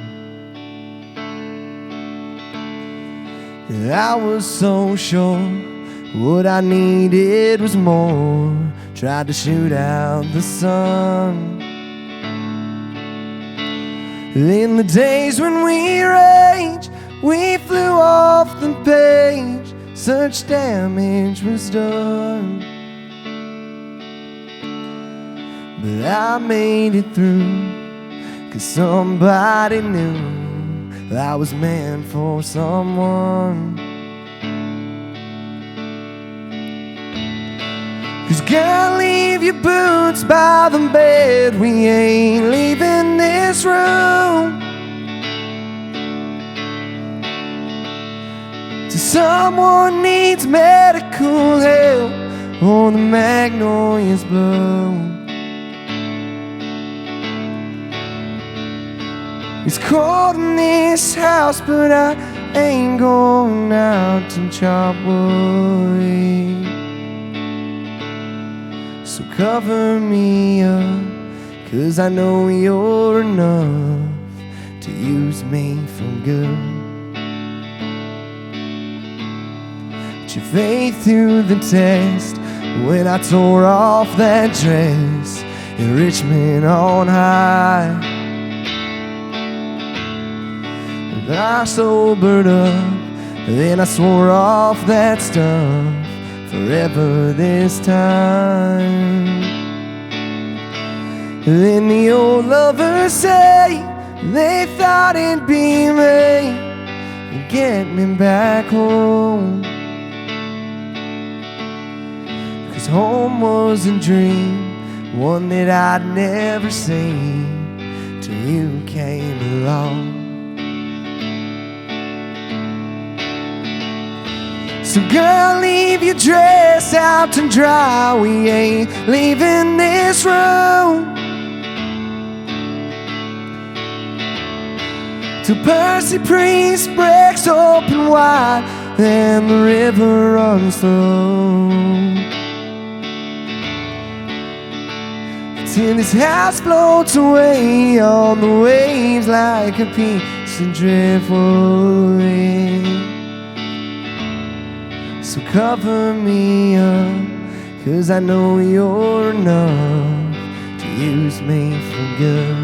Speaker 15: I was so sure what I needed was more. Tried to shoot out the sun. In the days when we raged, we flew off the page. Such damage was done. But I made it through, 'cause somebody knew I was meant for someone. 'Cause girl, leave your boots by the bed. We ain't leaving this room till someone needs medical help or the magnolias bloom. It's cold in this house, but I ain't going out to chop wood. So cover me up, 'cause I know you're enough to use me for good. Put your faith through the test when I tore off that dress in Richmond on high. I sobered up, then I swore off that stuff forever this time. Then the old lovers say they thought it'd be me to get me back home. 'Cause home was a dream, one that I'd never seen till you came along. So girl, leave your dress out to dry. We ain't leaving this room till Percy Priest breaks open wide and the river runs through. Till this house floats away on the waves like a piece of driftwood. So cover me up, 'cause I know you're enough to use me for good.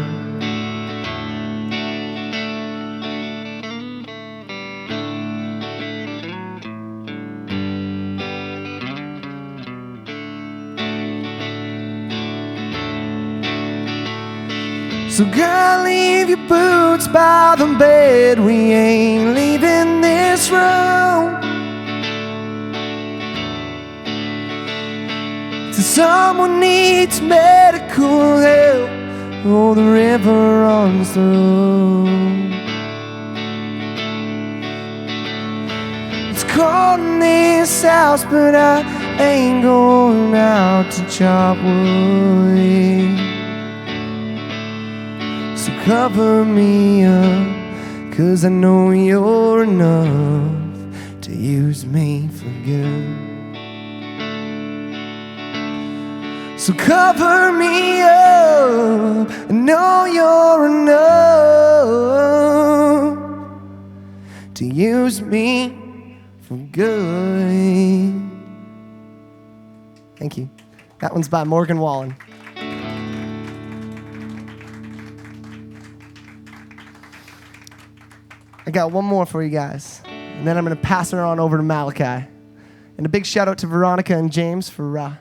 Speaker 15: So girl, leave your boots by the bed. We ain't leaving this room till someone needs medical help or the river runs through. It's cold in this house, but I ain't going out to chop wood. So cover me up, 'cause I know you're enough to use me for good. So cover me up, I know you're enough to use me for good. Thank you. That one's by Morgan Wallen. I got one more for you guys, and then I'm going to pass her on over to Malachi. And a big shout out to Veronica and James for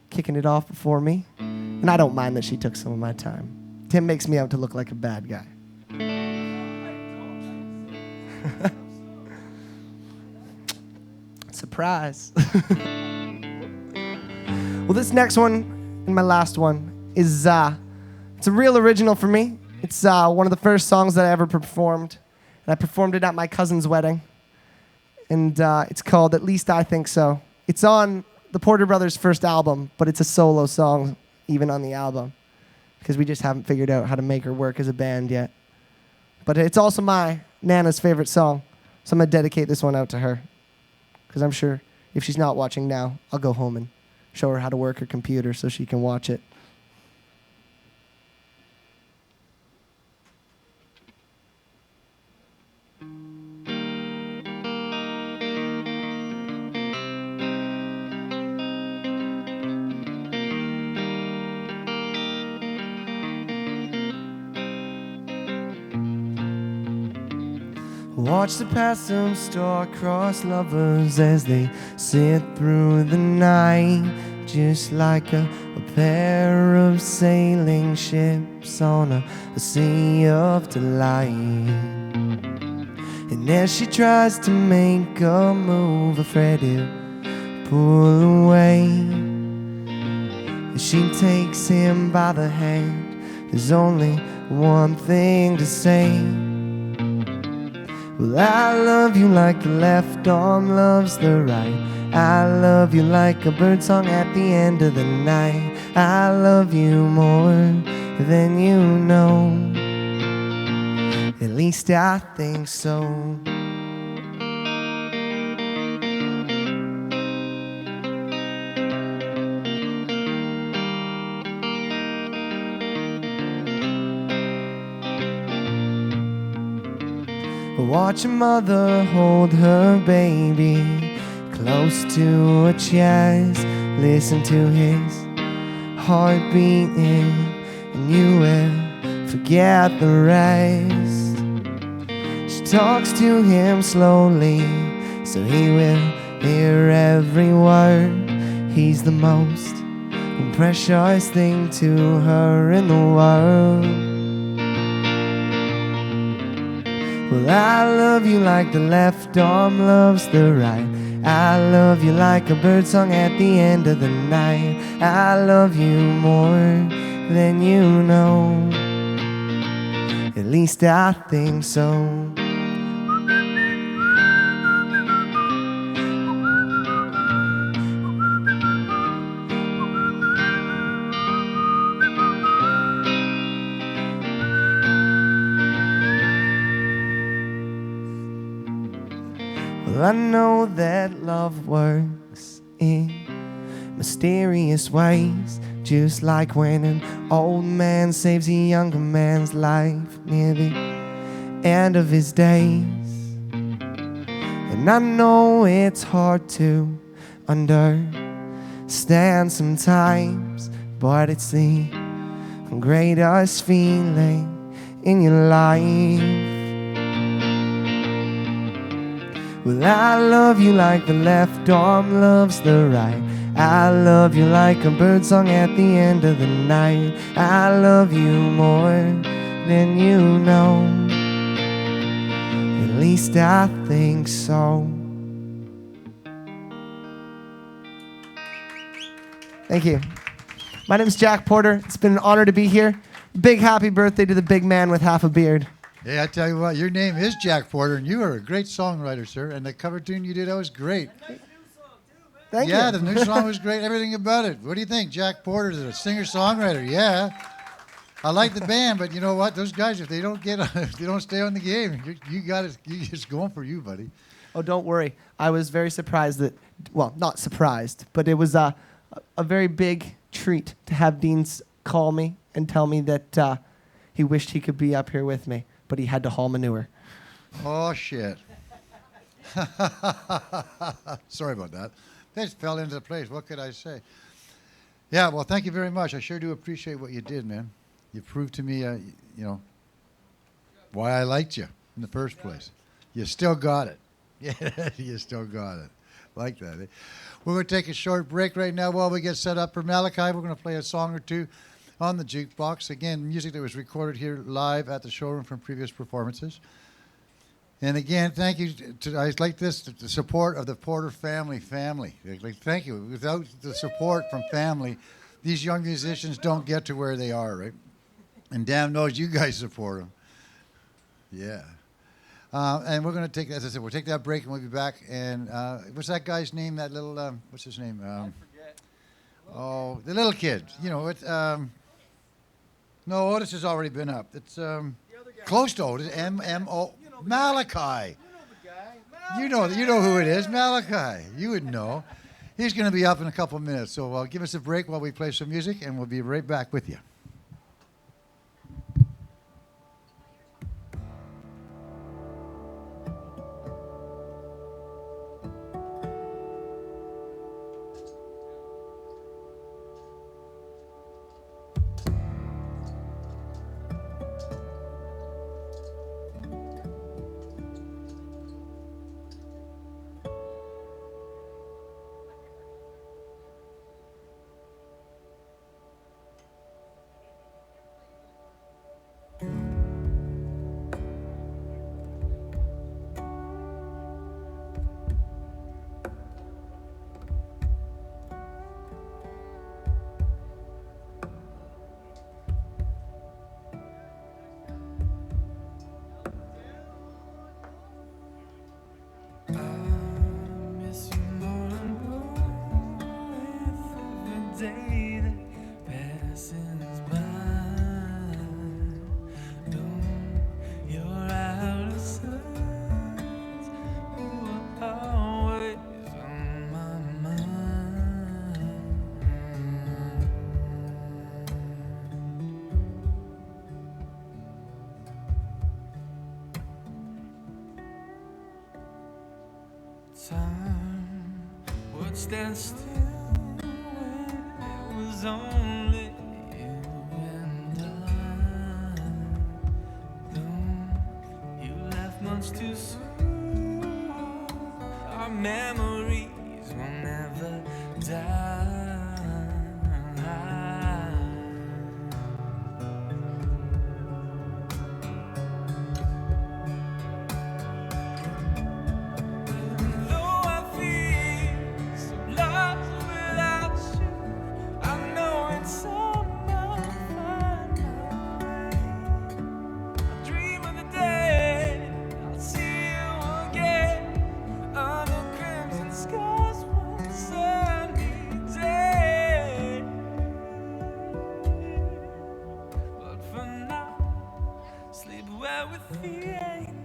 Speaker 15: kicking it off before me. And I don't mind that she took some of my time. Tim makes me out to look like a bad guy. Surprise. Well, this next one and my last one is it's a real original for me. It's one of the first songs that I ever performed. And I performed it at my cousin's wedding. And it's called At Least I Think So. It's on the Porter Brothers' first album, but it's a solo song even on the album because we just haven't figured out how to make her work as a band yet. But it's also my Nana's favorite song, so I'm going to dedicate this one out to her because I'm sure if she's not watching now, I'll go home and show her how to work her computer so she can watch it. Watch the passing star-crossed lovers as they sit through the night, just like a pair of sailing ships on a sea of delight. And as she tries to make a move, afraid he'll pull away, as she takes him by the hand. There's only one thing to say. Well, I love you like the left arm loves the right. I love you like a bird song at the end of the night. I love you more than you know. At least I think so. Watch a mother hold her baby close to her chest. Listen to his heart beating, and you will forget the rest. She talks to him slowly, so he will hear every word. He's the most precious thing to her in the world. Well, I love you like the left arm loves the right. I love you like a bird song at the end of the night. I love you more than you know. At least I think so. Well, I know that love works in mysterious ways, just like when an old man saves a younger man's life near the end of his days. And I know it's hard to understand sometimes, but it's the greatest feeling in your life. Well, I love you like the left arm loves the right. I love you like a bird song at the end of the night. I love you more than you know. At least I think so. Thank you. My name is Jack Porter. It's been an honor to be here. Big happy birthday to the big man with half a beard.
Speaker 1: Hey, I tell you what, your name is Jack Porter, and you are a great songwriter, sir. And the cover tune you did, that was great.
Speaker 15: Thank you.
Speaker 1: Yeah, the new song was great. Everything about it. What do you think? Jack Porter is a singer-songwriter. Yeah. I like the band, but you know what? Those guys, if they don't stay on the game, you got it. It's going for you, buddy.
Speaker 15: Oh, don't worry. I was very surprised that, well, not surprised, but it was a very big treat to have Dean call me and tell me that he wished he could be up here with me, but he had to haul manure.
Speaker 1: Oh, shit. Sorry about that. That just fell into place. What could I say? Yeah, well, thank you very much. I sure do appreciate what you did, man. You proved to me, you know, why I liked you in the first place. You still got it. Yeah, you still got it. Like that. Eh? We're going to take a short break right now while we get set up for Malachi. We're going to play a song or two on the jukebox. Again, music that was recorded here live at the showroom from previous performances. And again, thank you to, I like this, the support of the Porter family. Like, thank you. Without the support from family, these young musicians don't get to where they are, right? And damn knows you guys support them. Yeah. And we're going to take, as I said, we'll take that break and we'll be back. And what's that guy's name? That little, what's his name? I forget. Oh, the little kid. You know, it's, no, Otis has already been up. It's close to Otis. M-M-O. Malachi. You know who it is, Malachi. You would know. He's going to be up in a couple of minutes. So give us a break while we play some music, and we'll be right back with you.
Speaker 8: day that passes by. Don't you're out of sight. You are always on my mind. Time would stand still when it was only you and I. Though you left much too soon, our memories will never die. Though I feel so lost without you, I know it's somehow find my way. I dream of the day I'll see you again under crimson skies one sunny day. But for now, sleep well with the angels.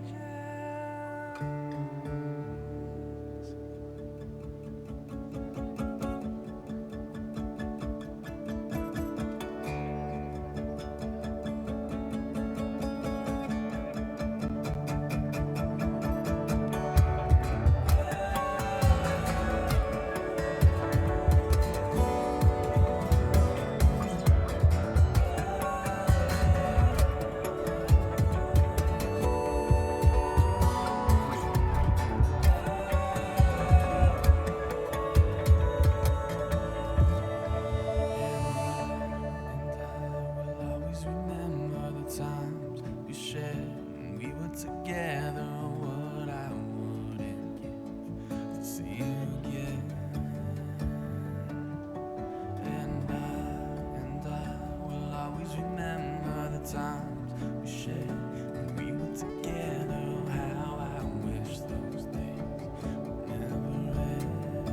Speaker 8: Always remember the times we shared when we were together. What I wouldn't give to see you again. And I will always remember the times we shared when we were together. How I wish those days would never end.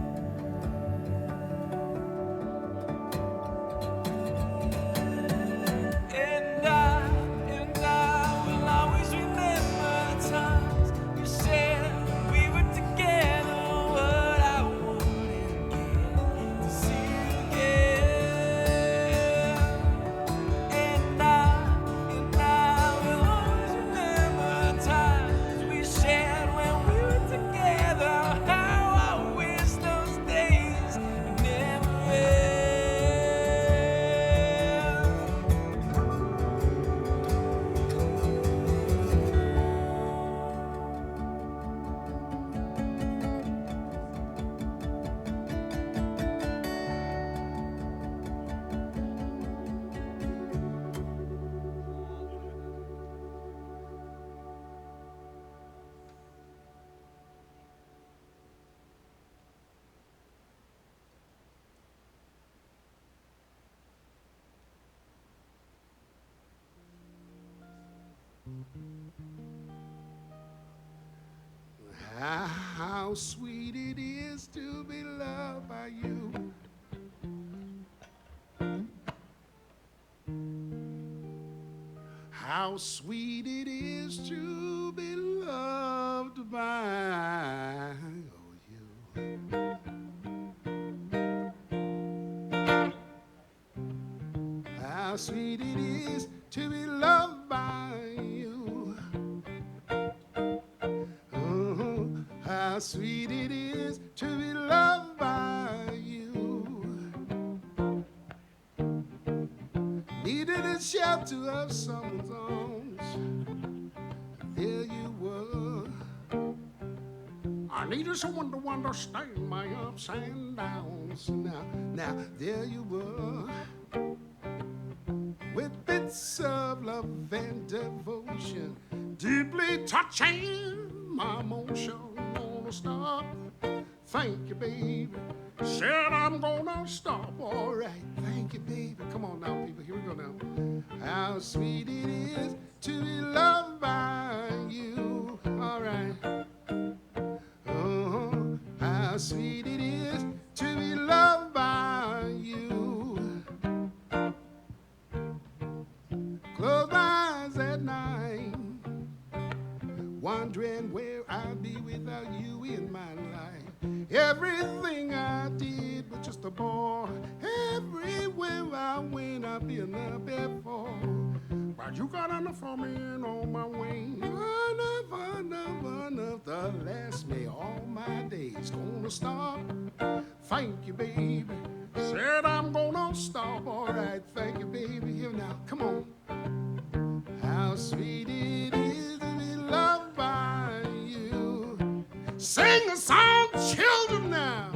Speaker 8: And I will always remember the times you said when we were together. What I wouldn't give to see you again. And I will always remember the times we shared when we were together. How I wish those days would never end.
Speaker 16: How sweet it is to be loved by you. How sweet it is to be loved by you. How sweet it is to be loved by you. Oh, how sweet it is to be loved by you. Needed a shelter of someone's arms. There you were. I needed someone to understand my ups and downs. Now, there you were. With bits of love and devotion, deeply touching my emotion. Gonna stop. Thank you, baby. Said I'm gonna stop. All right. Thank you, baby. Come on now, people. Here we go now. How sweet it is to be loved by you. All right. Oh, how sweet it is to be loved by you. wondering where I'd be without you in my life. Everything I did was just a bore. Everywhere I went, I've been there before. But you got enough for me and on my way. Enough to last me all my days. Gonna stop. Thank you, baby. Said I'm gonna stop. All right, thank you, baby. Here now, come on. How sweet it is to be loved by you. Sing a song, children, now.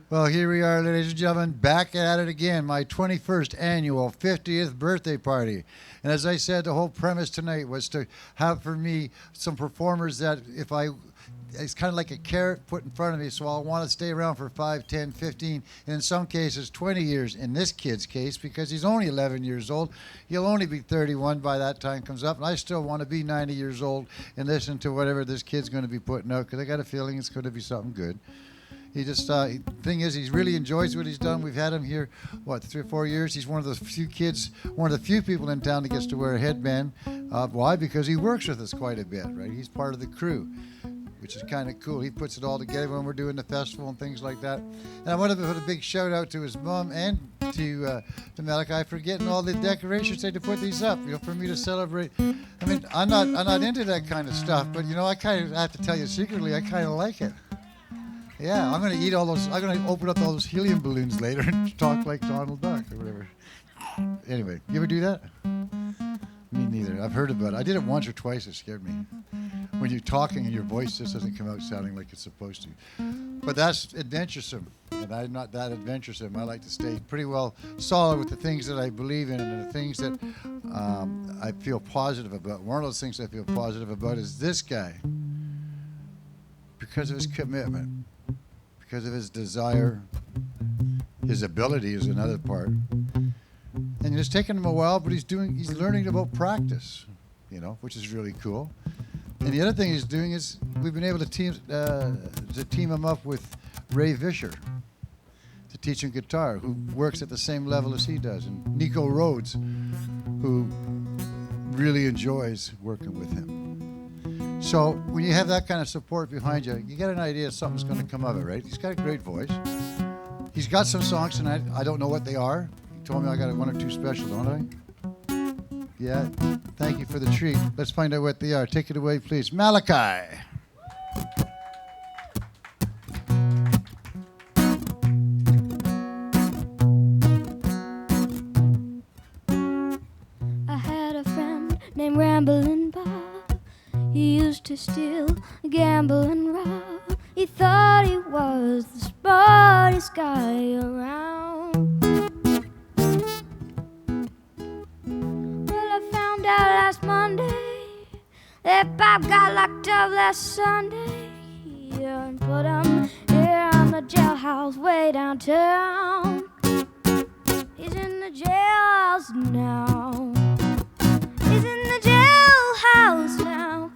Speaker 1: Well, here we are, ladies and gentlemen, back at it again, my 21st annual 50th birthday party. And as I said, the whole premise tonight was to have for me some performers that it's kind of like a carrot put in front of me, so I'll want to stay around for 5, 10, 15, and in some cases 20 years in this kid's case, because he's only 11 years old. He'll only be 31 by that time comes up, and I still want to be 90 years old and listen to whatever this kid's going to be putting out, because I got a feeling it's going to be something good. He just, thing is, he really enjoys what he's done. We've had him here, 3 or 4 years. He's one of the few kids, one of the few people in town that gets to wear a headband. Why? Because he works with us quite a bit, right? He's part of the crew, which is kind of cool. He puts it all together when we're doing the festival and things like that. And I want to put a big shout out to his mom and to Malachi for getting all the decorations to put these up, for me to celebrate. I mean, I'm not into that kind of stuff, but I kind of have to tell you secretly, I kind of like it. Yeah, I'm going to eat all those. I'm going to open up all those helium balloons later and talk like Donald Duck or whatever. Anyway, you ever do that? Me neither. I've heard about it. I did it once or twice. It scared me. When you're talking and your voice just doesn't come out sounding like it's supposed to. But that's adventuresome. And I'm not that adventuresome. I like to stay pretty well solid with the things that I believe in and the things that I feel positive about. One of those things I feel positive about is this guy. Because of his commitment. Because of his desire, his ability is another part. And it's taken him a while, but he's learning about practice, which is really cool. And the other thing he's doing is we've been able to team him up with Ray Vischer to teach him guitar, who works at the same level as he does, and Nico Rhodes, who really enjoys working with him. So when you have that kind of support behind you, you get an idea something's going to come of it, right? He's got a great voice. He's got some songs tonight. I don't know what they are. He told me I got 1 or 2 special, don't I? Yeah. Thank you for the treat. Let's find out what they are. Take it away, please. Malachi.
Speaker 12: I had a friend named Ramblin' Bob. He used to steal, gamble, and rob. He thought he was the smartest guy around. Well, I found out last Monday that Bob got locked up last Sunday. Yeah, and put him here in the jailhouse way downtown. He's in the jailhouse now. He's in the jailhouse now.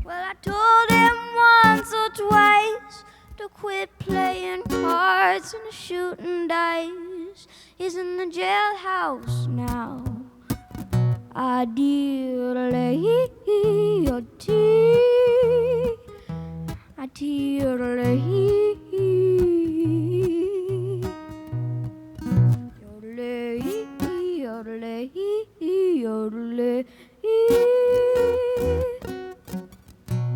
Speaker 12: Well, I told him once or twice to quit playing cards and shooting dice. He's in the jailhouse now. I did a tea. I did a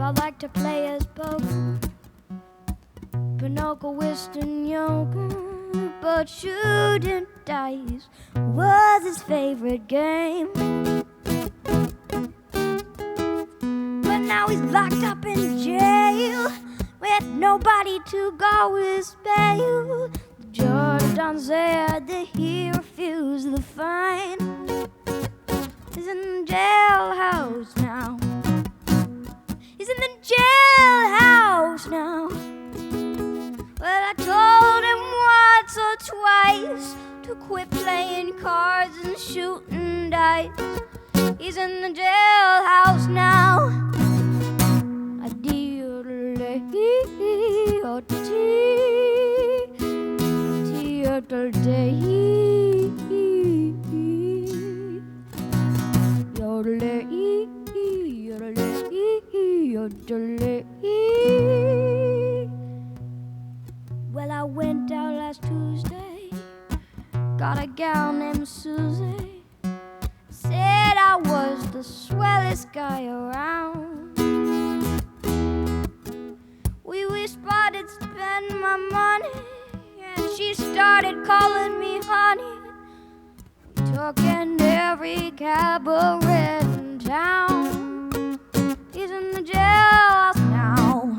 Speaker 12: I like to play as poker, Pinocchio, whist, and euchre, but shooting dice was his favorite game. But now he's locked up in jail with nobody to go his bail. The judge Don said that he refused the fine. He's in the jailhouse now. He's in the jailhouse now. Well, I told him once or twice to quit playing cards and shooting dice. He's in the jailhouse now. I Well, I went out last Tuesday, got a gal named Susie. Said I was the swellest guy around. We spotted spend my money, and she started calling me honey. We took in every cabaret in town. He's in the jailhouse now.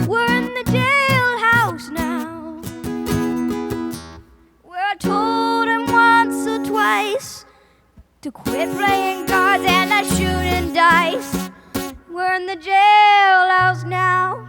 Speaker 12: We're in the jailhouse now. Where I told him once or twice to quit playing cards and shooting dice. We're in the jailhouse now.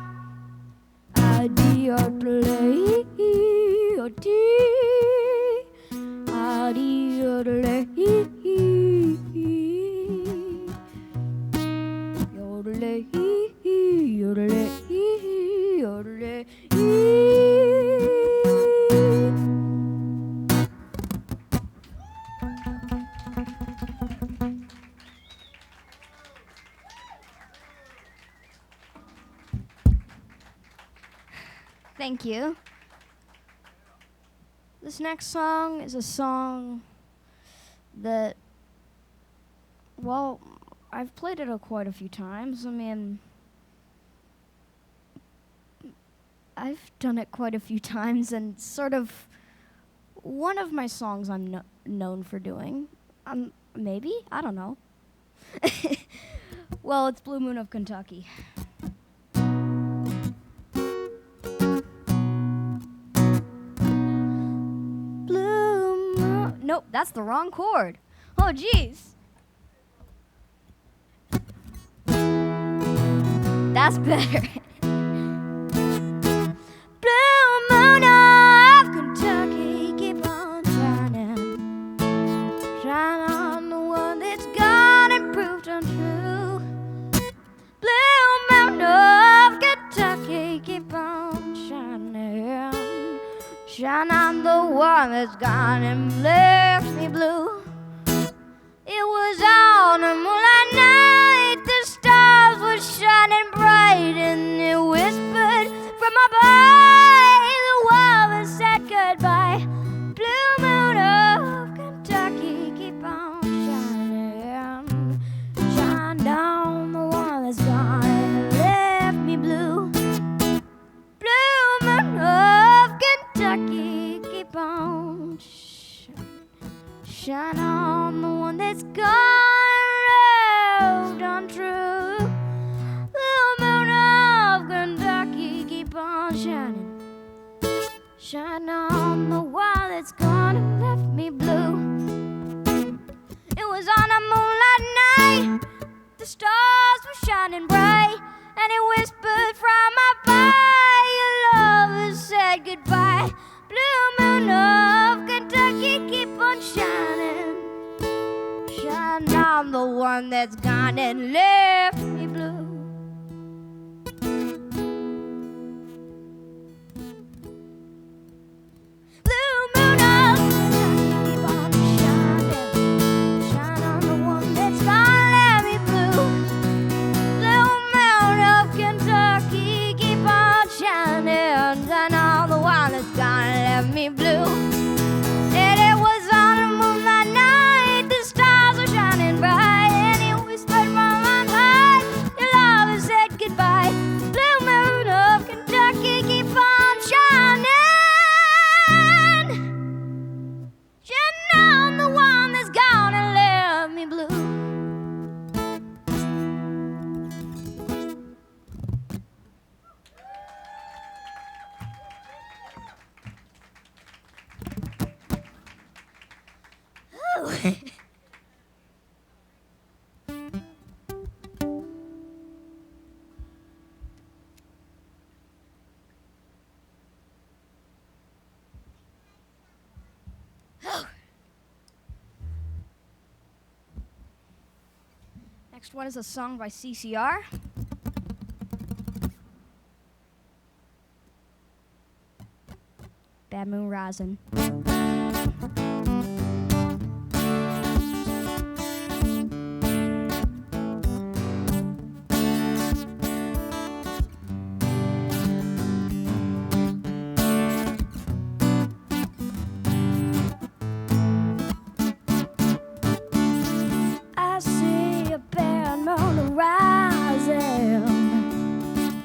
Speaker 12: Thank you. This next song is a song that, well, I've played it quite a few times. I mean, I've done it quite a few times, and sort of one of my songs I'm known for doing. Maybe? I don't know. Well, it's Blue Moon of Kentucky. Nope, that's the wrong chord. Oh, jeez. That's better. Blue moon of Kentucky, keep on shining. Shine on the one that's gone and proved untrue. Blue moon of Kentucky, keep on shining. Shine on the one that's gone and left me blue. It was on a moonlight night, the stars were shining bright, and it whispered from above, the world has said goodbye. Blue moon of Kentucky, keep on shining. Shine down the one that's gone and left me blue. Blue moon of Kentucky, keep on shine on the one that's gone and untrue. Blue moon of Kentucky, keep on shining. Shine on the one that's gone and left me blue. It was on a moonlight night, the stars were shining bright, and it whispered from above, your love has said goodbye. Blue moon of Kentucky, keep on shining. Shine on the one that's gone and left me blue. Blue moon of Kentucky, keep on shining. Shine on the one that's gone and left me blue. Blue moon of Kentucky, keep on shining. Shine on the one that's gone and left me blue. And it was on a moonlight night, the stars were shining bright, and it whispered from on high,
Speaker 17: Next one is a song by CCR. Bad Moon Rising. I see a bad moon rising.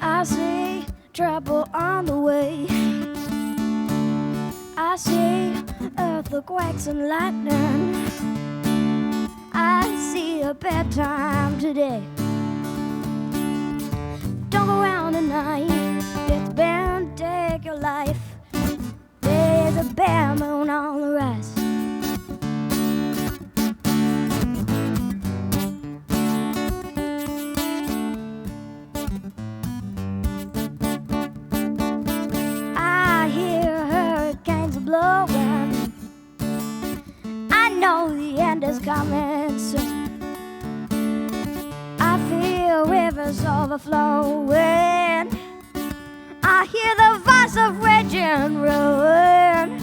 Speaker 17: I see trouble on the way. I see earthquakes and lightning. I see a bad time today. Don't go around tonight. It's bound to take your life. There's a bad moon on the rise. I hear hurricanes blowing. I know the end is coming soon. I feel rivers overflowing. I hear the voice of raging ruin.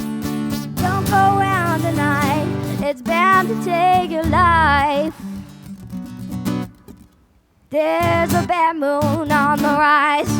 Speaker 17: Don't go around tonight. It's bound to take your life. There's a bad moon on the rise.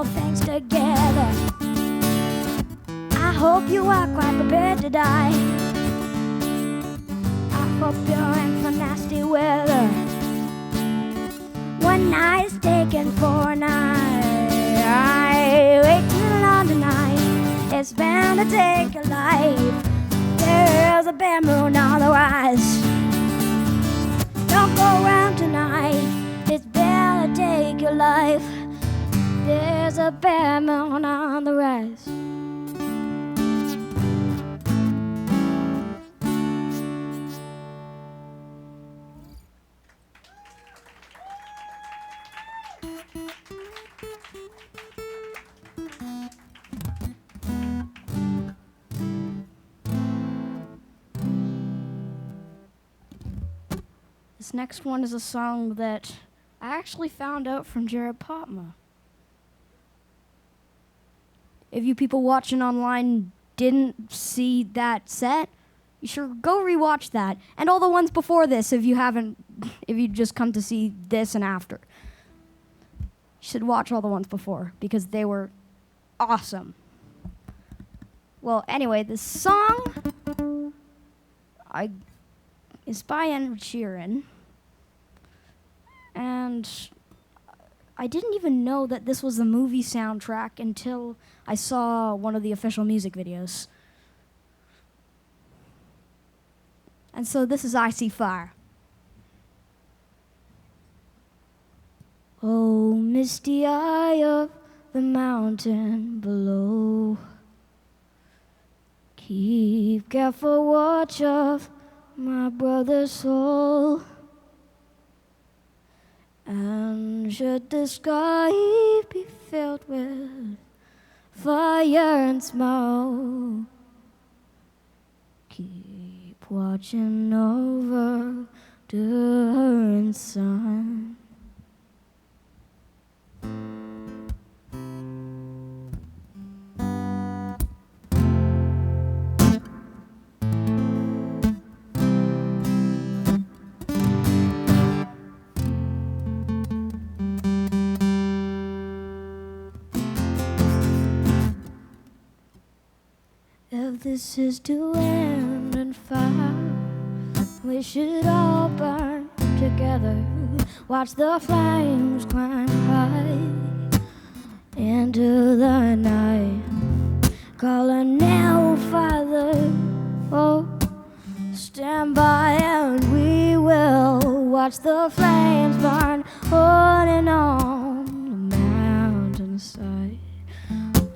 Speaker 17: Things together. I hope you are quite prepared to die. I hope you're in for nasty weather. One night is taken for a night. Waiting on tonight. It's bound to take your life. There's a bad moon on the rise. Don't go around tonight. It's bound to take your life. There's a bad moon on the rise. This next one is a song that I actually found out from Jared Potma. If you people watching online didn't see that set, you should go rewatch that. And all the ones before this if you just come to see this and after. You should watch all the ones before because they were awesome. Well, anyway, this song is by Ed Sheeran. And I didn't even know that this was the movie soundtrack until I saw one of the official music videos. And so this is I See Fire. Oh, misty eye of the mountain below, keep careful watch of my brother's soul. And should the sky be filled with fire and smoke, keep watching over the earth sun. If this is to end in fire, we should all burn together. Watch the flames climb high into the night. Calling now, Father, oh, stand by and we will watch the flames burn on and on the mountainside.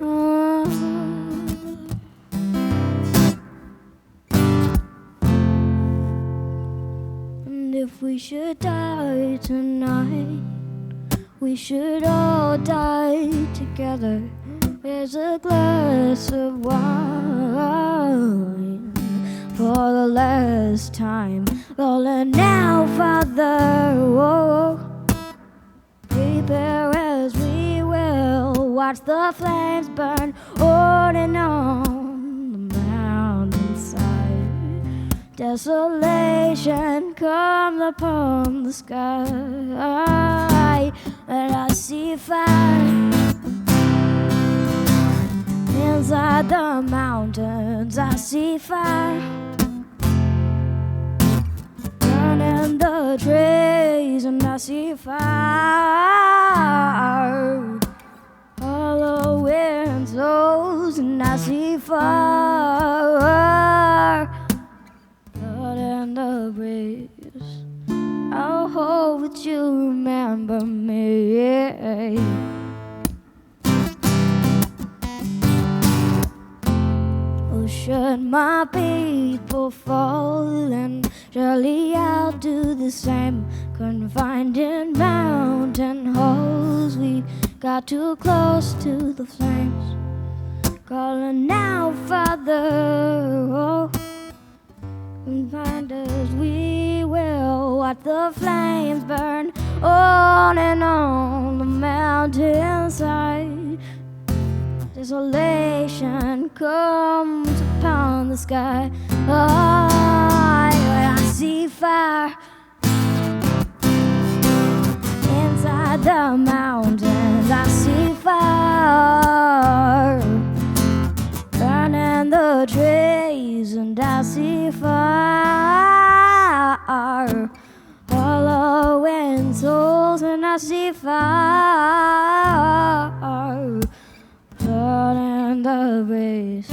Speaker 17: Oh. If we should die tonight, we should all die together. There's a glass of wine for the last time. Rolling now, Father. Whoa. Prepare as we will. Watch the flames burn on and on the mountainside. Desolation comes upon the sky, and I see fire inside the mountains. I see fire burning the trees, and I see fire following souls, and I see fire blood in the breeze. I hope that you remember me. Should my people fall, and surely I'll do the same. Confined in mountain holes, we got too close to the flames. Calling out, Father, oh, confined as we will. Watch the flames burn on and on the mountainside. Desolation comes upon the sky. I see fire inside the mountains. I see fire burning the trees, and I see fire following souls, and I see fire in the breeze.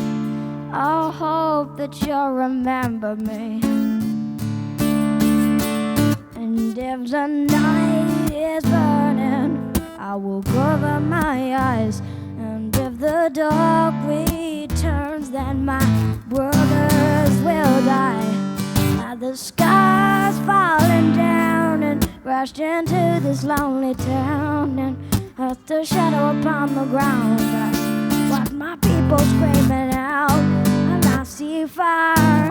Speaker 17: I hope that you'll remember me. And if the night is burning, I will cover my eyes. And if the dark returns, then my brothers will die. Now the sky's falling down and crashed into this lonely town, and earth the shadow upon the ground. Watch my people screaming out, and I see fire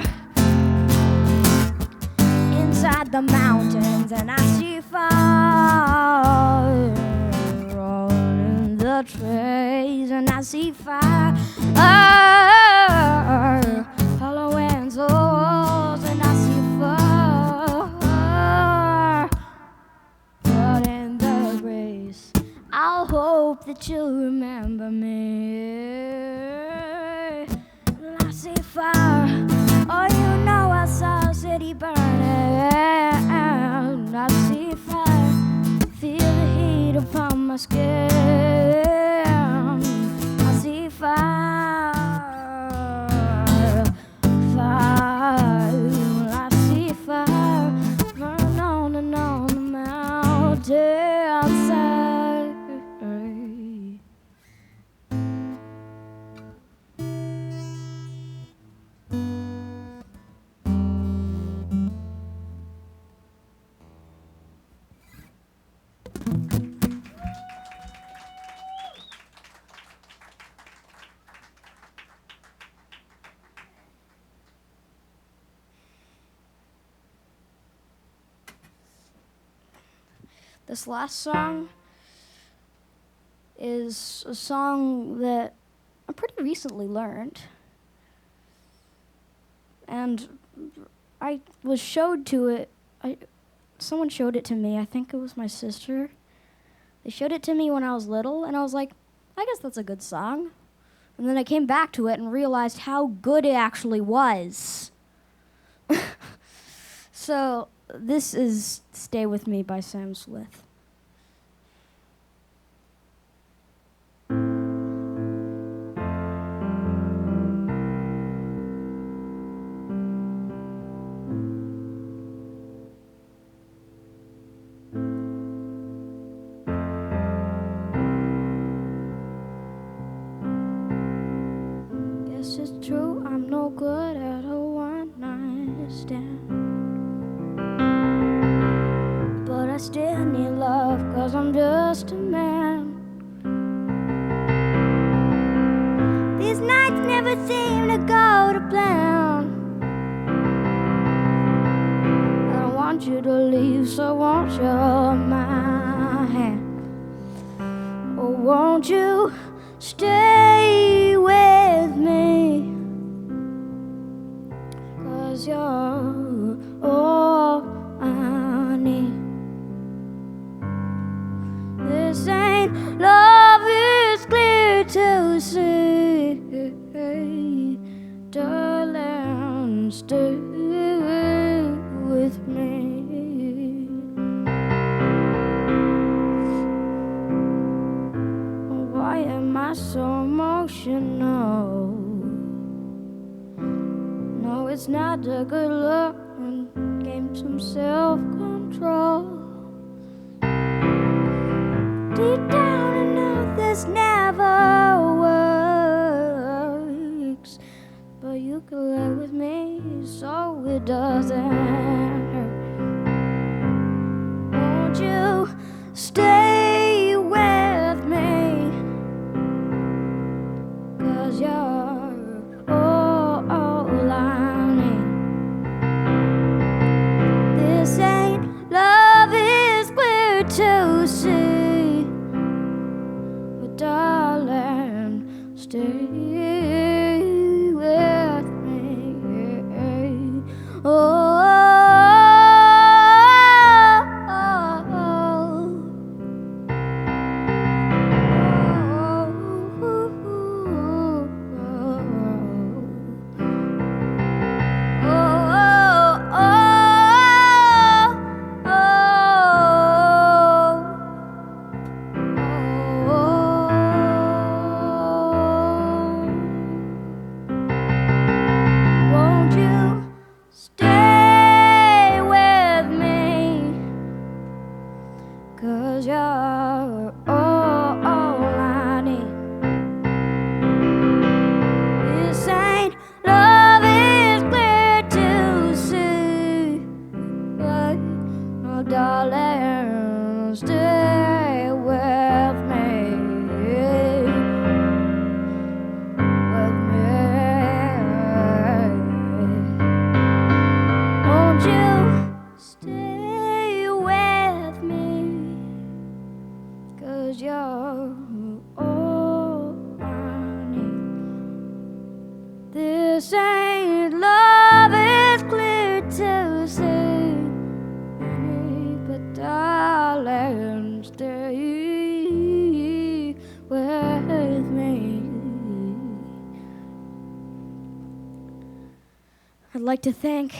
Speaker 17: inside the mountains, and I see fire in the trees, and I see fire following souls, and I see fire but in the breeze. I'll hope that you'll remember me. I see fire. Oh, you know I saw a city burning. I see fire. Feel the heat upon my skin. I see fire. Fire. I see fire. Burn on and on the mountainside. This last song is a song that I pretty recently learned. And I was showed to it. Someone showed it to me. I think it was my sister. They showed it to me when I was little, and I was like, I guess that's a good song. And then I came back to it and realized how good it actually was. So this is Stay With Me by Sam Smith. Guess it's true, I'm no good at a one-night stand. I still need love, 'cause I'm just a man. These nights never seem to go to plan. I don't want you to leave, so won't you hold my hand? Or won't you stay with me? 'Cause you're all I need. This ain't love, it's clear to see. Darling, stay with me. Why am I so emotional? No, it's not a good look, and gain some self-control. Deep down I know this never works, but you can live with me so it doesn't hurt. Won't you stay with me? 'Cause you're all I need. This ain't love, is clear to see. But darling, stay with me. Oh. Won't you stay with me? 'Cause you're all I need. This ain't love, is clear to see. Oh, darling, stay with me. With me. Won't you stay with me? 'Cause you're all I need. This ain't love, it's clear to see. But darling, stay with me. I'd like to thank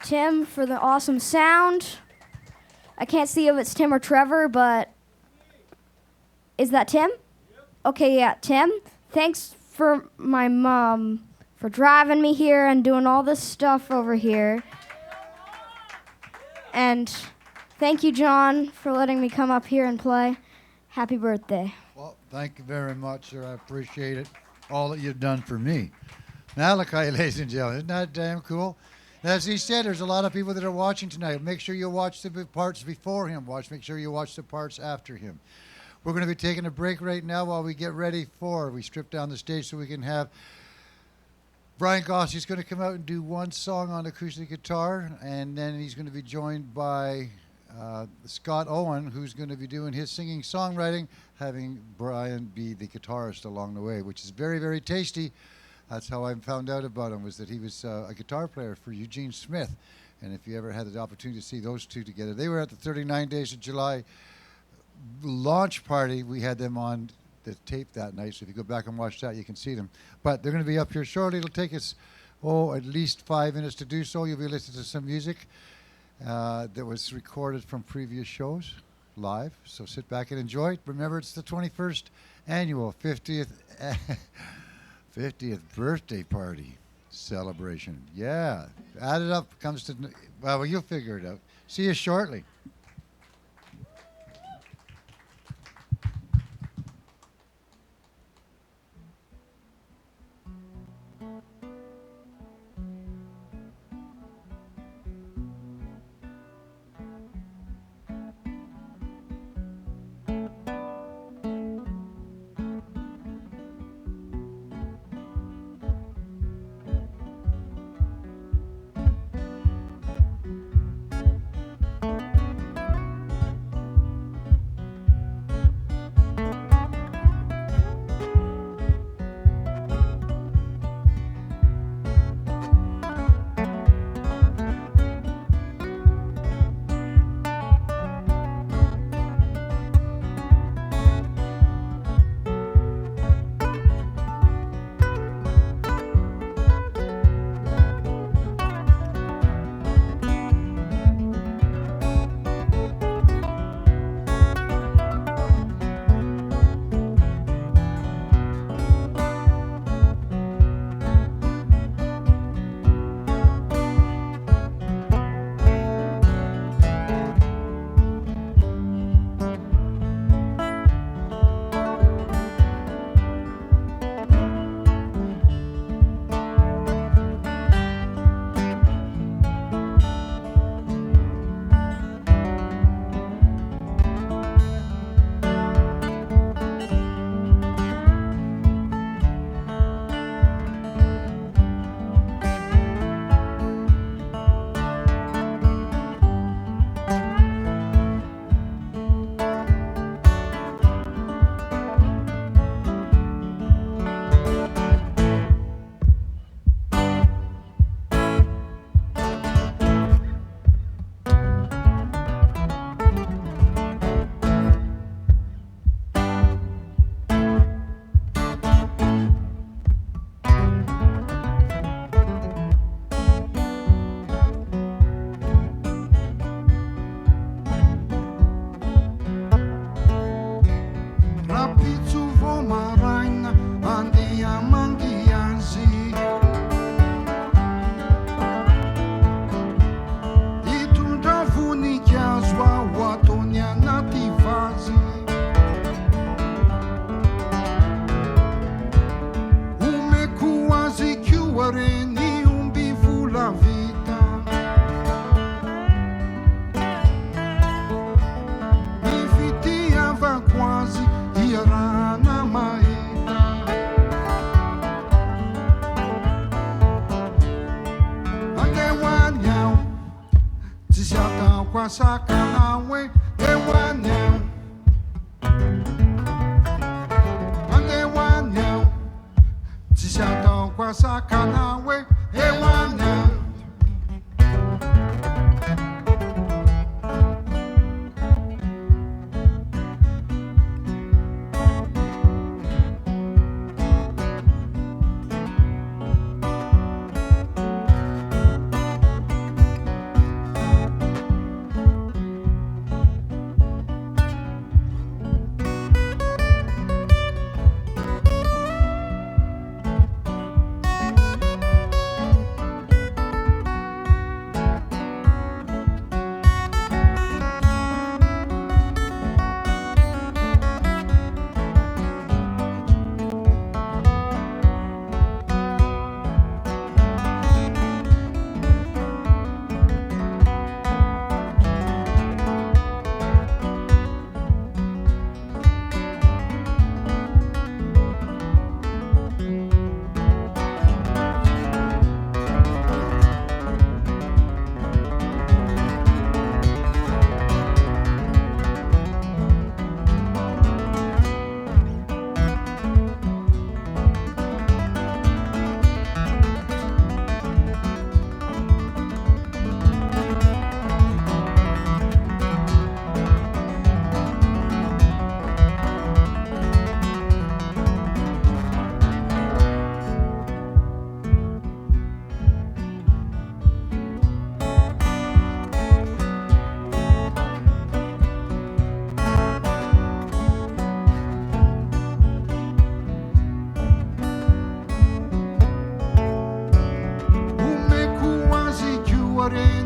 Speaker 17: Tim for the awesome sound. I can't see if it's Tim or Trevor, but is that Tim? Okay, yeah, Tim. Thanks for my mom for driving me here and doing all this stuff over here. And thank you, John, for letting me come up here and play. Happy birthday.
Speaker 1: Well, thank you very much, sir. I appreciate it. All that you've done for me. Malachi, ladies and gentlemen, isn't that damn cool? As he said, there's a lot of people that are watching tonight. Make sure you watch the parts before him. Make sure you watch the parts after him. We're going to be taking a break right now while we get ready we strip down the stage so we can have Brian Goss. He's going to come out and do one song on acoustic guitar, and then he's going to be joined by Scott Owen, who's going to be doing his singing songwriting, having Brian be the guitarist along the way, which is very, very tasty. That's how I found out about him, was that he was a guitar player for Eugene Smith. And if you ever had the opportunity to see those two together, they were at the 39 Days of July launch party. We had them on the tape that night, so if you go back and watch that, you can see them. But they're going to be up here shortly. It'll take us, at least 5 minutes to do so. You'll be listening to some music that was recorded from previous shows live. So sit back and enjoy it. Remember, it's the 21st annual 50th birthday party celebration. Yeah. Add it up, comes to, well, you'll figure it out. See you shortly.
Speaker 16: chiude ni un bifu la vita. Mi fitiava quasi era una maeta. Ande wanyao, ci siata qua sakanawe, e wanyao. Ande wanyao, ci siata qua sakanawe, e wanyao.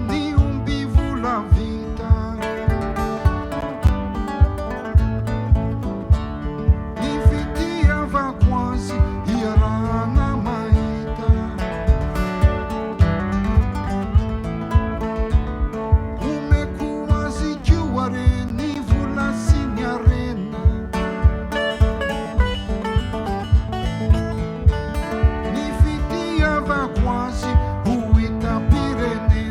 Speaker 16: Ni un vivo la vita. Mi fitiava quasi era una maeta. Come quasi chiudere ni vulla signarena. Mi fitiava quasi uita pirene.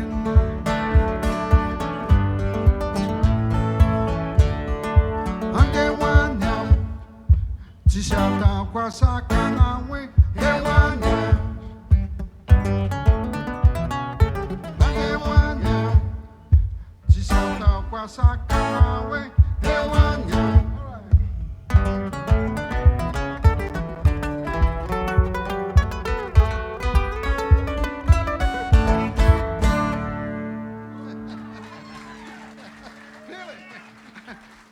Speaker 16: Ci siamo qua sakanawe, e wanya. E wanya. Ci siamo qua sakanawe, e wanya.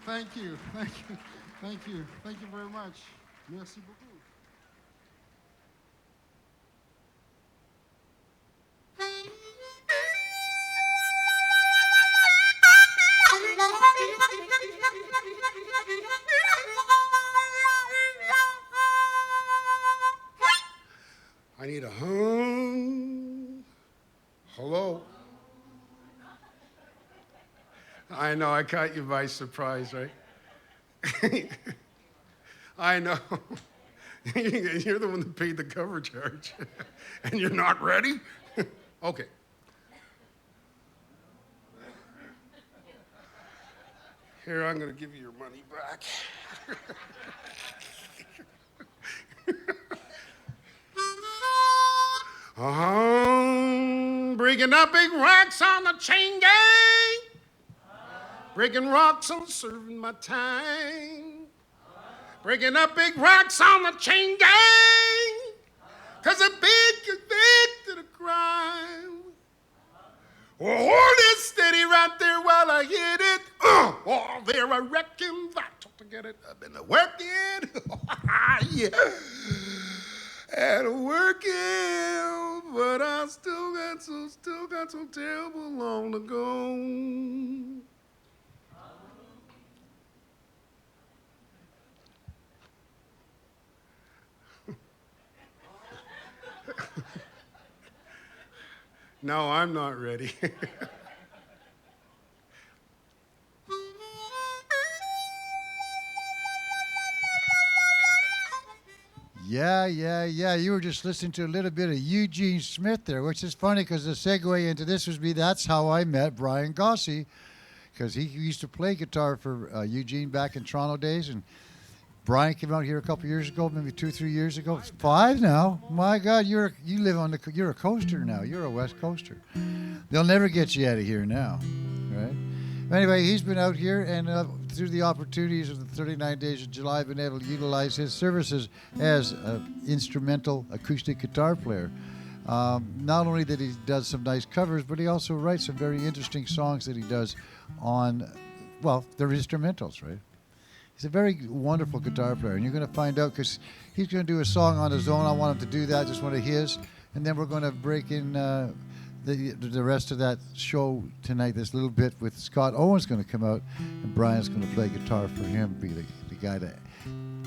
Speaker 16: Thank you, thank you, thank you, thank you very much. Merci beaucoup. I need a hum. Hello. I know, I caught you by surprise, right? I know. You're the one that paid the cover charge. And you're not ready? Okay. Here, I'm going to give you your money back. Breaking up big rocks on the chain gang. Breaking rocks on serving my time. Breaking up big rocks on the chain gang. Cause a big convicted of crime. Well, hold it steady right there while I hit it. Oh, there I reckon that to get it. I've been working. Yeah. And working, but I still got so terrible long to go. No, I'm not ready.
Speaker 1: Yeah. You were just listening to a little bit of Eugene Smith there, which is funny because the segue into this would be that's how I met Brian Gossey, because he used to play guitar for Eugene back in Toronto days, and Brian came out here a couple years ago, maybe 2 or 3 years ago. It's 5 now. My God, you're a coaster now. You're a West Coaster. They'll never get you out of here now, right? Anyway, he's been out here, and through the opportunities of the 39 days of July, I've been able to utilize his services as an instrumental acoustic guitar player. Not only that he does some nice covers, but he also writes some very interesting songs that he does on, well, they're instrumentals, right? He's a very wonderful guitar player, and you're going to find out because he's going to do a song on his own. I want him to do that, just one of his, and then we're going to break in the rest of that show tonight, this little bit with Scott Owen's going to come out, and Brian's going to play guitar for him, be the guy to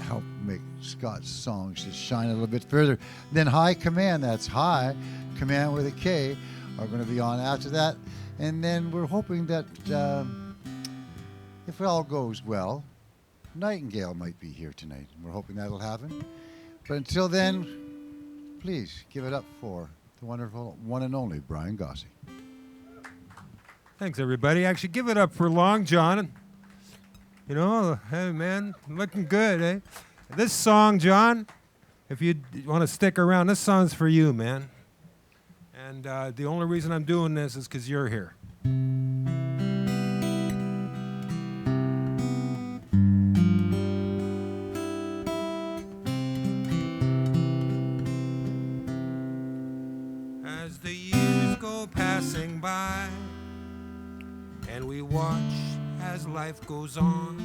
Speaker 1: help make Scott's songs just shine a little bit further. Then High Command, that's High Command with a K, are going to be on after that. And then we're hoping that if it all goes well, Nightingale might be here tonight. We're hoping that'll happen. But until then, please give it up for the wonderful one and only Brian Gossey.
Speaker 18: Thanks, everybody. Actually, give it up for Long John. You know, hey, man, looking good, eh? This song, John, if you want to stick around, this song's for you, man. And the only reason I'm doing this is because you're here. As the years go passing by, and we watch as life goes on,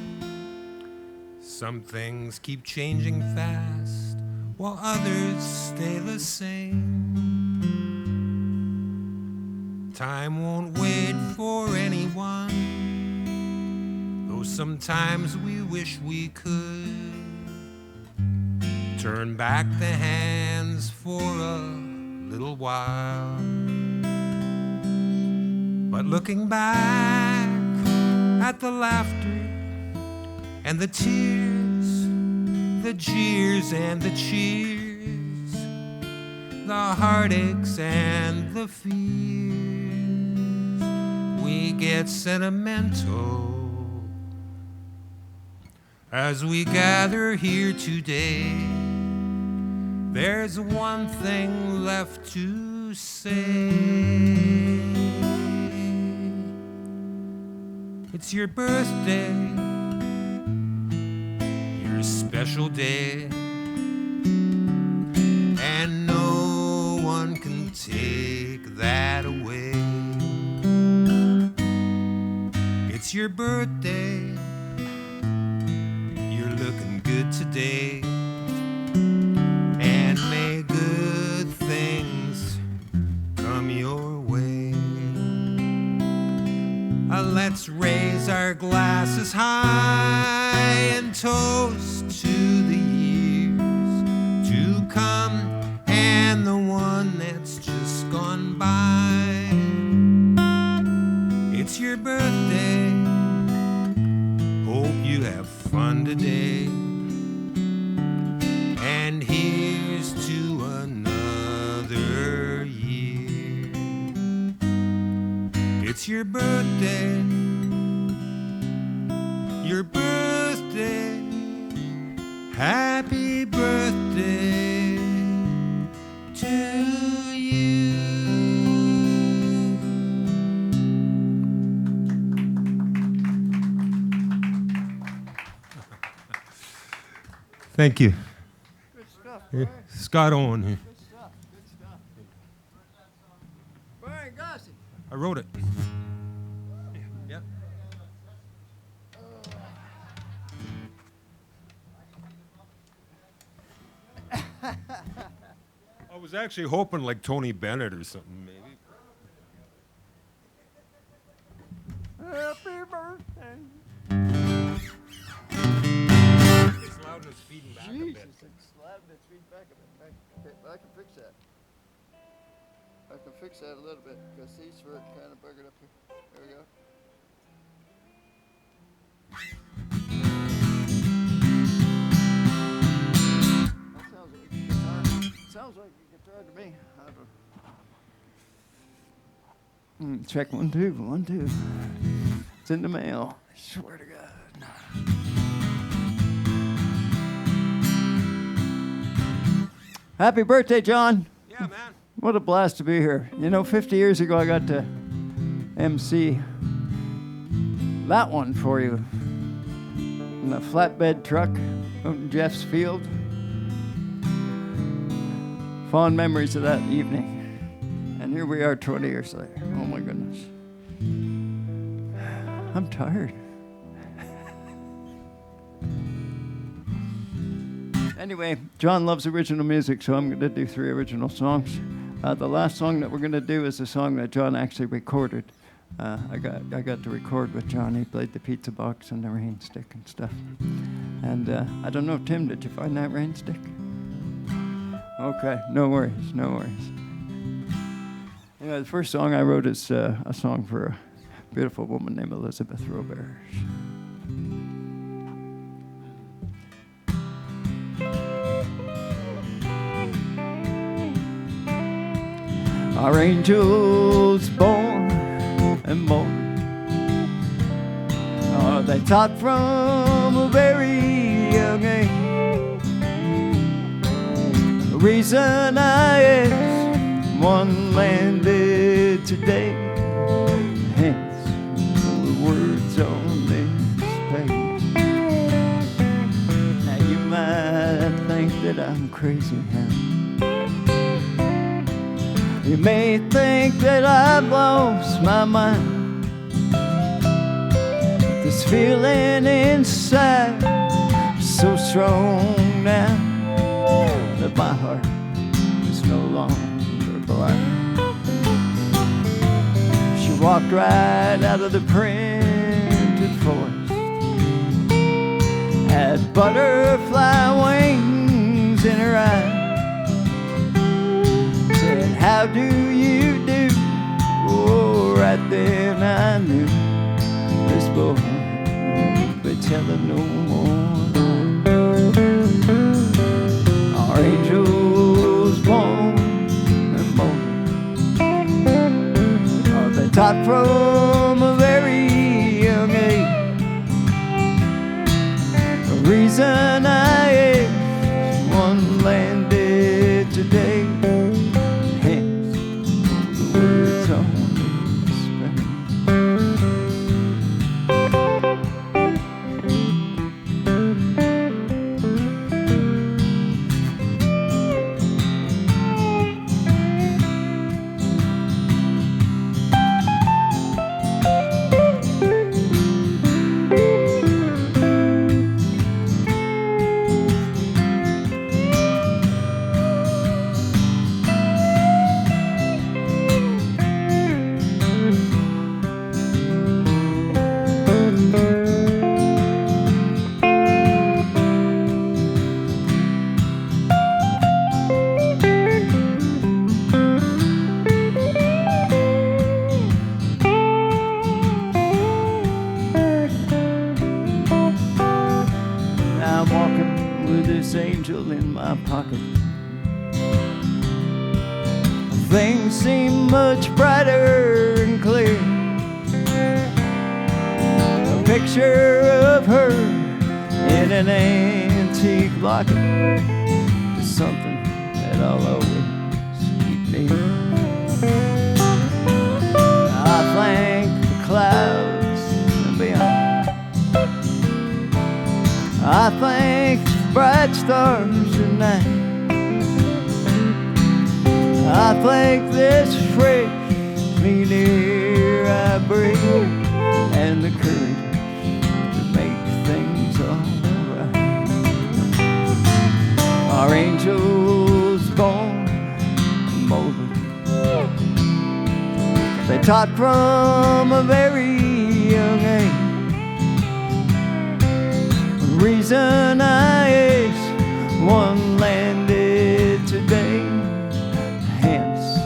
Speaker 18: some things keep changing fast, while others stay the same. Time won't wait for anyone, though sometimes we wish we could turn back the hands for a little while. But looking back at the laughter and the tears, the jeers and the cheers, the heartaches and the fears, we get sentimental as we gather here today. There's one thing left to say. It's your birthday, your special day, and no one can take that away. It's your birthday, you're looking good today, and may good things come your way. Let's raise our glasses high and toast to the years to come and the one that's just gone by. It's your birthday, hope you have fun today, and here's to another year. It's your birthday, your birthday, happy birthday to you. Thank you.
Speaker 16: Good stuff,
Speaker 18: Yeah,
Speaker 16: Brian.
Speaker 18: Scott Owen here.
Speaker 16: Good stuff. Good stuff. Brian Gossey.
Speaker 18: I wrote it. Yep. I was actually hoping like Tony Bennett or something, maybe.
Speaker 16: Happy birthday.
Speaker 18: It's loud and it's feeding back a
Speaker 16: Jesus,
Speaker 18: bit.
Speaker 16: it's loud and it's feeding back a bit. Okay, I can fix that.
Speaker 19: I can fix that a little bit because these were kind of buggered up here. There we go. That sounds like a guitar. Sounds like a guitar to me. I don't... check 1 2 1 2. It's in the mail. I swear to God. Happy birthday, John.
Speaker 18: Yeah, man.
Speaker 19: What a blast to be here. You know, 50 years ago, I got to MC that one for you in the flatbed truck out in Jeff's field. Fond memories of that evening. And here we are 20 years later. Oh, my goodness. I'm tired. Anyway, John loves original music, so I'm going to do 3 original songs. The last song that we're going to do is a song that John actually recorded. I got to record with John. He played the pizza box and the rain stick and stuff. And I don't know, Tim, did you find that rain stick? Okay, no worries, no worries. Anyway, the first song I wrote is a song for a beautiful woman named Elizabeth Roberge. Our angels born and born, are they taught from a very young age? The reason I ask, one landed today, hence the words on this page. Now you might think that I'm crazy, huh? You may think that I've lost my mind. This feeling inside is so strong now that my heart is no longer blind. She walked right out of the printed forest, had butterfly wings in her eyes. How do you do? Oh, right then I knew this boy won't be telling no more lies. Our angels born and born, are they taught from a very young age? The reason I asked, one landed today. Angel in my pocket. Things seem much brighter and clear. A picture of her in an antique locket is something that I'll always keep near. I thank the clouds and beyond. I thank bright stars at night. I thank this fresh, clean air I breathe and the courage to make things alright. Our angels born and molded, they taught from a very young age. The reason I asked, one landed today, hence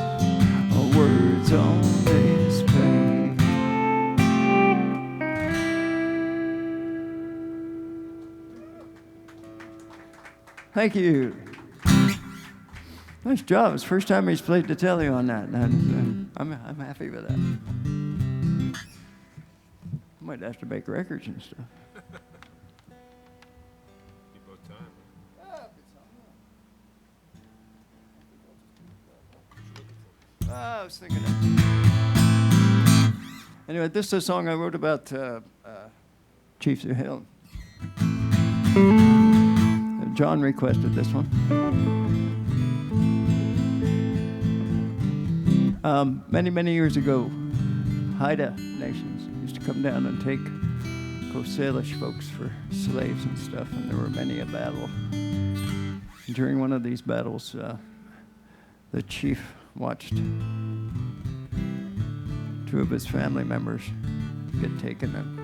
Speaker 19: Thank you. Nice job. It's the first time he's played the telly on that. And I'm happy with that. Might have to make records and stuff. I was thinking that. Anyway, this is a song I wrote about Chiefs of Hill. John requested this one. Many years ago, Haida nations used to come down and take Coast Salish folks for slaves and stuff, and there were many a battle. During one of these battles, the chief watched 2 of his family members get taken and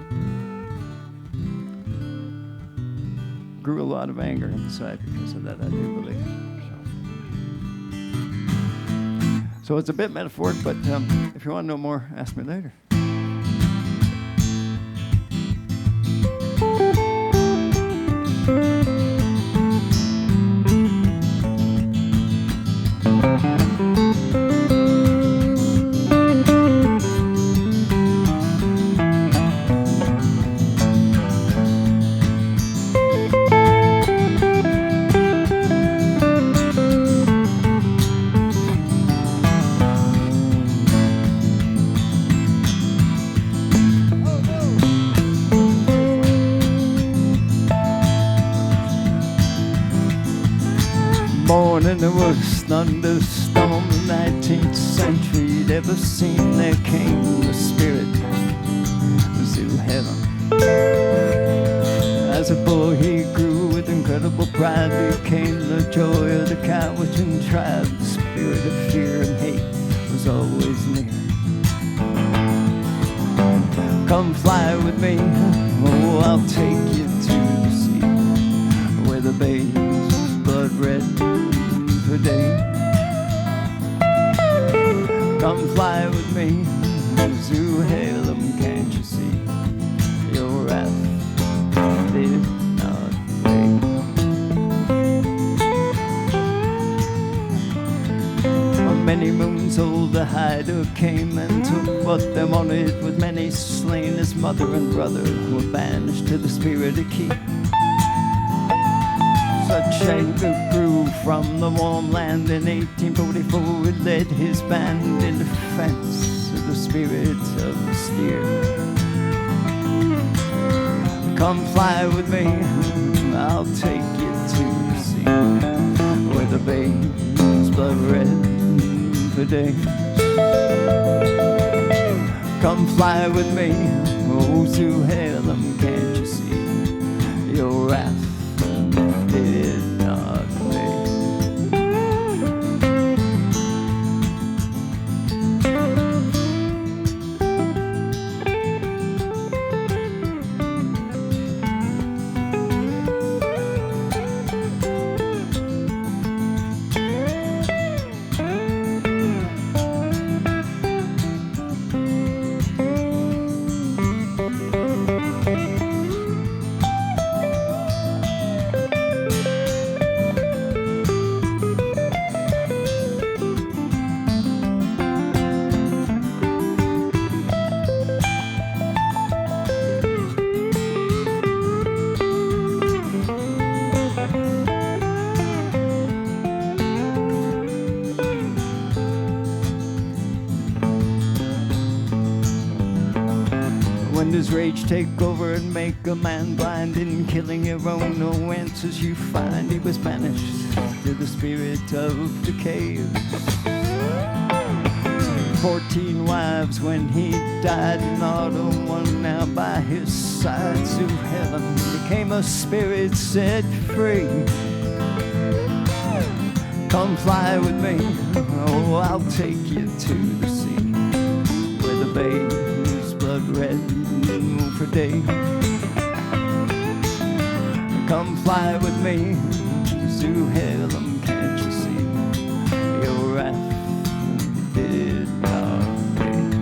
Speaker 19: grew a lot of anger inside because of that, I do believe. So it's a bit metaphoric, but if you want to know more, ask me later. Morning there was thunderstorm, the 19th century would ever seen. There came the spirit to heaven. As a boy he grew with incredible pride, became the joy of the Cowichan tribe. The spirit of fear and hate was always near. Come fly with me, oh I'll take you to the sea, where the babe's blood red for day. Come fly with me to Halem, can't you see? Your wrath did not fade. Many moons old the Haida came and took what they wanted, with many slain. His mother and brother were banished to the spirit of keep. Such anger grew from the warm land. In 1844 it led his band in defense of the spirit of the steer. Come fly with me, I'll take you to the sea, where the babe's blood red for days. Come fly with me, oh to Halem, can't you see? Your wrath did not fade. When does rage take over and make a man blind? In killing your own, no answers you find. He was banished to the spirit of decay. 14 wives when he died, not a one now by his side. To heaven became a spirit set free. Come fly with me, oh I'll take you to the sea, where the babe's blood red for days. Come fly with me to Halem, can't you see? Your wrath did not fade.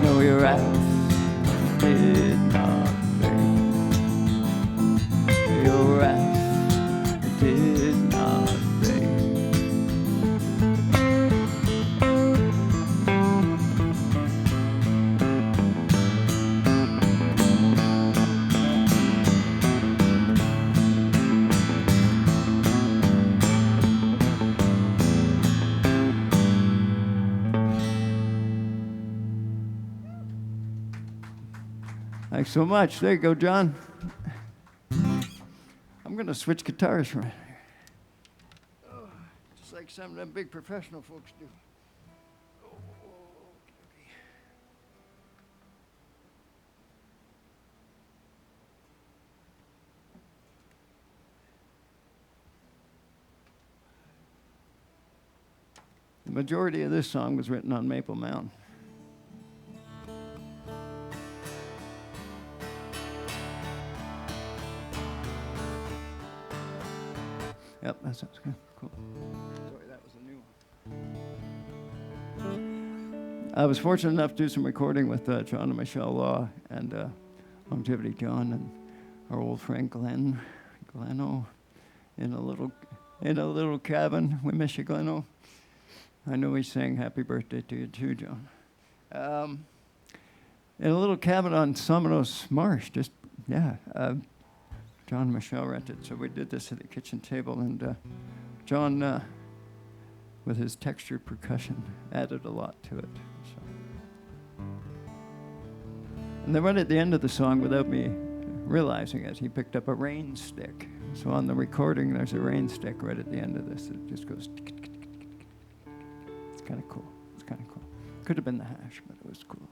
Speaker 19: No, your wrath did not fade. Your wrath Thanks so much. There you go, John. I'm going to switch guitars right here. Oh, just like some of them big professional folks do. The majority of this song was written on Maple Mountain. Yep, that sounds good. Cool. Sorry, that was a new one. I was fortunate enough to do some recording with John and Michelle Law and Longevity John and our old friend Gleno, in a little cabin. We miss you, Gleno. I know he sang "Happy Birthday" to you too, John. In a little cabin on Somenos Marsh, John and Michelle rented, so we did this at the kitchen table, and John, with his textured percussion, added a lot to it. So. And then right at the end of the song, without me realizing it, he picked up a rain stick. So on the recording, there's a rain stick right at the end of this. It just goes. It's kind of cool. It's kind of cool. Could have been the hash, but it was cool.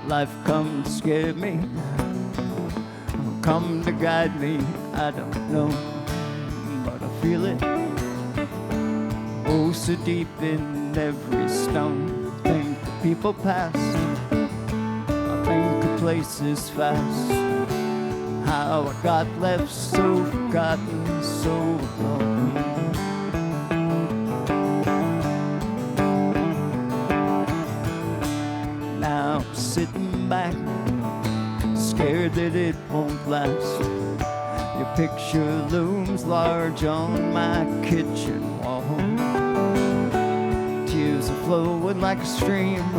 Speaker 19: Life come to scare me, come to guide me, I don't know, but I feel it. Oh, so deep in every stone, think the people pass, I think the place is fast. How I got left so forgotten, so alone. Now I'm sitting back, scared that it won't last. Your picture looms large on my kitchen wall. Tears are flowing like a stream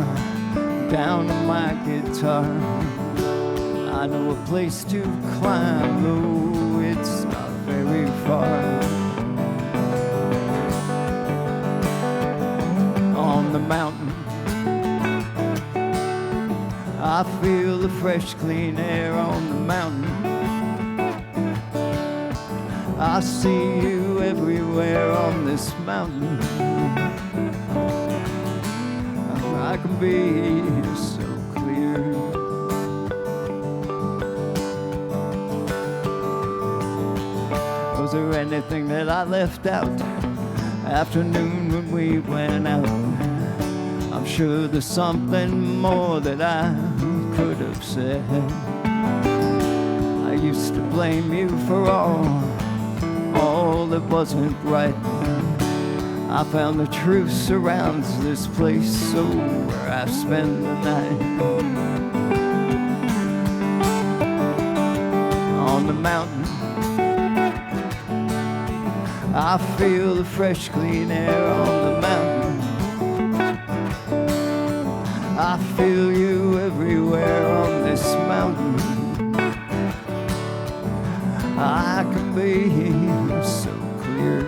Speaker 19: down on my guitar. I know a place to climb, though it's not very far. On the mountain, I feel the fresh, clean air on the mountain. I see you everywhere on this mountain. I can be so clear. Was there anything that I left out? Afternoon when we went out, I'm sure there's something more that I could have said. I used to blame you for all that wasn't right. I found the truth surrounds this place, so where I spend the night. On the mountain, I feel the fresh, clean air on the mountain. I feel you everywhere on this mountain. I can be so clear.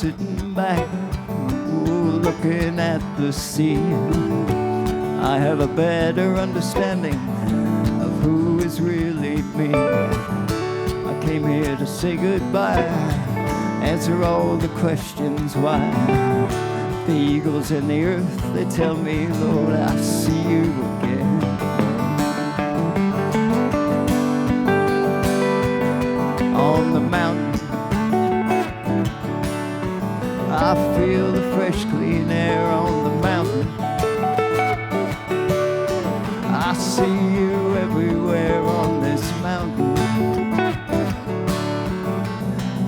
Speaker 19: sitting back, ooh, looking at the sea. I have a better understanding of who is really me. I came here to say goodbye, answer all the questions why. The eagles in the earth, they tell me, Lord, I'll see you again. On the mountain, I feel the fresh, clean air on the mountain. I see you everywhere on this mountain.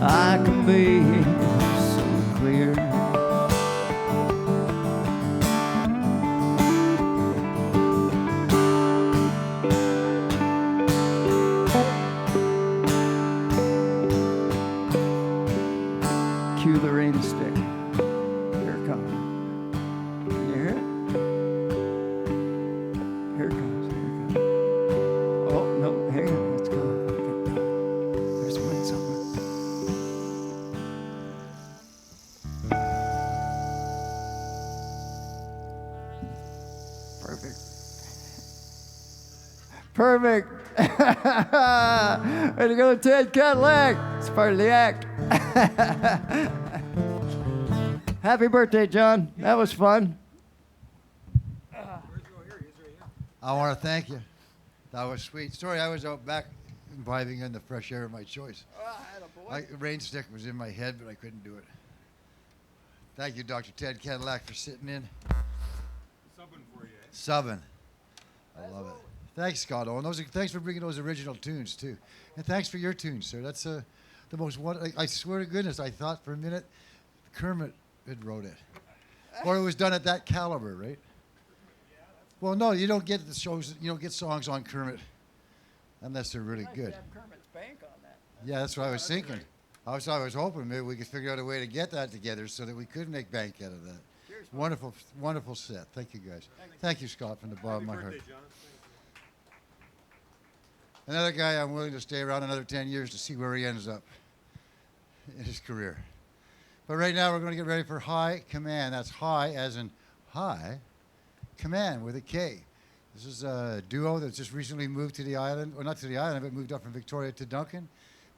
Speaker 19: I can be so clear. Cue the rain stick. Here it comes. Can you hear it? Here it comes. Here it comes. Oh, no, hang on. Let's go. Okay. There's wind somewhere. Perfect. Perfect. Way to go, Ted Cadillac. It's part of the act. Happy birthday, John. That was fun.
Speaker 1: I want to thank you. That was sweet. Sorry, I was out back imbibing in the fresh air of my choice. Rain stick was in my head, but I couldn't do it. Thank you, Dr. Ted Cadillac, for sitting in.
Speaker 14: Subbing for you.
Speaker 1: Subbing. I love it. Thanks, Scott Owen. Thanks for bringing those original tunes, too. And thanks for your tunes, sir. That's the most I swear to goodness, I thought for a minute Kermit had wrote it. Or it was done at that caliber, right? Well, no, you don't get the shows, you don't get songs on Kermit unless they're really good.
Speaker 19: Kermit's bank on that.
Speaker 1: Yeah, that's what I was thinking. I was hoping maybe we could figure out a way to get that together so that we could make bank out of that. Wonderful, wonderful set. Thank you, guys. Thank you, Scott, from the bottom of my heart. Another guy I'm willing to stay around another 10 years to see where he ends up in his career. But right now we're going to get ready for High Command. That's high as in high, command with a K. This is a duo that's just recently moved to the island, or not to the island, but moved up from Victoria to Duncan.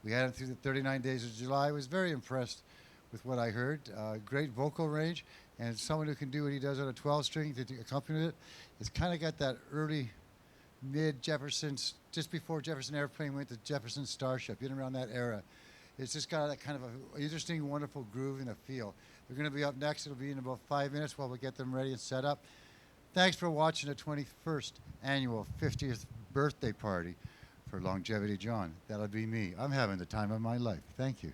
Speaker 1: We had him through the 39 days of July. I was very impressed with what I heard. Great vocal range, and someone who can do what he does on a 12-string to accompany it. It's kind of got that early mid-Jefferson's, just before Jefferson Airplane went to Jefferson Starship, in around that era. It's just got that kind of an interesting, wonderful groove and a feel. They're going to be up next. It'll be in about 5 minutes while we get them ready and set up. Thanks for watching the 21st annual 50th birthday party for Longevity John. That'll be me. I'm having the time of my life. Thank you.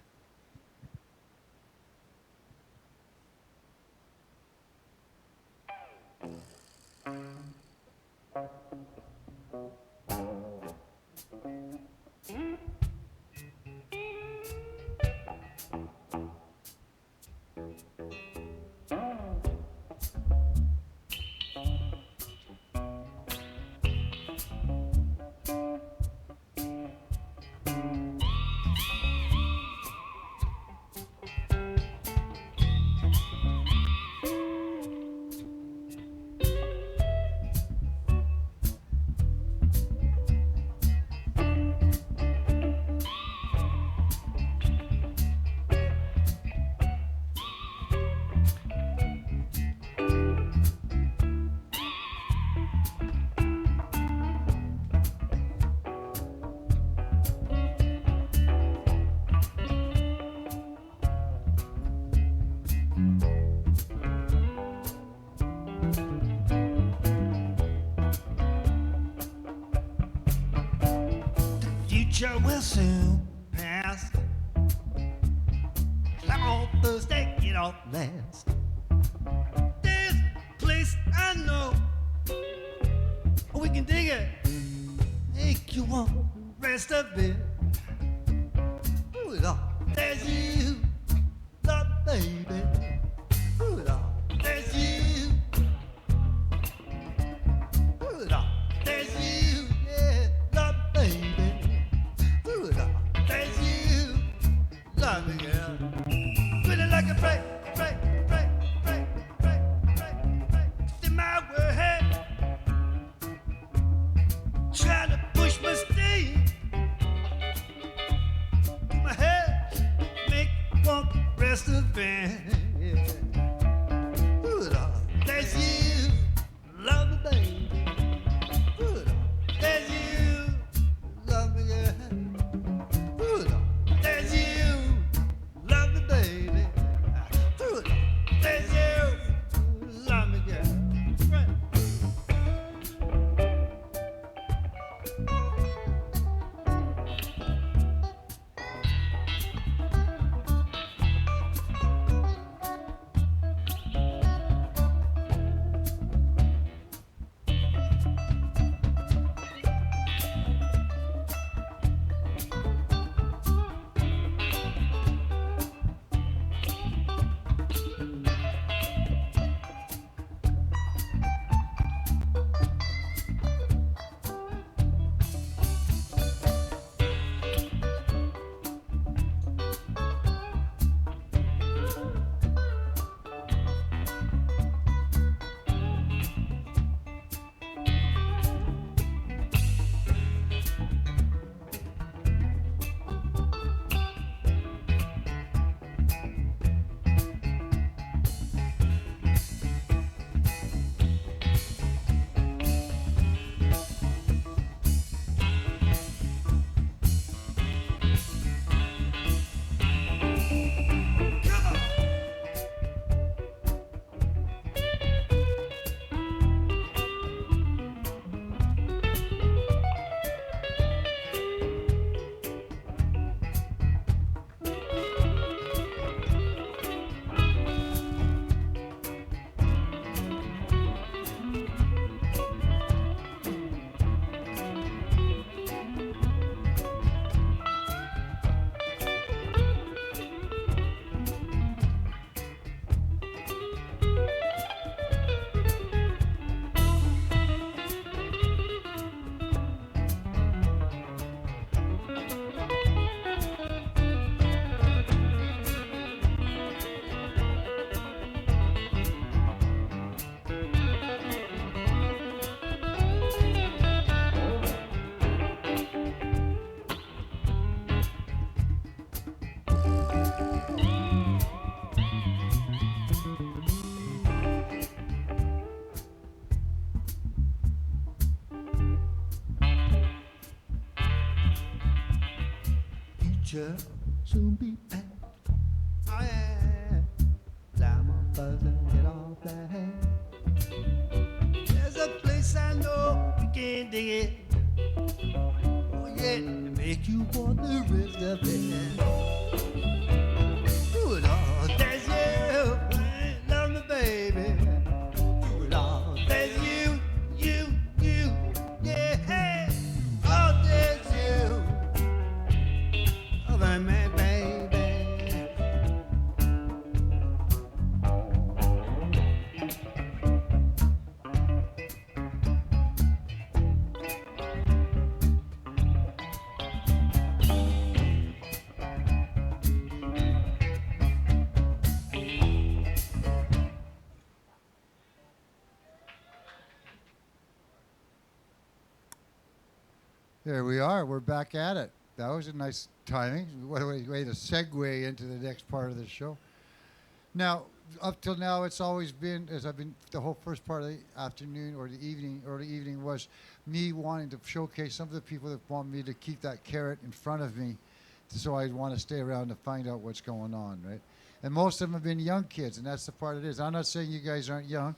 Speaker 20: Future will soon pass. Like on Thursday, it all lasts. There's a place I know we can dig it, make you want the rest of it. Ooh, it all. There's you, love, baby. Ooh, it all. There's you. Ooh, it all. There's you, yeah, love, baby. There's you, love me, girl. Feeling like a break. sure soon be back. Oh yeah, climb on buzz and get off that hat. There's a place I know we can dig it. Oh yeah, to make you want the rest of it. Do it all, there's you, love me baby. Do it all, there's you, yeah. Hey. Oh, there's you, oh my baby.
Speaker 1: There we are. We're back at it. That was a nice timing. What a way to segue into the next part of the show. Now, up till now, it's always been, as I've been, the whole first part of the afternoon or the evening, early evening, was me wanting to showcase some of the people that want me to keep that carrot in front of me, so I'd want to stay around to find out what's going on, right? And most of them have been young kids, and that's the part it is. I'm not saying you guys aren't young,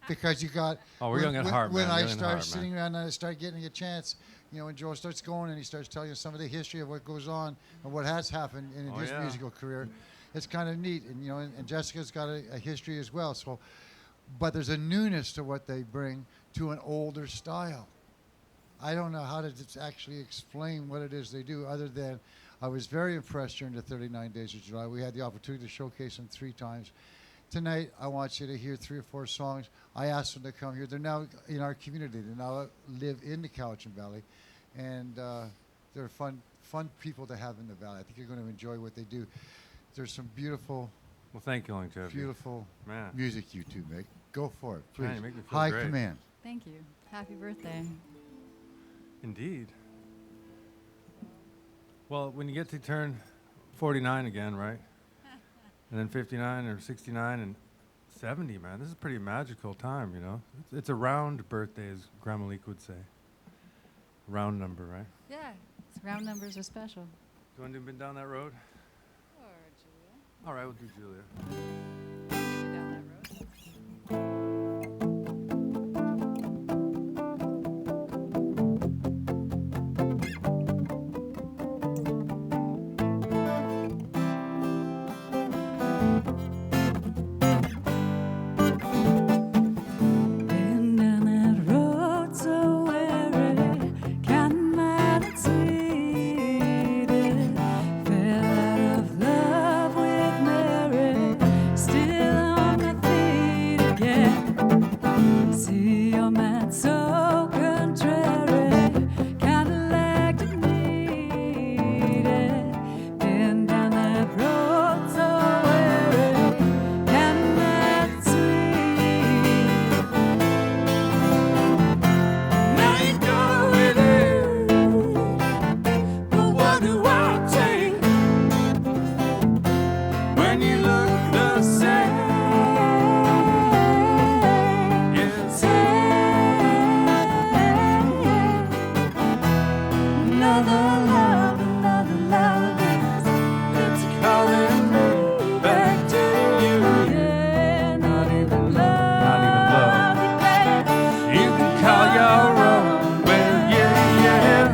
Speaker 1: because you got.
Speaker 21: Oh, we're young at heart,
Speaker 1: When
Speaker 21: man.
Speaker 1: I
Speaker 21: Young at
Speaker 1: start
Speaker 21: heart,
Speaker 1: sitting
Speaker 21: man.
Speaker 1: around and I start getting a chance, you know, when Joe starts going and he starts telling you some of the history of what goes on and what has happened in
Speaker 21: Oh,
Speaker 1: his
Speaker 21: yeah.
Speaker 1: musical career, it's kind of neat. And you know, and Jessica's got a history as well. So, but there's a newness to what they bring to an older style. I don't know how to just actually explain what it is they do, other than I was very impressed during the 39 Days of July. We had the opportunity to showcase them 3 times. Tonight, I want you to hear 3 or 4 songs. I asked them to come here. They're now in our community. They now live in the Cowichan Valley, and they're fun people to have in the valley. I think you're going to enjoy what they do. There's some beautiful,
Speaker 21: Well, thank you, Longevity.
Speaker 1: beautiful
Speaker 21: Man.
Speaker 1: music you two make. Go for it, please.
Speaker 21: Man, you make me feel
Speaker 1: High
Speaker 21: great.
Speaker 1: command.
Speaker 22: Thank you. Happy birthday.
Speaker 21: Indeed. Well, when you get to turn 49 again, right? And then 59 or 69 and 70, man, this is a pretty magical time, you know? It's a round birthday, as Grandma Leek would say. Round number, right?
Speaker 22: Yeah, round numbers are special.
Speaker 21: Do you want to been down that road?
Speaker 22: Or Julia.
Speaker 21: All right, we'll do Julia.
Speaker 22: Down that road.
Speaker 6: Been down that road so weary, counting miles sweet. Fell out of love with Mary, still on my feet again. See your man so contrary, kinda like to need it. Been down that road so weary, counting miles sweet. Now you go with it, but what do I take when you look the same? Another love is it's calling me back to you. Yeah, not even love, you can call your own. Well, yeah.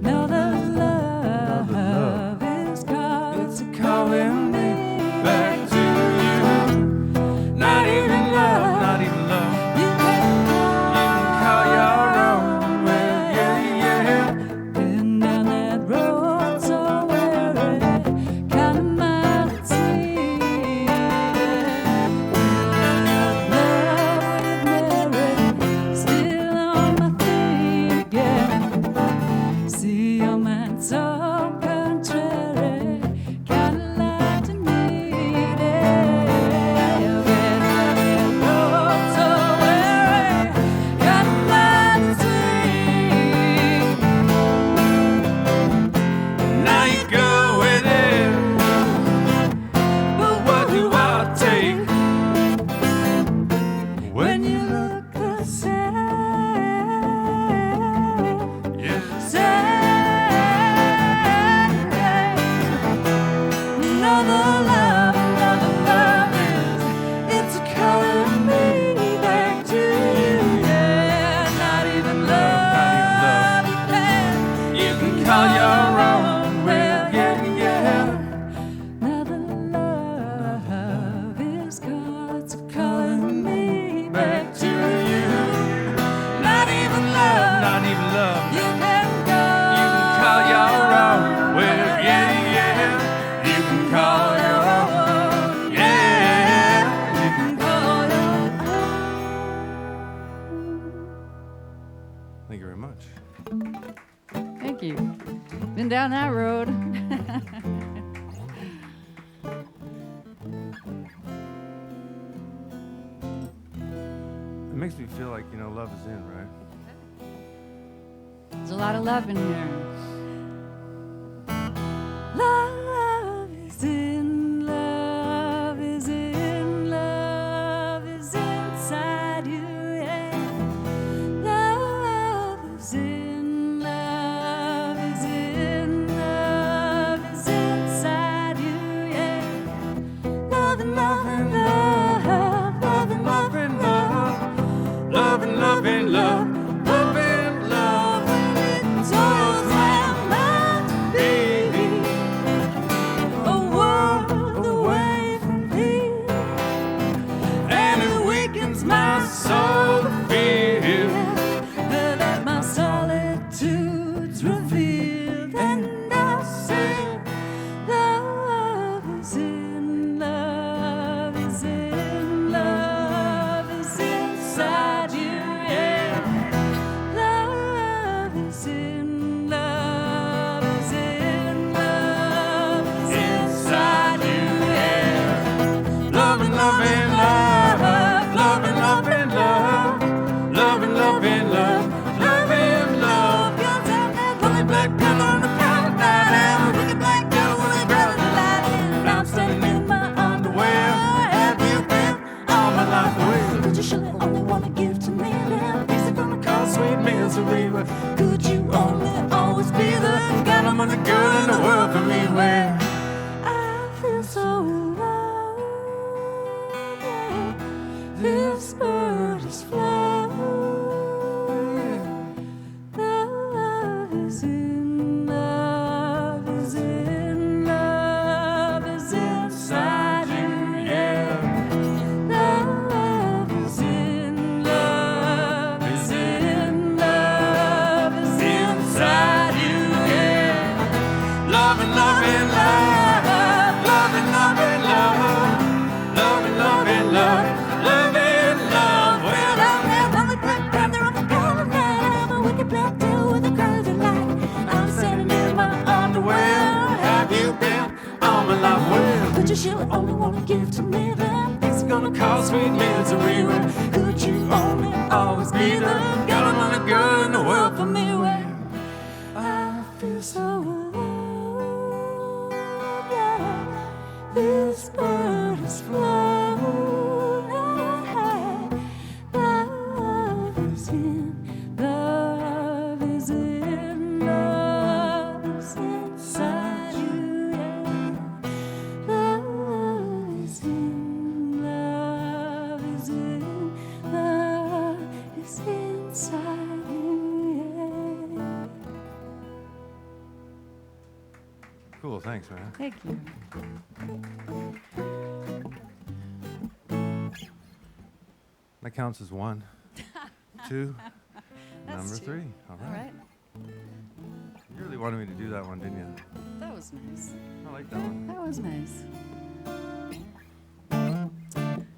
Speaker 6: Another love is calling me back to you. Not even love, you can call your own. Well, yeah. Been down that road so weary, kinda mild sweet. Love with Mary, still on my feet again. See your man so contrary, kinda like to need it. Been down that road so weary, kinda mild sweet. Now you go with it, but what do I take when you look the same? Same.
Speaker 21: Thank you very much.
Speaker 22: Thank you. Been down that road.
Speaker 21: It makes me feel like, you know, love is in, right?
Speaker 22: There's a lot of love in here.
Speaker 6: Love is in, love is in, love is inside you, yeah. Love is in, love is in, love is inside you, yeah. Love and love and love, love and love and love,
Speaker 21: love and love and love, love and love.
Speaker 6: It's all that might be a world away from here,
Speaker 21: And it weakens my soul to feel.
Speaker 6: that my solitude's revealed, and I say, love is in, love is in, love is inside you, yeah. Love is in, love is in, love is inside you, yeah.
Speaker 21: Love and love and love, love and love and love, love and love and love, love and love.
Speaker 6: Guns out that lonely black panther on the prowl of night, and a wicked black devil with a barrel of light, and I'm standing in my underwear. Have you been all my life away? Could you surely only want to give to me them things that gonna cause sweet misery? But could you only always be the guy I'm on the girl in the world for me? Where I feel so alone, yeah. This bird is flying. Love is in, love is in, love is inside you, yeah. Love is in, love is in, love is inside you, yeah.
Speaker 21: Love and love and love, love and love and love, love and love and love, love and love.
Speaker 6: Well, I'm that lonely black panther on the prowl of night. I'm a wicked black devil with a curly light. I'm standing in my underwear.
Speaker 21: Have you been all my life? Well,
Speaker 6: Could you surely only want to give to me them things that gonna
Speaker 21: cause sweet misery. Well,
Speaker 6: Could you only always be the guy I'm on the girl in the world for me? Where I feel so alone, yeah. This bird is flying. Love is in, love is in, love is inside you, yeah. Love is in, love is in, love is inside you, yeah.
Speaker 21: cool, thanks, man.
Speaker 22: Thank you.
Speaker 21: That counts as 1, 2,
Speaker 22: That's
Speaker 21: number
Speaker 22: 2.
Speaker 21: 3. All
Speaker 22: All
Speaker 21: right.
Speaker 22: right.
Speaker 21: You really wanted me to do that one, didn't you?
Speaker 22: That was nice.
Speaker 21: I like that one.
Speaker 22: That was nice.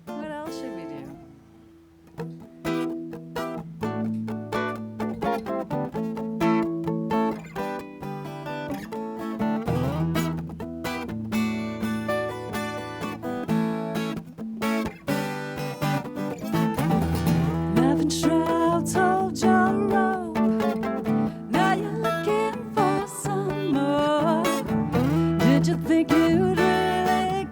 Speaker 22: What else should we do? Laughing shrouds hold your rope. Now you're looking for some more. Did you think you'd really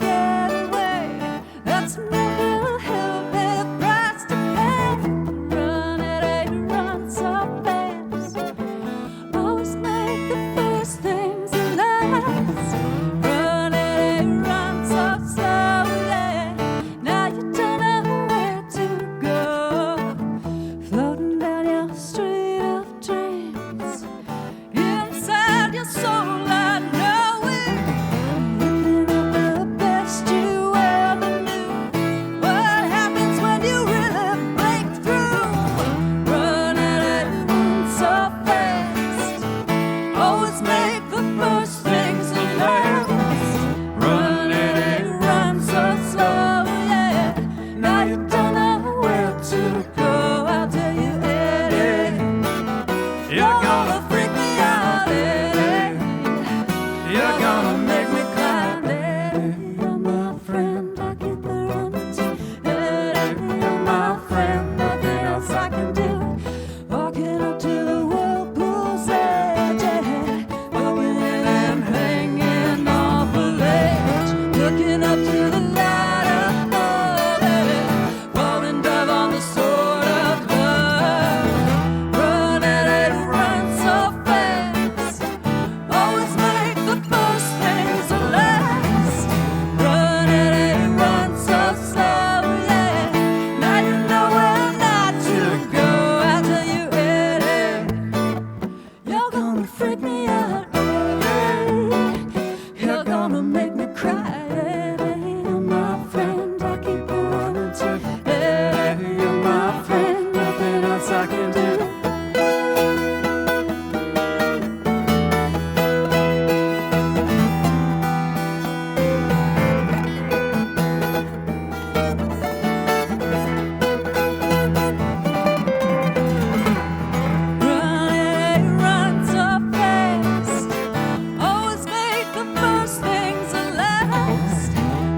Speaker 6: I can do.
Speaker 22: Run so fast, always make the first things the last.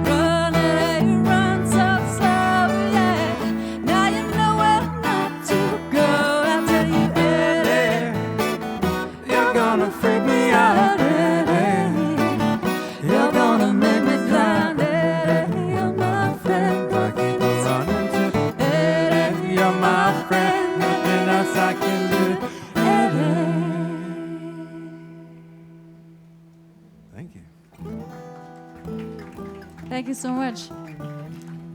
Speaker 22: Run so slow, yeah. Now you know where not to go. I tell you, Eddie, you're gonna freak me out, Eddie. You're gonna make me blind, Eddie. You're my friend.
Speaker 21: I keep on running to
Speaker 22: Eddie,
Speaker 21: you're my friend. Nothing else I can do. Thank you.
Speaker 22: Thank you so much.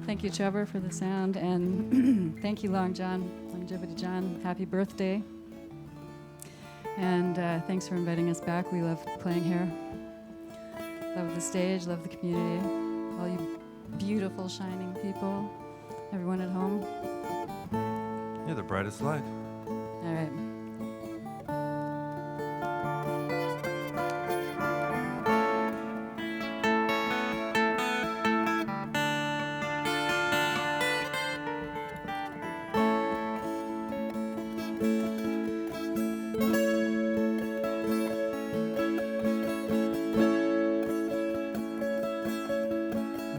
Speaker 22: Thank you, Trevor, for the sound, and thank you, Long John, Longevity John. Happy birthday. And thanks for inviting us back. We love playing here. Love the stage, love the community, all you beautiful, shining people, everyone at home.
Speaker 21: You're the brightest light.
Speaker 22: All right.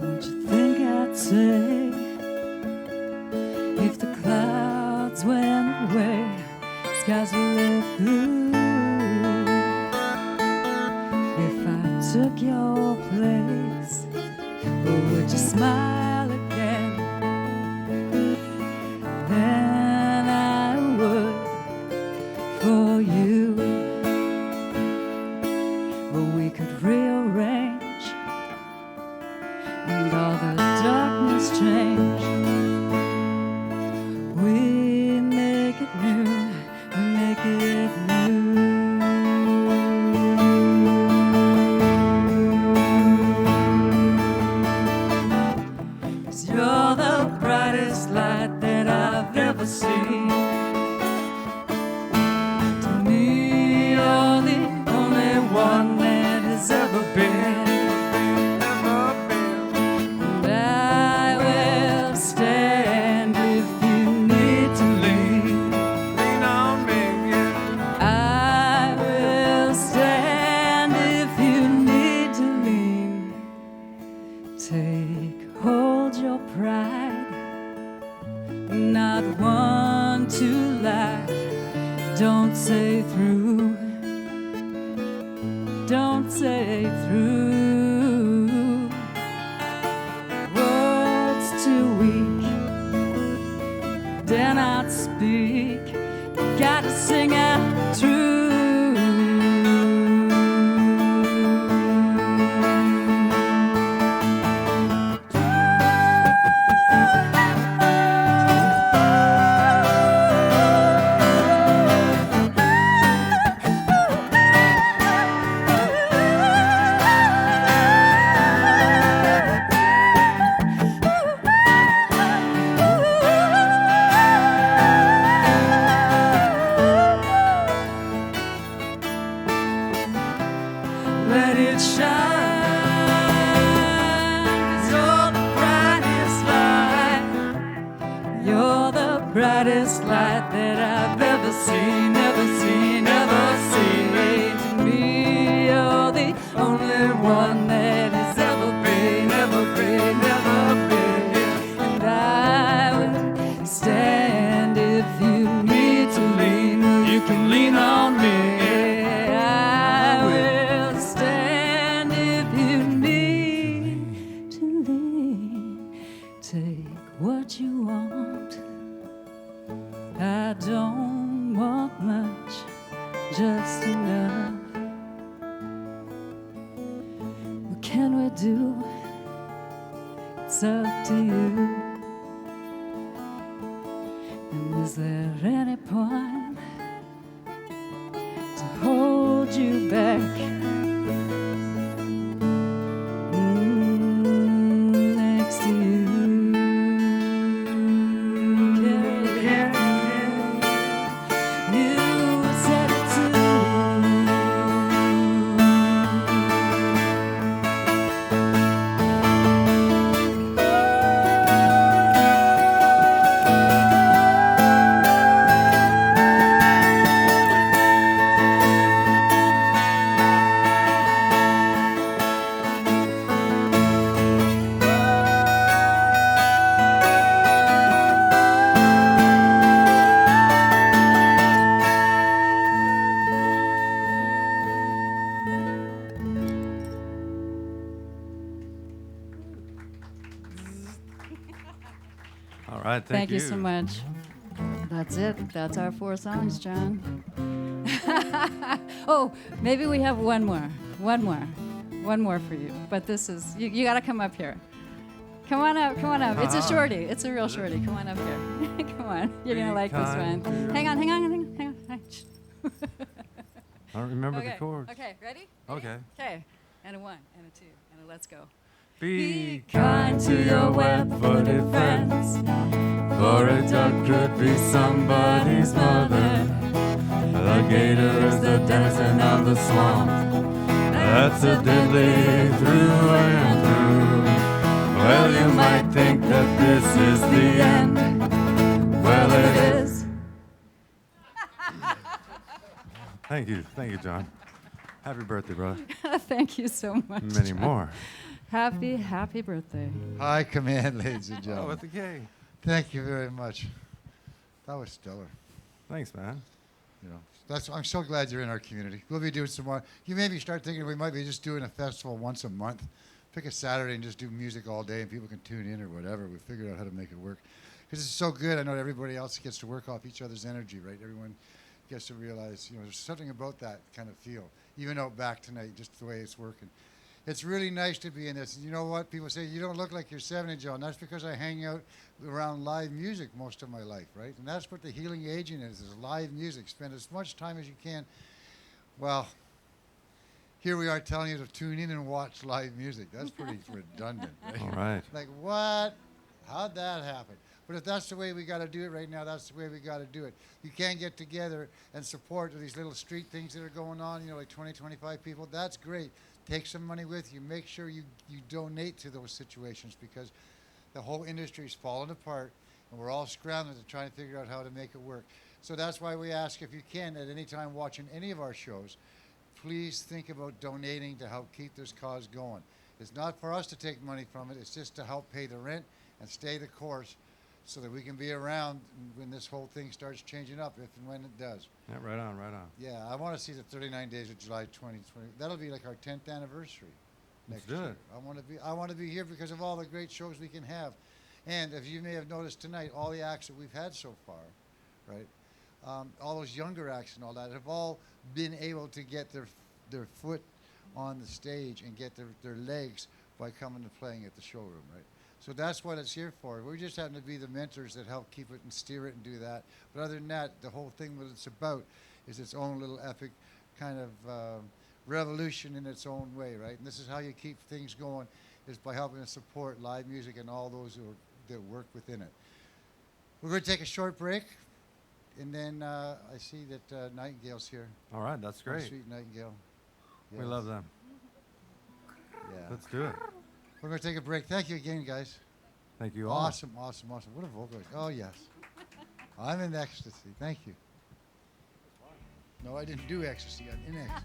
Speaker 22: What you think I'd say if the clouds went away, skies were lit blue? If I took your place, or would you smile again? Then I would for you. But we could rearrange and all the darkness change. We make it new, we make it new. 'Cause you're the brightest light that I've ever seen. To me, you're the only one that has ever been. And I will stand if you need to lean. Lean on me, yeah. I will stand if you need to lean. Take hold your pride, not one to lie. Don't say through, don't say through. Words too weak, dare not speak. Gotta sing out true. Let it shine, 'cause you're the brightest light. You're the brightest light that I've ever seen, ever seen, ever seen. To me, you're the only one that has ever been, ever been, ever been. And I will stand if you need to lean. You can lean on me. I will stand if you need to lean. Take what you want. I don't want much, just enough. What can we do? It's up to you. And is there any point to hold you back? Next to you.
Speaker 21: right,
Speaker 3: Thank you so much. That's it. That's our 4 songs, John. Oh, maybe we have one more. One more for you. But this is, you got to come up here. Come on up. It's a shorty. It's a real shorty. Come on up here. Come on. You're going to like this one. Hang on.
Speaker 21: I don't remember
Speaker 3: Okay.
Speaker 21: the chords.
Speaker 3: Okay, ready?
Speaker 21: Okay.
Speaker 3: Okay. And a 1, and a 2, and a let's go.
Speaker 21: Be
Speaker 3: kind to your web-footed friends,
Speaker 21: for a duck could be somebody's mother. The gator is the denizen of the swamp. That's a deadly through and through. Well, you might think that this is the end. Well, it is. Thank you, John. Happy birthday, brother.
Speaker 3: Thank you so much.
Speaker 21: Many
Speaker 3: John.
Speaker 21: more.
Speaker 3: Happy birthday.
Speaker 1: High command, ladies and
Speaker 21: Oh,
Speaker 1: gentlemen.
Speaker 21: with the K.
Speaker 1: Thank you very much. That was stellar.
Speaker 21: Thanks, man.
Speaker 1: You know, I'm so glad you're in our community. We'll be doing some more. You maybe start thinking we might be just doing a festival once a month. Pick a Saturday and just do music all day, and people can tune in or whatever. We figured out how to make it work. Because it's so good. I know everybody else gets to work off each other's energy, right? Everyone gets to realize, there's something about that kind of feel. Even out back tonight, just the way it's working. It's really nice to be in this. You know what? People say, you don't look like you're 70, John. That's because I hang out around live music most of my life, right? And that's what the healing aging is live music. Spend as much time as you can. Well, here we are telling you to tune in and watch live music. That's pretty redundant, right?
Speaker 21: All right.
Speaker 1: Like, what? How'd that happen? But if that's the way we got to do it right now, that's the way we got to do it. You can't get together and support these little street things that are going on, like 20, 25 people. That's great. Take some money with you. Make sure you donate to those situations because the whole industry is falling apart and we're all scrambling to try and figure out how to make it work. So that's why we ask if you can, at any time watching any of our shows, please think about donating to help keep this cause going. It's not for us to take money from it. It's just to help pay the rent and stay the course so that we can be around when this whole thing starts changing up, if and when it does.
Speaker 21: Yeah, right on.
Speaker 1: Yeah, I want to see the 39 days of July 2020. That'll be like our 10th anniversary
Speaker 21: Let's
Speaker 1: next
Speaker 21: do
Speaker 1: year.
Speaker 21: it.
Speaker 1: I want to be here because of all the great shows we can have. And if you may have noticed tonight, all the acts that we've had so far, right? All those younger acts and all that have all been able to get their foot on the stage and get their legs by coming and playing at the showroom, right? So that's what it's here for. We just happen to be the mentors that help keep it and steer it and do that. But other than that, the whole thing what it's about is its own little epic kind of revolution in its own way, right? And this is how you keep things going, is by helping to support live music and all those that work within it. We're going to take a short break, and then I see that Nightingale's here.
Speaker 21: All right, that's great.
Speaker 1: Sweet Nightingale.
Speaker 21: We love them.
Speaker 1: Yeah.
Speaker 21: Let's do it.
Speaker 1: We're going to take a break. Thank you again, guys.
Speaker 21: Thank you all.
Speaker 1: Awesome. What a vocalist. Oh, yes. I'm in ecstasy. Thank you. No, I didn't do ecstasy. I'm in ecstasy.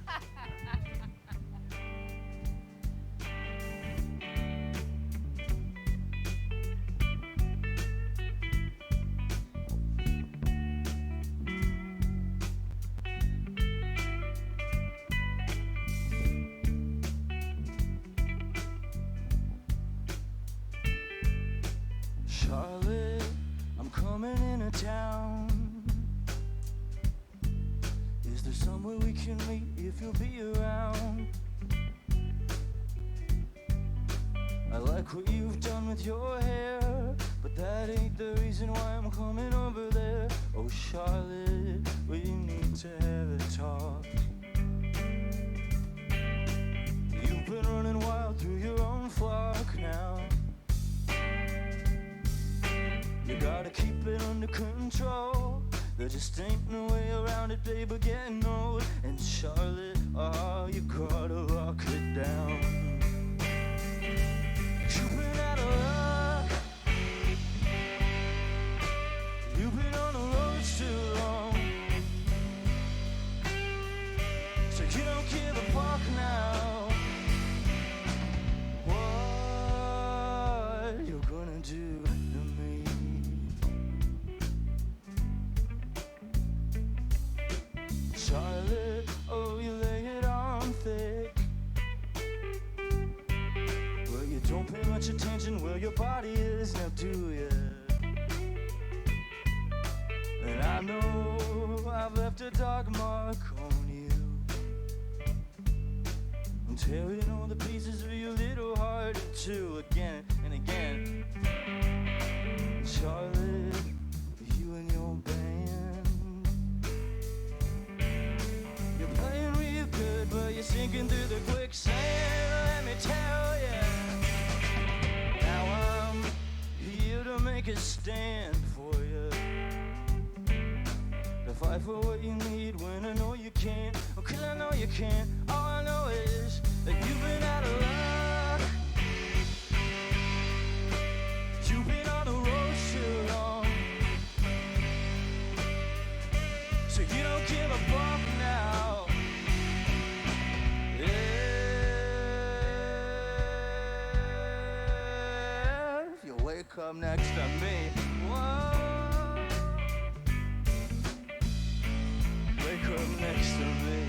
Speaker 7: Charlotte, I'm coming into town. Is there somewhere we can meet if you'll be around? I like what you've done with your hair, but that ain't the reason why I'm coming over there. Oh, Charlotte, we need to have a talk. You've been running wild through your own flock now. You gotta keep it under control. There just ain't no way around it, babe, we're getting old. And Charlotte, oh, you gotta lock it down. You've been out of luck. You've been on the roads too long. So you don't give a fuck now. What you gonna do to me? Charlotte, oh, you lay it on thick. Well, you don't pay much attention where your body is now, do ya? I know I've left a dark mark on you. I'm tearing all the pieces of your little heart in two again and again. Charlotte, you and your band, you're playing real good, but you're sinking through the quicksand. Let me tell ya, now I'm here to make a stand for you, to fight for what you need when I know you can't. Oh, 'cause I know you can't. All I know is that you've been out of luck. You've been on the road too long, so you don't give a fuck now. If you wake up next to me, whoa, wake up next to me.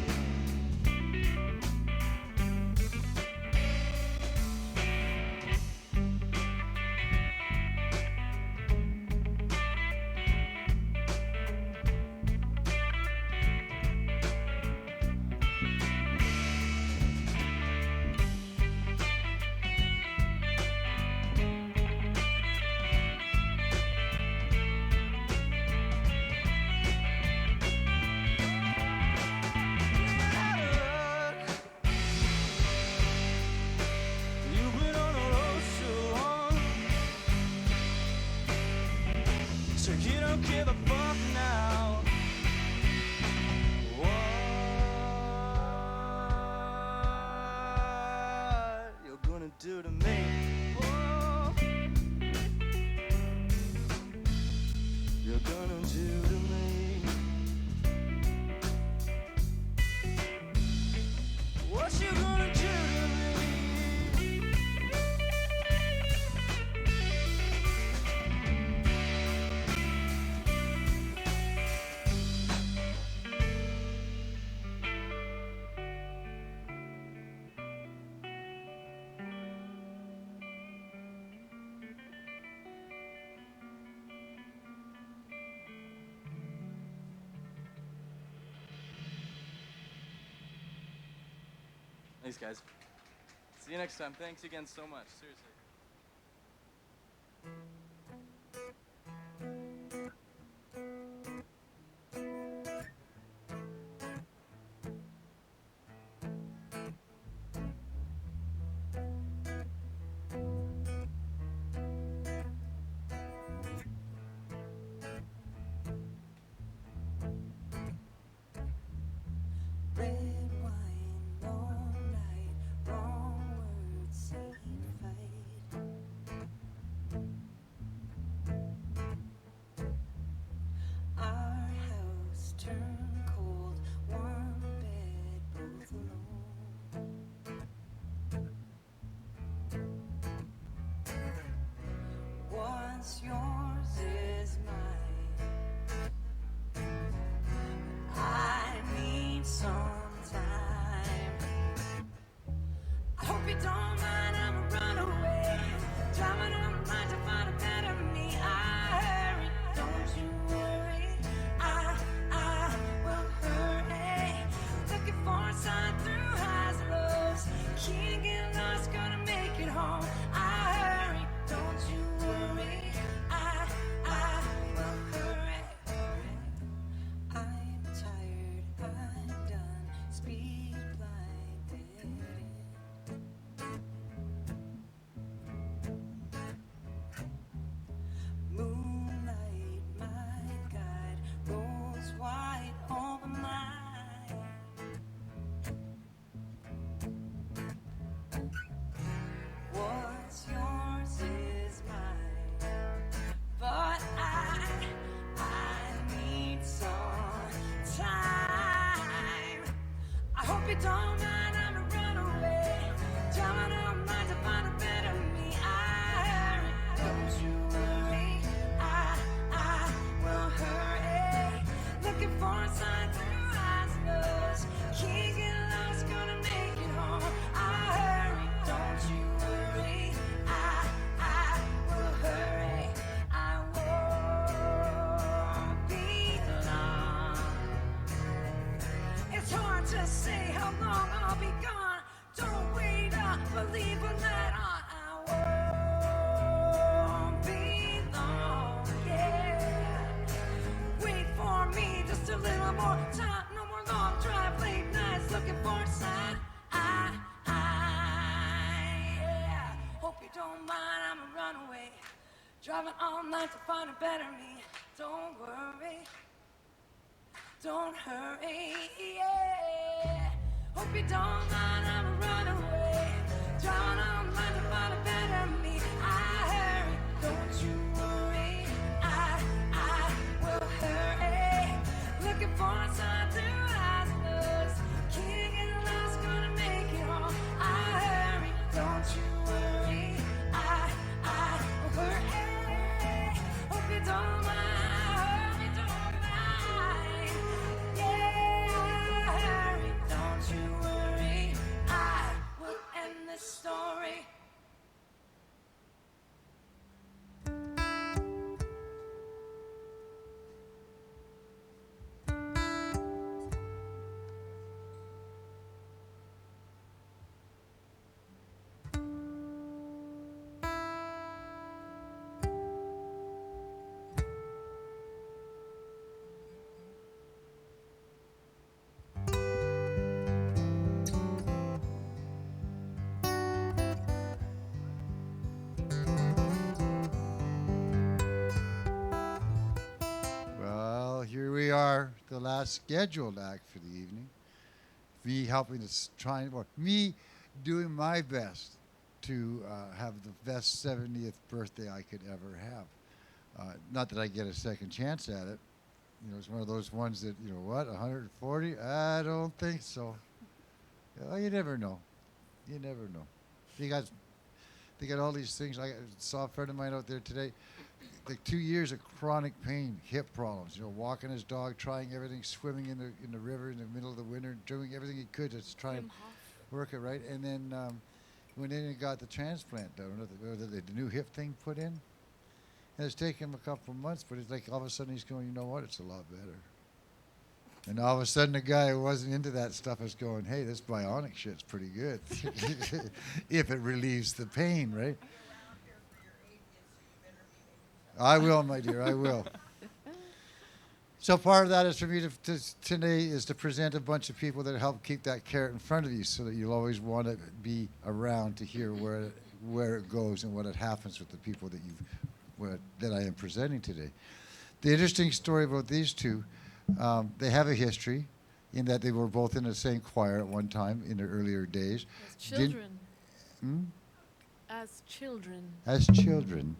Speaker 7: So you don't give a fuck now. What you're gonna do to me? What you're gonna do to me? What you gonna do to me? Thanks, guys. See you next time. Thanks again so much. Seriously.
Speaker 22: Red wine, long night, wrong words, seen fight. Our house turned cold, one bed, both alone. What's yours is mine. I need some time. I hope you don't mind, I'm a runaway, driving on the line to find a better me. I hurry, don't you worry, I will hurry. Looking for a sign through highs and lows, can't get lost, gonna make it home. I hurry, don't you worry, I will hurry. I'm tired, I'm done, speed blinded. Moonlight, my guide, rose white over mine. What's yours is mine, but I need some time. I hope you don't mind, I'm a runaway, driving on mine to find a better me. I hurry, don't you worry, I will hurry. Looking for a sign through highs and lows, can't get lost, gonna make it home. I hurry, don't you worry, I will hurry. I won't be will be gone. Don't wait up, believe or let on. I won't be long, yeah. Wait for me just a little more time. No more long drive, late nights looking for a sign. Yeah. Hope you don't mind, I'm a runaway. Driving all night to find a better me. Don't worry, don't hurry, yeah. Hope you don't mind, I'm a runaway. Driving all night to find a better me. I hurry, don't you worry, I will hurry. Looking for a sign to rise and lose. Can't get lost, gonna make it home. I hurry, don't you worry, I will hurry. Hope you don't mind, hope you don't mind. Yeah, hurry, don't you worry, I will end this story.
Speaker 1: Well, here we are, the last scheduled act for the evening. Me helping to me doing my best to have the best 70th birthday I could ever have. Not that I get a second chance at it. You know, it's one of those ones that, you know what, 140? I don't think so. Well, you never know. You never know. They got all these things. I saw a friend of mine out there today, like 2 years of chronic pain, hip problems. You know, walking his dog, trying everything, swimming in the river in the middle of the winter, doing everything he could to try and work it right. And then went in and got the transplant done, the new hip thing put in. And it's taken him a couple of months, but it's like all of a sudden he's going, you know what, it's a lot better. And all of a sudden the guy who wasn't into that stuff is going, hey, this bionic shit's pretty good. If it relieves the pain, right? I will, my dear, I will. So part of that is for me today is to present a bunch of people that help keep that carrot in front of you so that you'll always want to be around to hear where it goes and what it happens with the people that I am presenting today. The interesting story about these two, they have a history in that they were both in the same choir at one time in their earlier days.
Speaker 2: As children. As children.
Speaker 1: As children.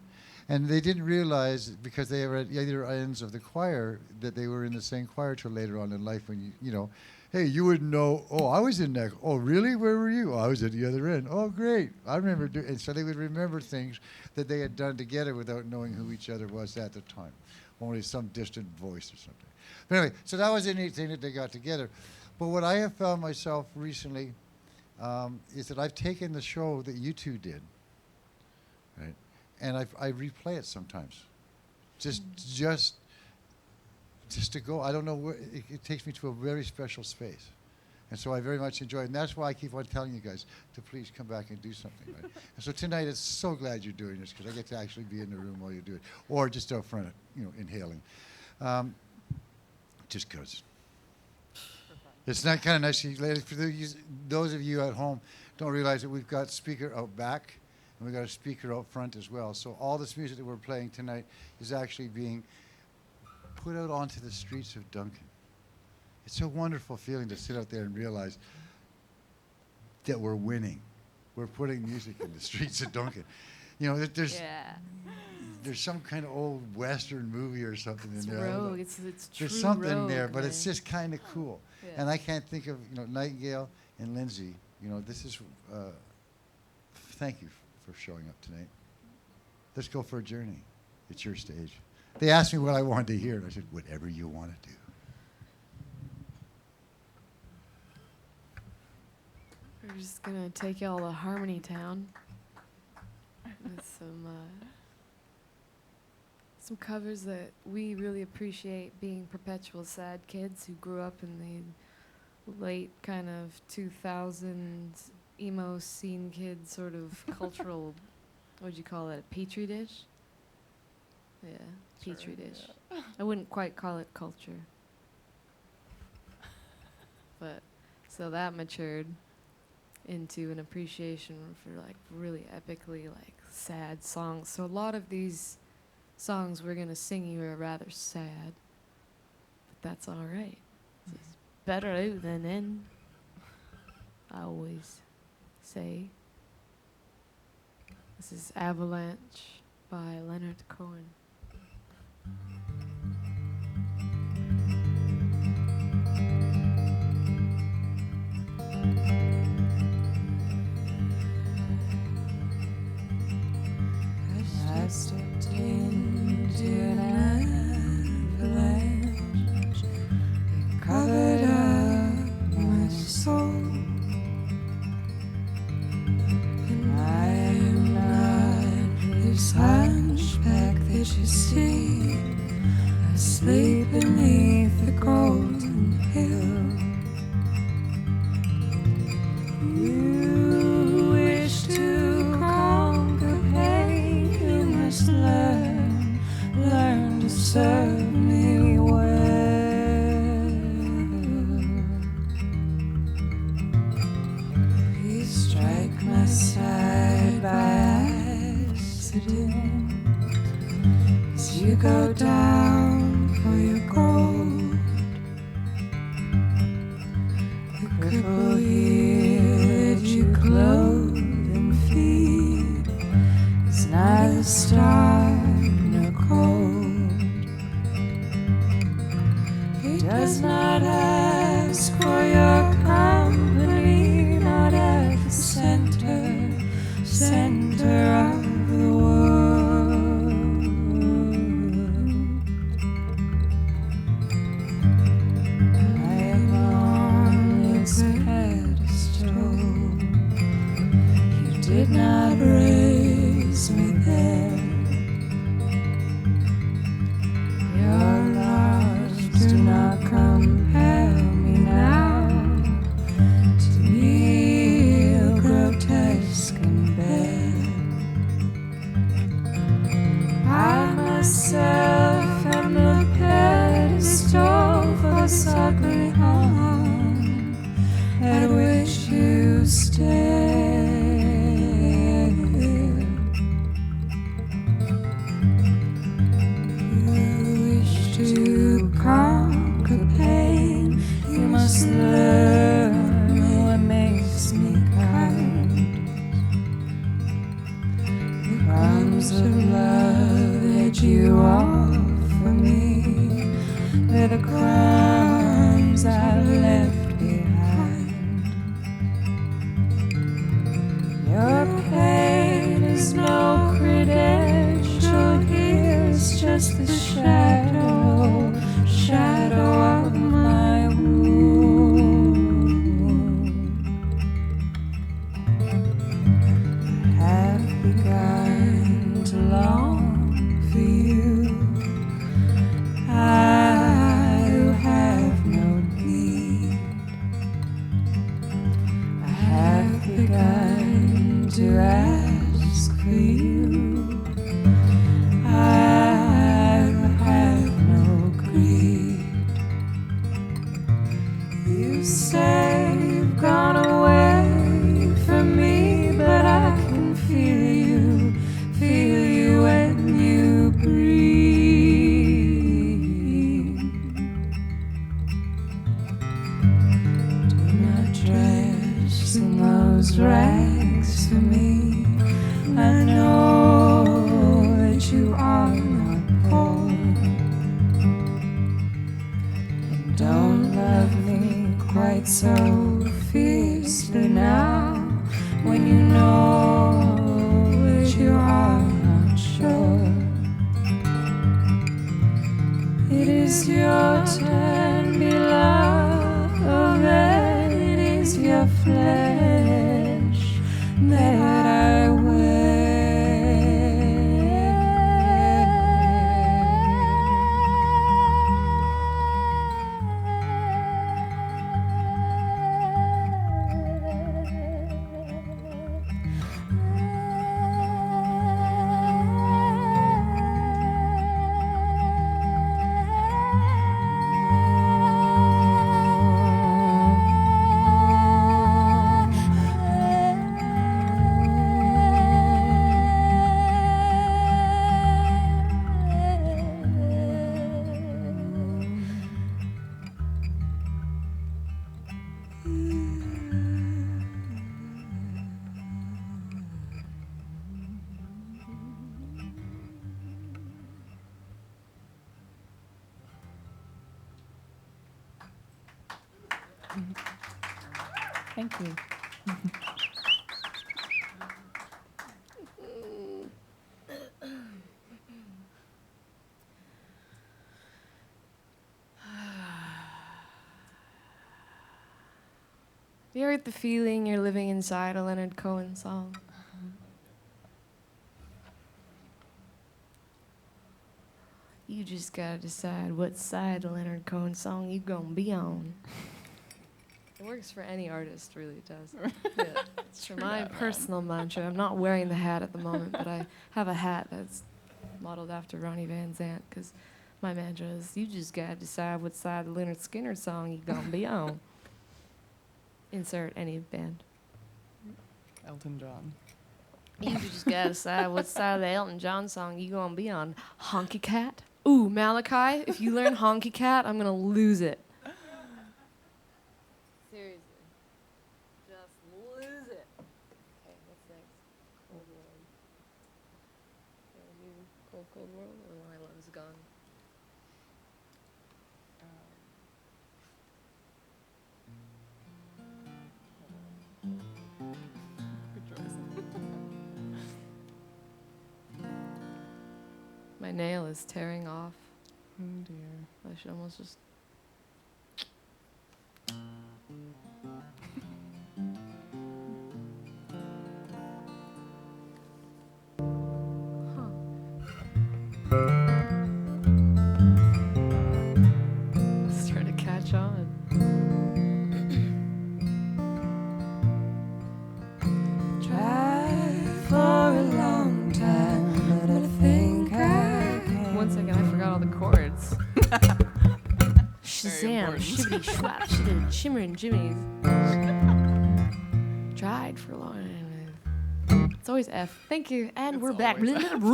Speaker 1: And they didn't realize, because they were at either ends of the choir, that they were in the same choir till later on in life when you know, hey, you wouldn't know, oh, I was in that. Oh, really? Where were you? Oh, I was at the other end. Oh, great. I remember doing, and so they would remember things that they had done together without knowing who each other was at the time. Only some distant voice or something. But anyway, so that was the neat thing that they got together. But what I have found myself recently is that I've taken the show that you two did, right? And I replay it sometimes, just to go. I don't know where it takes me to a very special space, and so I very much enjoy it. And that's why I keep on telling you guys to please come back and do something. Right? And so tonight, it's so glad you're doing this because I get to actually be in the room while you do it, or just out front, inhaling. Just because. It's not kind of nice, ladies. For those of you at home, don't realize that we've got speaker out back. And we've got a speaker out front as well. So all this music that we're playing tonight is actually being put out onto the streets of Duncan. It's a wonderful feeling to sit out there and realize that we're winning. We're putting music in the streets of Duncan. You know, there's some kind of old Western movie or something in there.
Speaker 2: Rogue. It's true
Speaker 1: there's something
Speaker 2: rogue,
Speaker 1: there, but
Speaker 2: man.
Speaker 1: it's just kind of cool.
Speaker 2: Yeah.
Speaker 1: And I can't think of, Nightingale and Lindsay. This is, thank you for showing up tonight. Let's go for a journey. It's your stage. They asked me what I wanted to hear, and I said, whatever you want to do.
Speaker 2: We're just gonna take y'all to Harmony Town with some covers that we really appreciate, being perpetual sad kids who grew up in the late kind of 2000s emo scene kid sort of cultural, what'd you call it, a petri dish? Yeah, petri dish. I wouldn't quite call it culture. But, so that matured into an appreciation for like really epically like sad songs. So a lot of these songs we're gonna sing you are rather sad, but that's all right. It's better out than in, I always say. This is Avalanche by Leonard Cohen.
Speaker 22: I stepped into an avalanche. It covered up my soul. And I am not this hunchback that you see, asleep beneath the golden hill. You wish to conquer pain, you must learn to serve me well. You strike my side by accident as you go down for your gold. The cripple here that you clothe and feed is neither stark nor cold. He does not ask for your company, not at the center of the world. I am on its pedestal. You did not raise me there. Your laws do not compel me now to kneel grotesque and bare. I myself am the pedestal for this ugly home at which you stare. You wish to conquer pain, you must learn what makes me kind. The crumbs of love that you offer me, they're the crumbs I've left behind. Your pain is no credential, here's just the shadow of my wound. I have begun to long for you, I who have no need. I have begun to ask for you, I who have no greed. You say you've gone away from me, but I can feel you when you breathe. Do not dress in those rags for me. I know that you are not poor, and don't love me quite so fiercely now when you know that you are not sure. It is your turn, beloved, it is your flesh that I wear.
Speaker 2: Thank you. You ever get the feeling you're living inside a Leonard Cohen song? You just gotta decide what side of the Leonard Cohen song you gonna be on. It works for any artist, really it does. Yeah. It's for my personal mantra. I'm not wearing the hat at the moment, but I have a hat that's modeled after Ronnie Van Zant, because my mantra is, you just gotta decide what side of the Leonard Skinner song you gonna be on. Insert any band.
Speaker 9: Elton John.
Speaker 2: You just gotta decide what side of the Elton John song you gonna be on. Honky Cat? Ooh, Malachi, if you learn Honky Cat, I'm gonna lose it. Seriously. Just lose it. Okay, what's next? Cold World. Cold World? Or When My Love's Gone?
Speaker 9: Good choice.
Speaker 2: My nail is tearing off.
Speaker 9: Oh dear.
Speaker 2: I should almost just. Starting to catch on.
Speaker 22: Tried for a long time, but I think I can.
Speaker 2: 1 second, I forgot all the chords. Shazam, shibbity schwap, shibbity shimmerin' jimmies. Tried for a long time. It's always F. Thank you, and we're back. Rewind.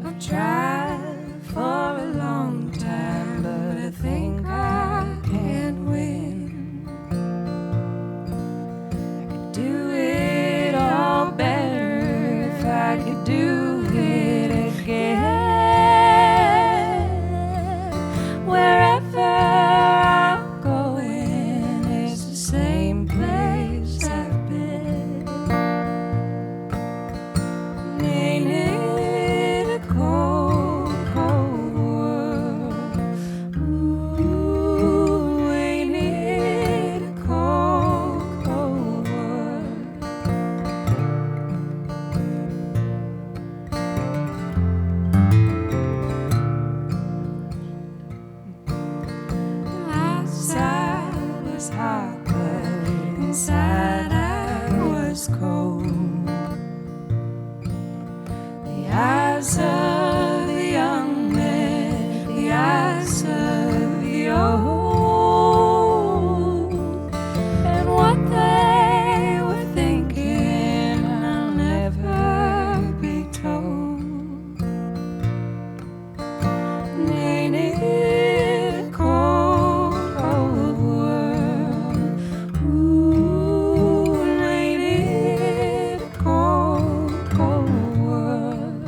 Speaker 22: I've tried for a long time, but I think I can win. I could do it all better if I could do it again. Wherever I'm going is the same place I've been. Ain't it a cold, cold world? Ooh, ain't it a cold, cold world? Outside was hot, but inside I was cold. The eyes of the young men, the eyes of the old, and what they were thinking I'll never be told. And ain't it a cold, cold world? Ooh, and ain't it a cold, cold world?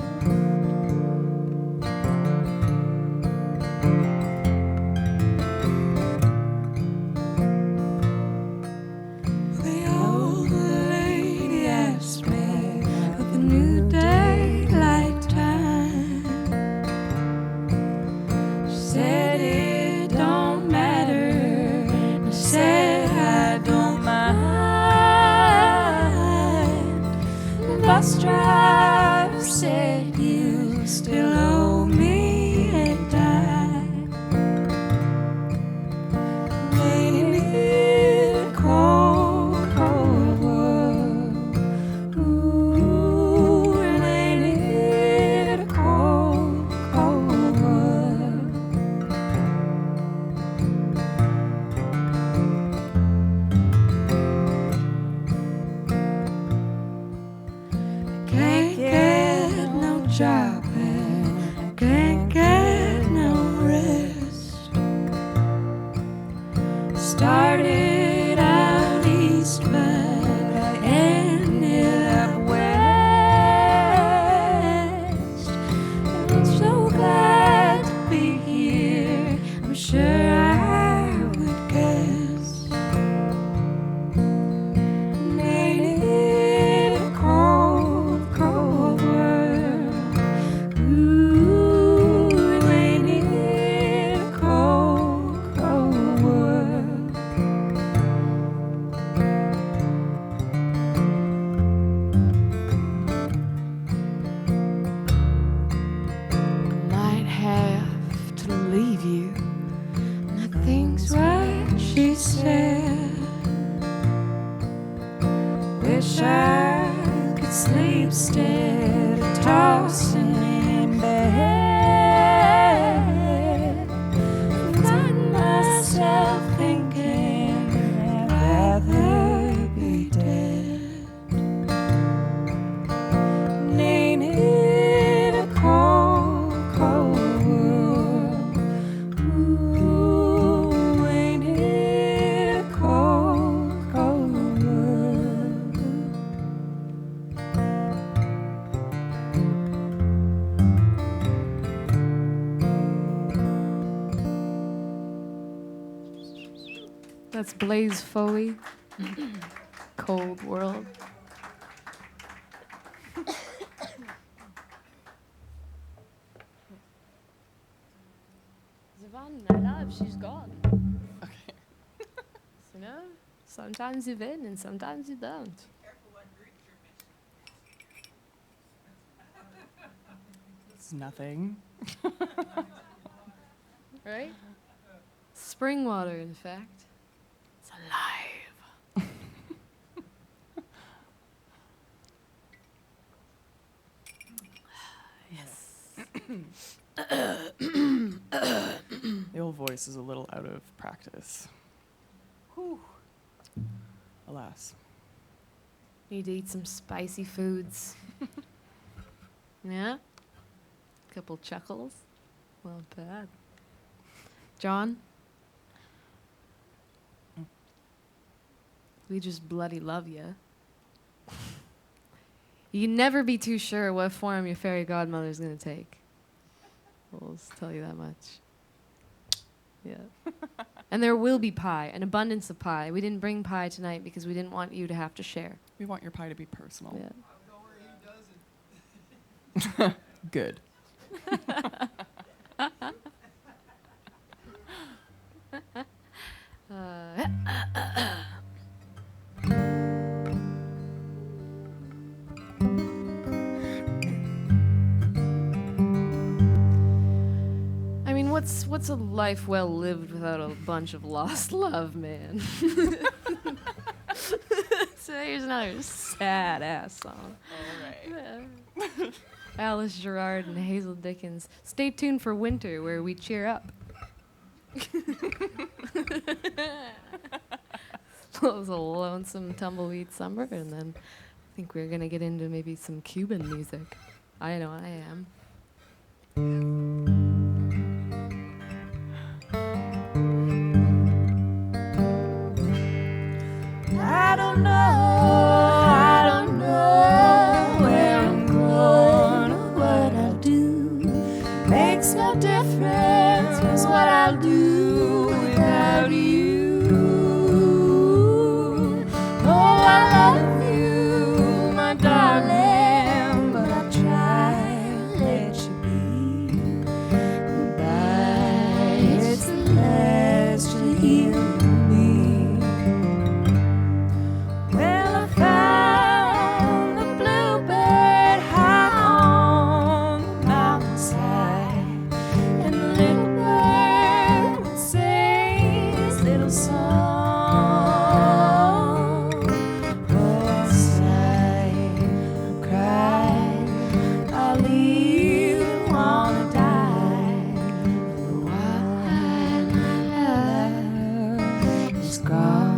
Speaker 22: The old lady asked me about the new daylight time. She said it don't matter. I said I don't mind. The bus driver said you still owe me a dime. Ain't it a cold, cold world? Ooh, and ain't it a cold, cold world? I can't get no job and I can't get no rest. Started out east, but I ended up west.
Speaker 2: That's Blaze Foley. Cold World. Yvonne, my love, she's gone.
Speaker 9: Okay.
Speaker 2: You know, sometimes you win and sometimes you don't.
Speaker 9: It's nothing.
Speaker 2: Right? Spring water, in fact. It's alive.
Speaker 9: The old voice is a little out of practice.
Speaker 2: Whew.
Speaker 9: Alas.
Speaker 2: Need to eat some spicy foods. Yeah? Couple chuckles. Not bad. John? We just bloody love you. You can never be too sure what form your fairy godmother's gonna take. I'll just tell you that much. Yeah. And there will be pie, an abundance of pie. We didn't bring pie tonight because we didn't want you to have to share.
Speaker 9: We want your pie to be personal.
Speaker 2: Yeah.
Speaker 9: Good.
Speaker 2: I mean, what's a life well lived without a bunch of lost love, man? So here's another sad ass song.
Speaker 9: All
Speaker 2: right. Yeah. Alice Gerard and Hazel Dickens. Stay tuned for winter, where we cheer up. It was a lonesome tumbleweed summer, and then I think we're gonna get into maybe some Cuban music. I know I am.
Speaker 22: I don't know where I'm going or what I'll do. Makes no difference, was what I'll do without you. Oh, I love you, my darling, but I'll try to let you be. Goodbye, it's the last you'll hear from me. Well, I found a bluebird high on the mountainside, and the little bird would sing his little song. Oh, I sigh, I cry, I leave and wanna die. The one I love is gone.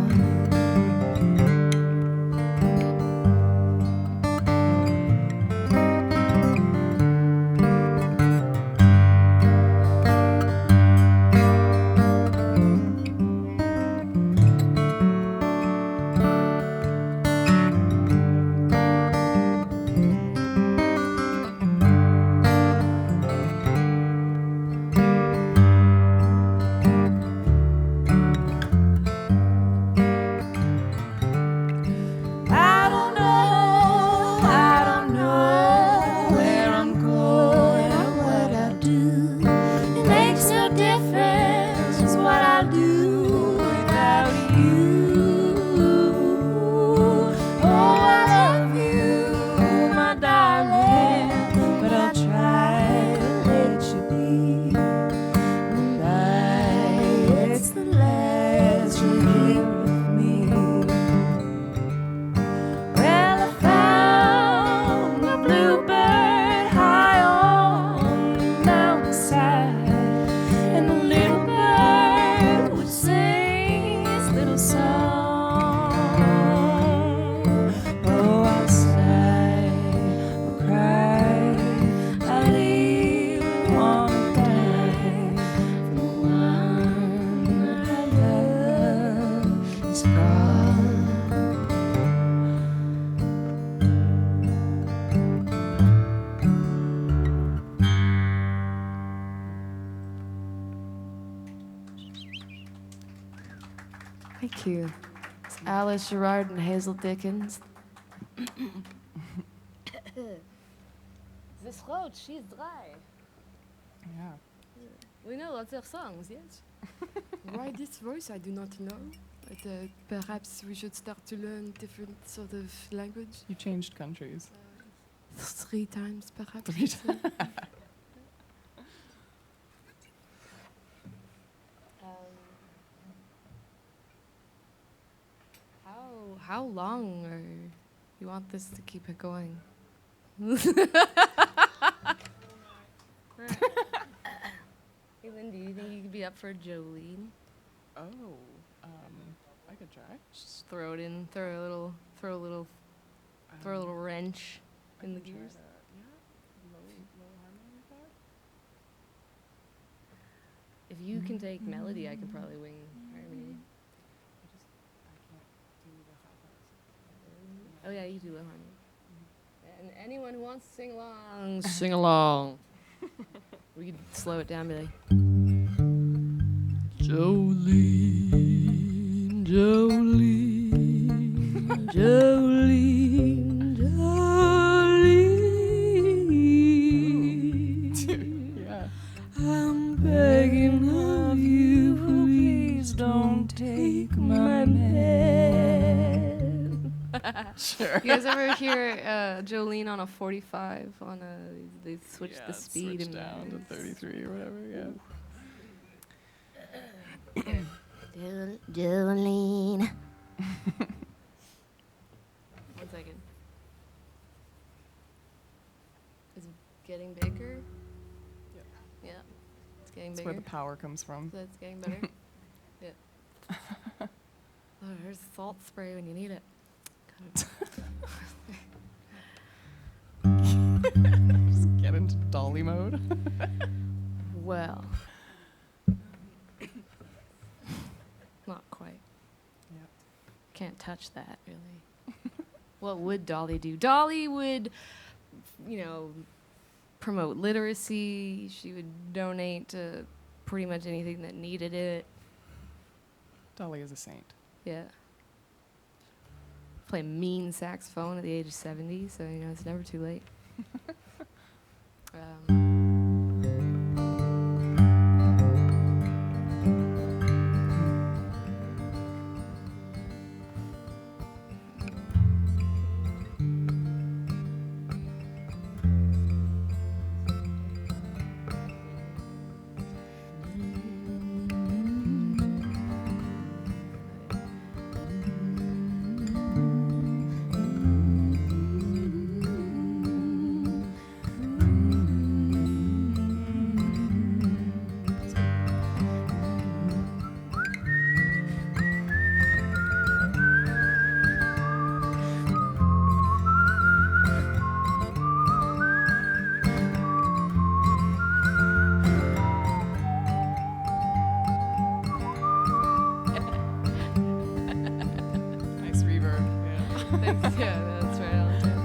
Speaker 2: Thank you. It's Alice Gerard and Hazel Dickens. This road, she's dry.
Speaker 9: Yeah.
Speaker 2: We know lots of songs, yes. Why this voice, I do not know. But perhaps we should start to learn different sort of language.
Speaker 9: You changed countries.
Speaker 2: 3 times, perhaps.
Speaker 9: 3 times.
Speaker 2: How long are you want this to keep it going? Caitlin, do you think you could be up for Jolene?
Speaker 9: Oh, I could try.
Speaker 2: Just throw it in, throw a little wrench in the gears. If you can take melody, I can probably wing harmony. Oh yeah, you do low harmony. And anyone who wants to sing along, sing along. We could slow it down, be like, Jolene, Jolene, Jolene, Jolene.
Speaker 9: Yeah.
Speaker 22: I'm begging of you, please don't take my man.
Speaker 9: Sure.
Speaker 2: You guys ever hear Jolene on a 45 on a? They switch the
Speaker 9: it's
Speaker 2: speed
Speaker 9: switched
Speaker 2: and
Speaker 9: down to 33 or whatever. Yeah.
Speaker 12: Jolene.
Speaker 2: 1 second. Is it getting bigger? Yeah. It's getting
Speaker 9: That's
Speaker 2: bigger.
Speaker 9: where the power comes from.
Speaker 2: So it's getting better. Yeah. Oh, there's salt spray when you need it.
Speaker 9: Just get into dolly mode.
Speaker 2: Well, not quite.
Speaker 9: Yep.
Speaker 2: Can't touch that, really. What would Dolly do? Dolly would, promote literacy. She would donate to pretty much anything that needed it.
Speaker 9: Dolly is a saint.
Speaker 2: Yeah. Play mean saxophone at the age of 70, so it's never too late.
Speaker 9: Nice reverb.
Speaker 2: Thanks. Yeah, that's right on time.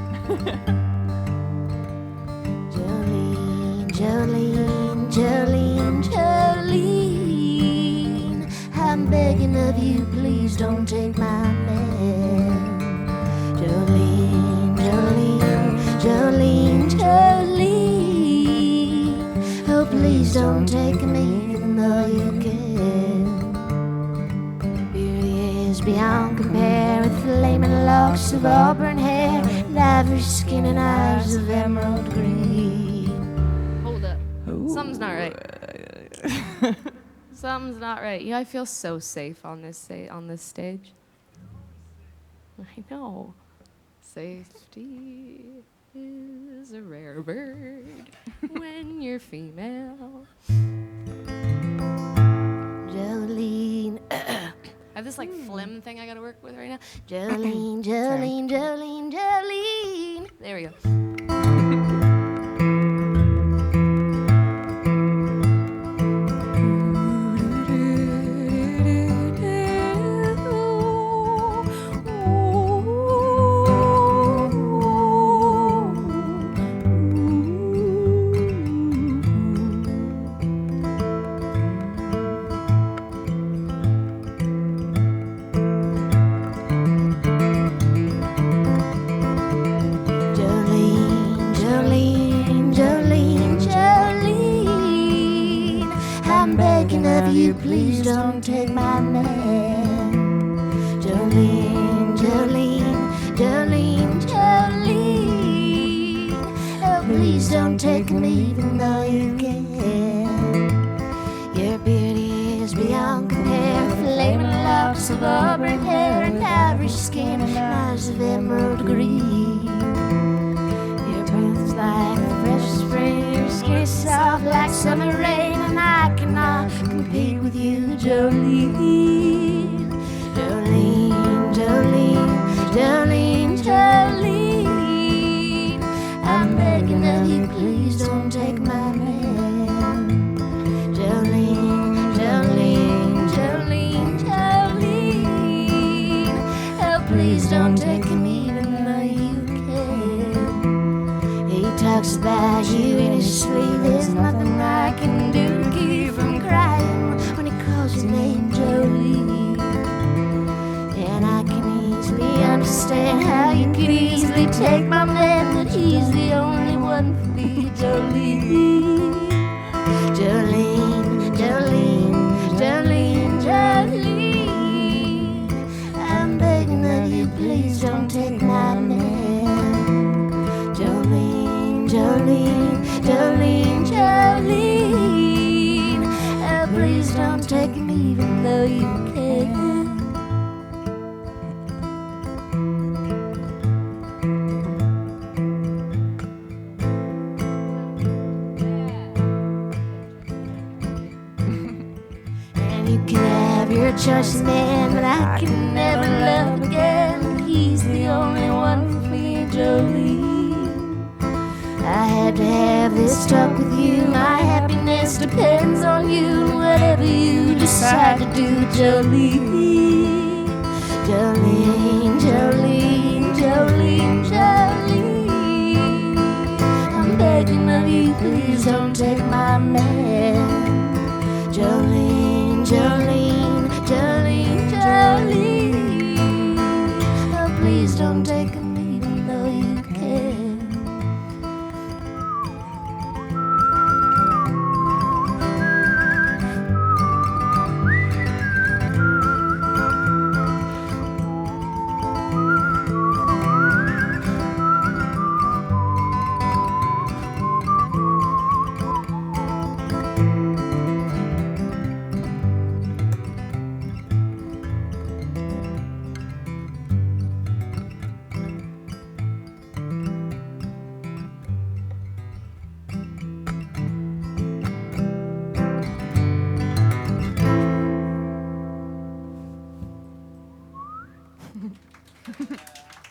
Speaker 12: Jolene, Jolene, Jolene, Jolene. I'm begging of you, please don't take my man. Jolene, Jolene, Jolene, Jolene. Oh, please don't take me, even though you can. Beauty is beyond compare with flaming locks of auburn hair, and ivory skin and eyes of emerald green.
Speaker 2: Hold up. Something's not right. Something's not right. I feel so safe on this stage. I know. Safety is a rare bird when you're female.
Speaker 12: Jolene.
Speaker 2: I have this phlegm thing I gotta work with right now.
Speaker 12: Jolene, Jolene, Jolene, Jolene.
Speaker 2: There we go.
Speaker 12: of you, please don't take my man. Jolene, Jolene, Jolene, Jolene. Oh, please don't take me even though you can. Your beauty is beyond compare, flaming locks of auburn hair and ivory skin and eyes of emerald green. Your breath is like a fresh spring, your skin is soft like summer rain, and I cannot compete with you, Jolene. Jolene, Jolene, Jolene, Jolene. I'm begging of you, please don't take my man. Jolene, Jolene, Jolene, Jolene. Oh, please don't take him even though you can. He talks about you in his sleep. There's nothing I can do to keep you from crying when he calls your name, Jolene. And I can easily understand how you could easily take my man, but he's the only one for me, Jolene. Jolene, Jolene, Jolene, Jolene. I'm begging of you, please don't take my man. Jolene, Jolene, Jolene, Jolene. Oh, please don't take him even though you can. Your choice, man, but I can never love again. He's the only one for me, Jolene. I had to have this talk with you. My happiness depends on you. Whatever you decide to do, Jolene. Jolene, Jolene, Jolene, Jolene. I'm begging of you, please don't take my man. Jolene, Jolene, Jolene, Jolene. Oh, please don't take him even though you can.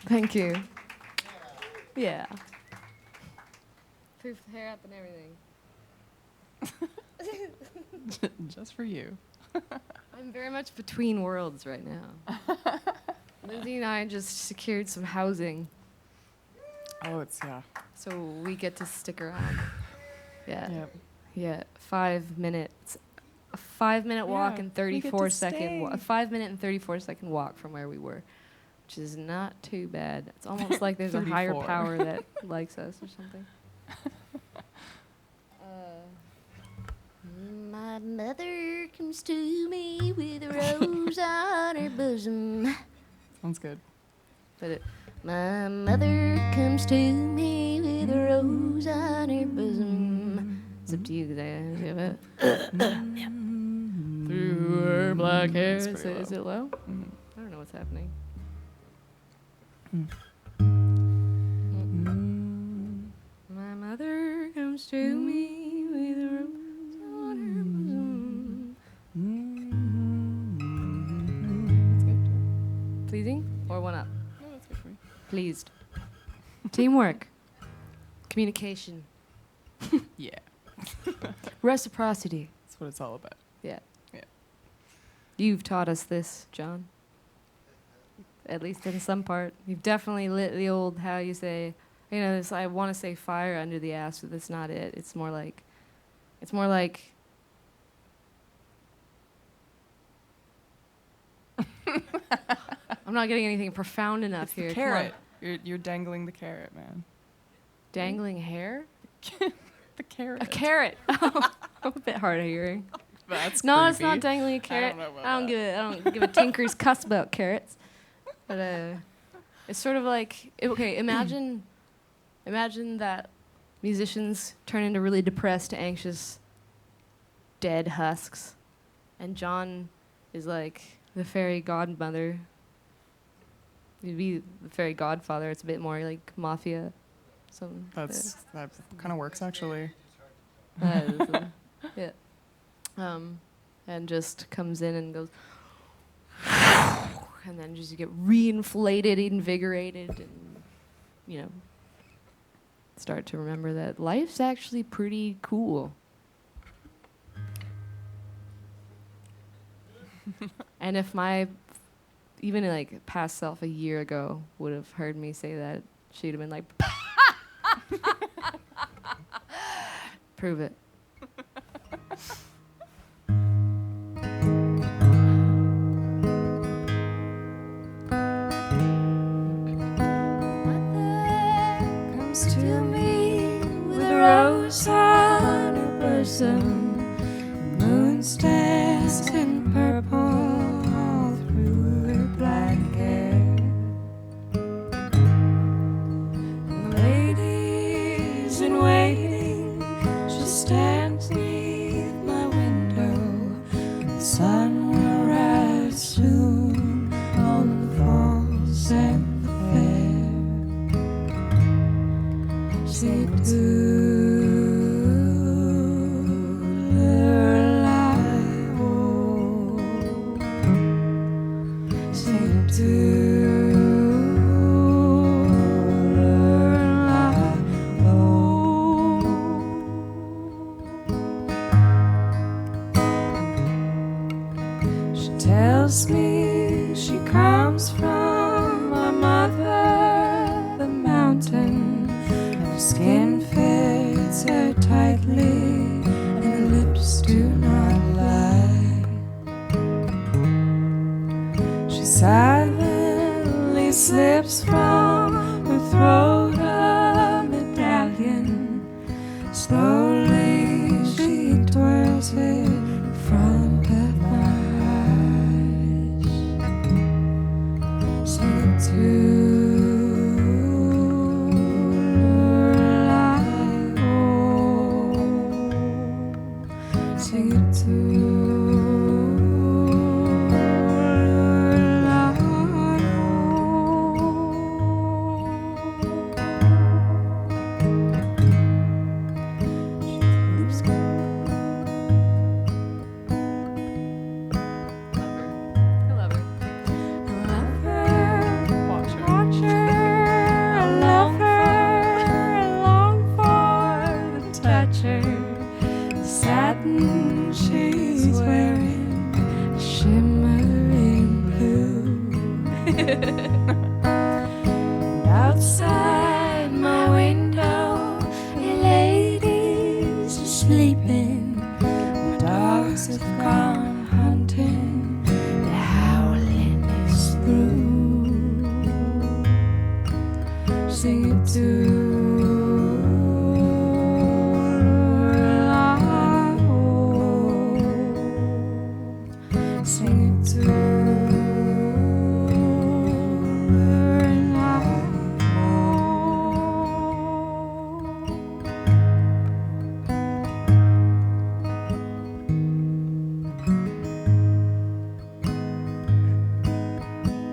Speaker 2: Thank you. Yeah. Proof hair up and everything.
Speaker 9: Just for you.
Speaker 2: I'm very much between worlds right now. Lindsay and I just secured some housing.
Speaker 9: Oh, it's, yeah.
Speaker 2: So we get to stick around. Yeah.
Speaker 9: Yep.
Speaker 2: Yeah. 5 minutes. A 5-minute walk
Speaker 9: Yeah,
Speaker 2: and
Speaker 9: we get to
Speaker 2: 34-second. A
Speaker 9: stay.
Speaker 2: 5-minute and 34-second walk from where we were, which is not too bad. It's almost like there's a higher
Speaker 9: 34.
Speaker 2: power that likes us or something. My mother comes to me with a rose on her bosom.
Speaker 9: Sounds good.
Speaker 2: But my mother comes to me with a rose on her bosom. It's up to you because I have it. Through her black hair.
Speaker 9: It's
Speaker 2: Is
Speaker 9: pretty
Speaker 2: it low?
Speaker 9: Mhm.
Speaker 2: I don't know what's happening. My mother comes to me with a rose on her bosom.
Speaker 9: That's good.
Speaker 2: Pleasing or one up?
Speaker 9: No, that's good for me.
Speaker 2: Pleased. Teamwork. Communication.
Speaker 9: Yeah.
Speaker 2: Reciprocity.
Speaker 9: That's what it's all about.
Speaker 2: Yeah.
Speaker 9: Yeah.
Speaker 2: You've taught us this, John. At least in some part. You've definitely lit the old, how you say, you know, this, I want to say fire under the ass, but that's not it. It's more like I'm not getting anything profound enough
Speaker 9: It's
Speaker 2: here.
Speaker 9: the
Speaker 2: Come on.
Speaker 9: carrot. You're dangling the carrot, man.
Speaker 2: Dangling hair?
Speaker 9: The carrot.
Speaker 2: A carrot. Oh, a bit hard of hearing.
Speaker 9: That's
Speaker 2: no, it's
Speaker 9: creepy.
Speaker 2: not dangling a carrot.
Speaker 9: know about
Speaker 2: I don't give a tinker's cuss about carrots. But it's sort of like imagine that musicians turn into really depressed, anxious, dead husks, and John is like the fairy godmother. You'd be the fairy godfather. It's a bit more like mafia. Something.
Speaker 9: That kind of works actually.
Speaker 2: Yeah. And just comes in and goes, and then just you get reinflated, invigorated, and start to remember that life's actually pretty cool. And if my even like past self a year ago would have heard me say that, she'd have been like, prove it.
Speaker 22: Comes to me with a rose on her bosom, moon stars in purple all through her black hair. And the ladies in waiting, she stands beneath my window. The sun will rise soon on the falls and the fair. She tells me she comes from my mother, the mountain. Her skin fits her tightly, and her lips do not lie. She silently slips from her throat a medallion. Slowly she twirls it in front of my eyes. Sing to sing it to satin she's wearing, shimmering blue. And outside my window, ladies are sleeping. My dogs have gone hunting. The howling is through. Sing it to sing it to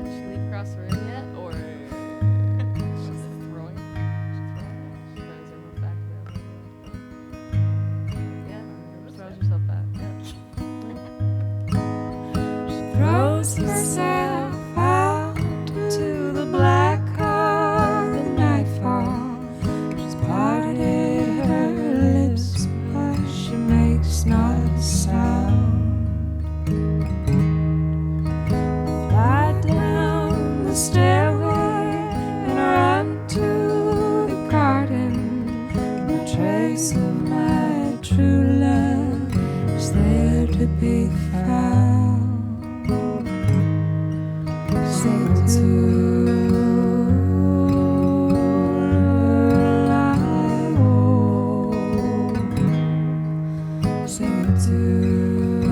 Speaker 2: Did she leave across the room yet, or she's throwing? She throws herself back there. Yeah, throws herself back. Yeah.
Speaker 22: throws herself out to the black of the nightfall. She's parted her lips, but she makes not a sound. Fly down the stairway and run to the garden. No trace of my true love is there to be found. Sing to sing to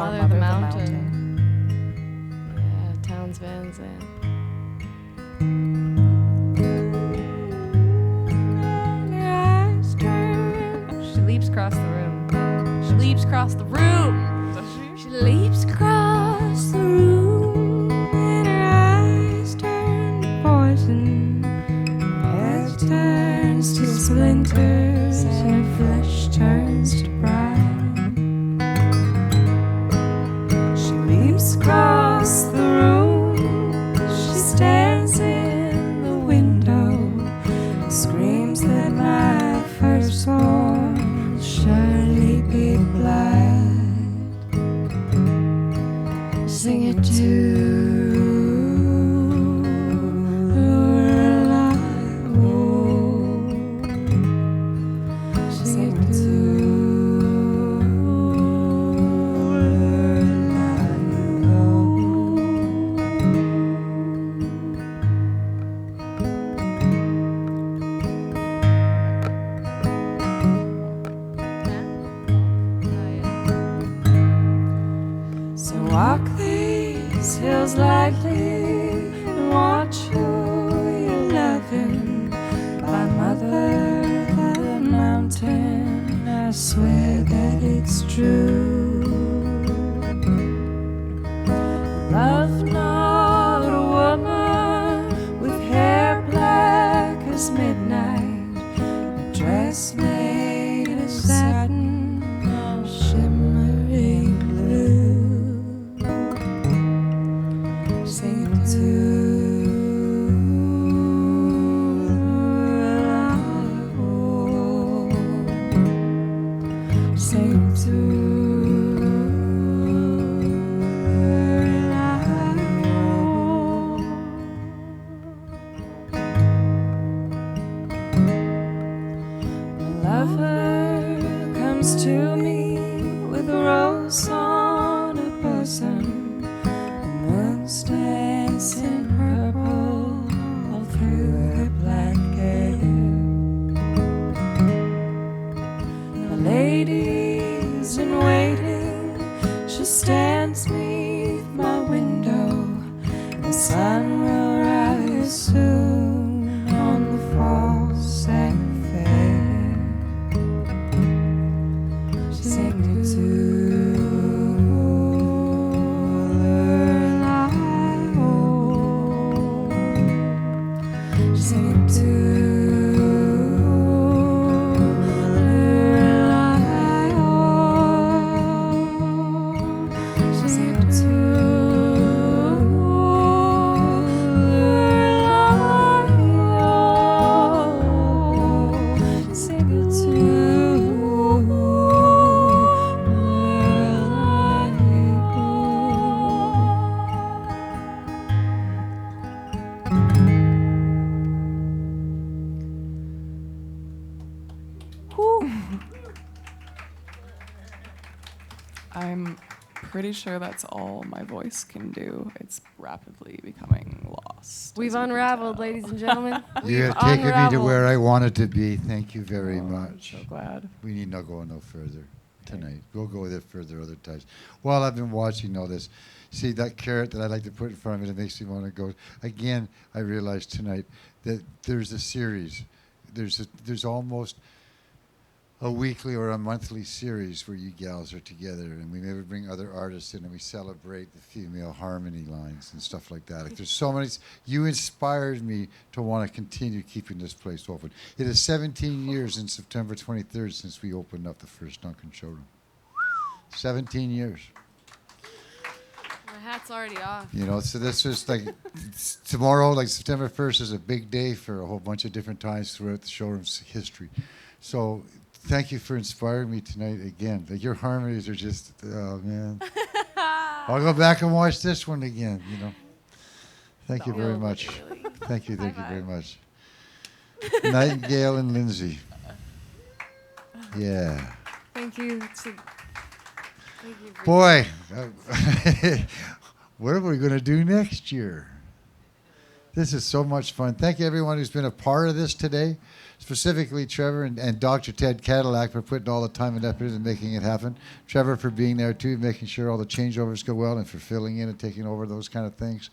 Speaker 2: Father of the Mountain. Yeah, Townes Van Zandt.
Speaker 3: She leaps across the room. She leaps across the room.
Speaker 5: Does she?
Speaker 22: She leaps across the room and her eyes turn to poison. Her head turns to splinters and her flesh turns to brine. She leaps across the room. She stands in the window, screams that my firstborn will surely be blind. Sing it to her alive. Sing it to So walk these hills lightly and watch who you're loving. By Mother of the Mountain, I swear that it's true. Love not a woman with hair black as midnight, a dress made of satin, all shimmering blue. Sing it to sing it to my lover comes to me with a rose on her bosom. The moon stands in purple all through her black hair. The lady's in waiting. She stands beneath my window. The sun will rise soon on the false and fair. Sing it to sing it to sing it to sing it
Speaker 9: I'm pretty sure that's all my voice can do. It's rapidly becoming lost.
Speaker 2: We've unraveled, ladies and gentlemen.
Speaker 1: You have taken me to where I wanted to be. Thank you very much.
Speaker 9: So glad.
Speaker 1: We need not go no further tonight. We'll go there further other times. While I've been watching all this, see that carrot that I like to put in front of me that makes me want to go. Again, I realized tonight that there's a series. There's almost a weekly or a monthly series where you gals are together, and we maybe bring other artists in and we celebrate the female harmony lines and stuff like that. Like, there's so many. You inspired me to want to continue keeping this place open. It is 17 years in September 23rd since we opened up the first Duncan showroom. 17 years.
Speaker 2: My hat's already off.
Speaker 1: You know, so this is like tomorrow, like September 1st, is a big day for a whole bunch of different times throughout the showroom's history. So thank you for inspiring me tonight again. Like, your harmonies are just, oh man. I'll go back and watch this one again, you know. Thank you very much. Thank you very much. Nightingale and Lindsay. Yeah.
Speaker 2: Thank you. Thank you.
Speaker 1: Boy, what are we going to do next year? This is so much fun. Thank you, everyone who's been a part of this today, specifically Trevor and Dr. Ted Cadillac for putting all the time and effort into making it happen. Trevor for being there, too, making sure all the changeovers go well and for filling in and taking over those kind of things.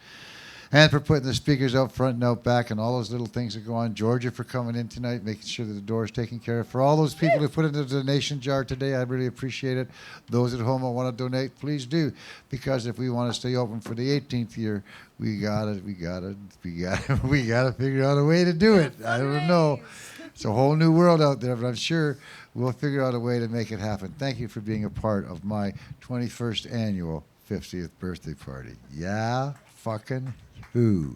Speaker 1: And for putting the speakers out front and out back and all those little things that go on. Georgia for coming in tonight, making sure that the door is taken care of. For all those people who put in the donation jar today, I really appreciate it. Those at home that want to donate, please do. Because if we want to stay open for the 18th year, we gotta figure out a way to do it. I don't know. It's a whole new world out there, but I'm sure we'll figure out a way to make it happen. Thank you for being a part of my 21st annual 50th birthday party. Yeah, fucking who?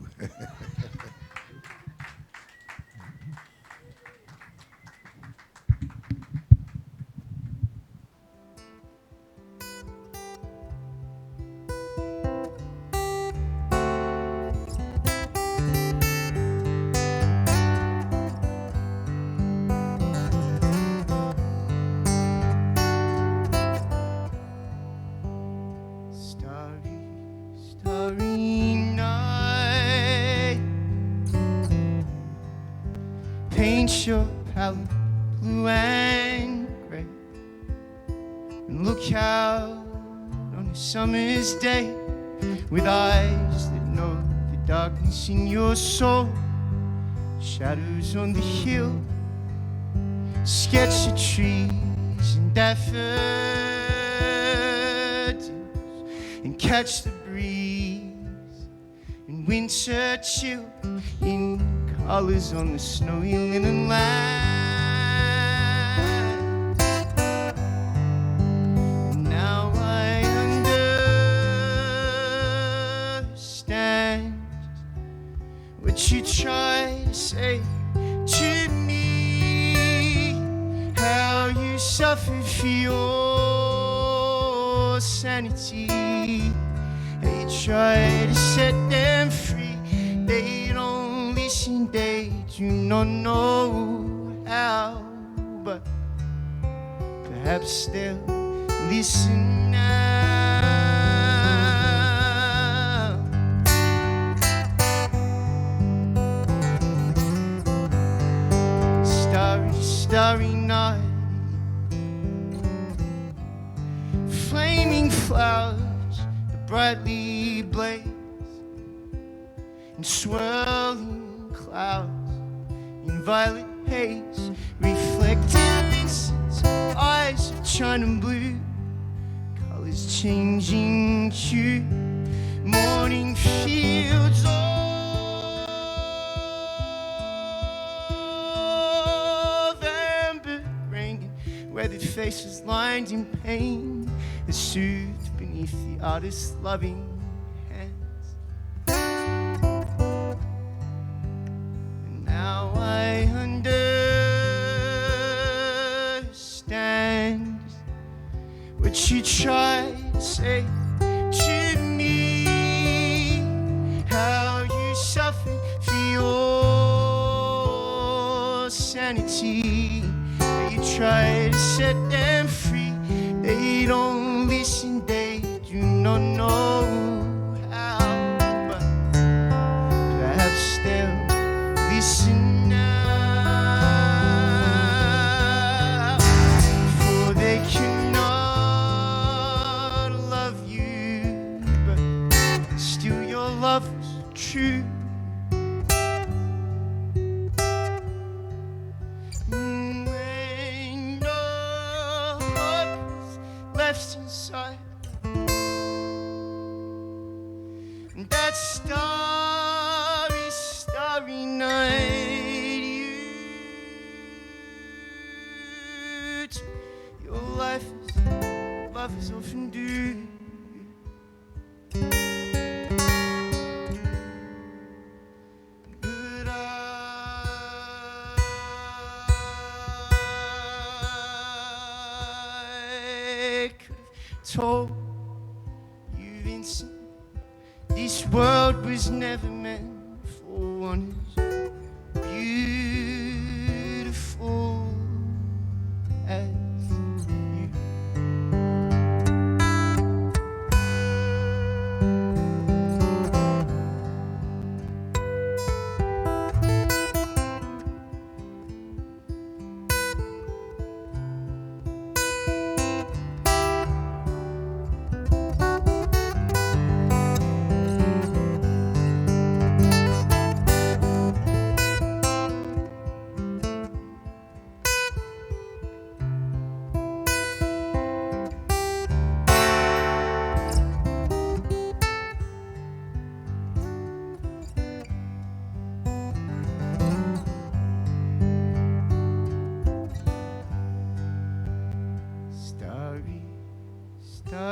Speaker 15: Starry night, paint your palette blue and gray, and look out on a summer's day with eyes that know the darkness in your soul. Shadows on the hill, sketch the trees and daffodils, and catch the breeze and winter chill in colors on the snowy linen land. And now I understand what you try to say to me, how you suffered for your sanity. They try to set them free, they don't listen, they do not know how, but perhaps they'll listen now. Starry, starry night, flaming flowers that brightly blaze, and swirling clouds in violet haze, reflecting Vincent's eyes of china blue, colors changing hue, morning fields of amber grain, weathered faces lined in pain, are soothed beneath the artist's loving hands. And now I understand what you try to say to me, how you suffered for your sanity, how you try to set them free, they don't listen, they do not know how, but perhaps they'll listen now, for they cannot love you, but still your love is true. When no hope is left inside, that starry, starry night, you took your life as lovers often do. But I could have told you, Vincent, this world was never meant for one as beautiful as you.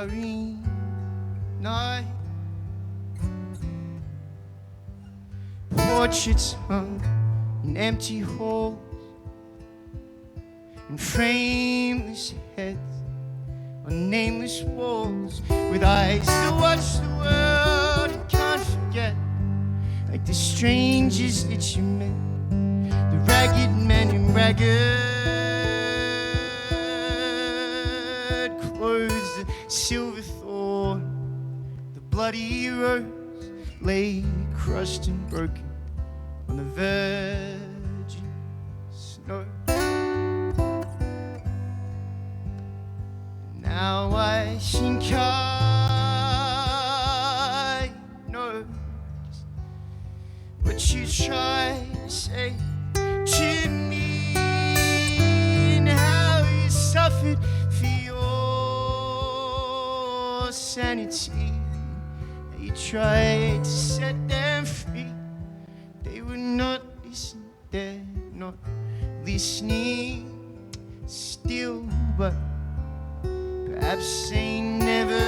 Speaker 15: starry night. Portraits hung in empty halls, and frameless heads on nameless walls, with eyes that watch the world and can't forget, like the strangers that you met, the ragged men in ragged clothes, the silver thorn, the bloody rose lay crushed and broken on the virgin snow. Now I think I know just what you tried to say to me, and how you suffered for your sanity. You tried to set them free, they would not listen, they're not listening still, but perhaps they never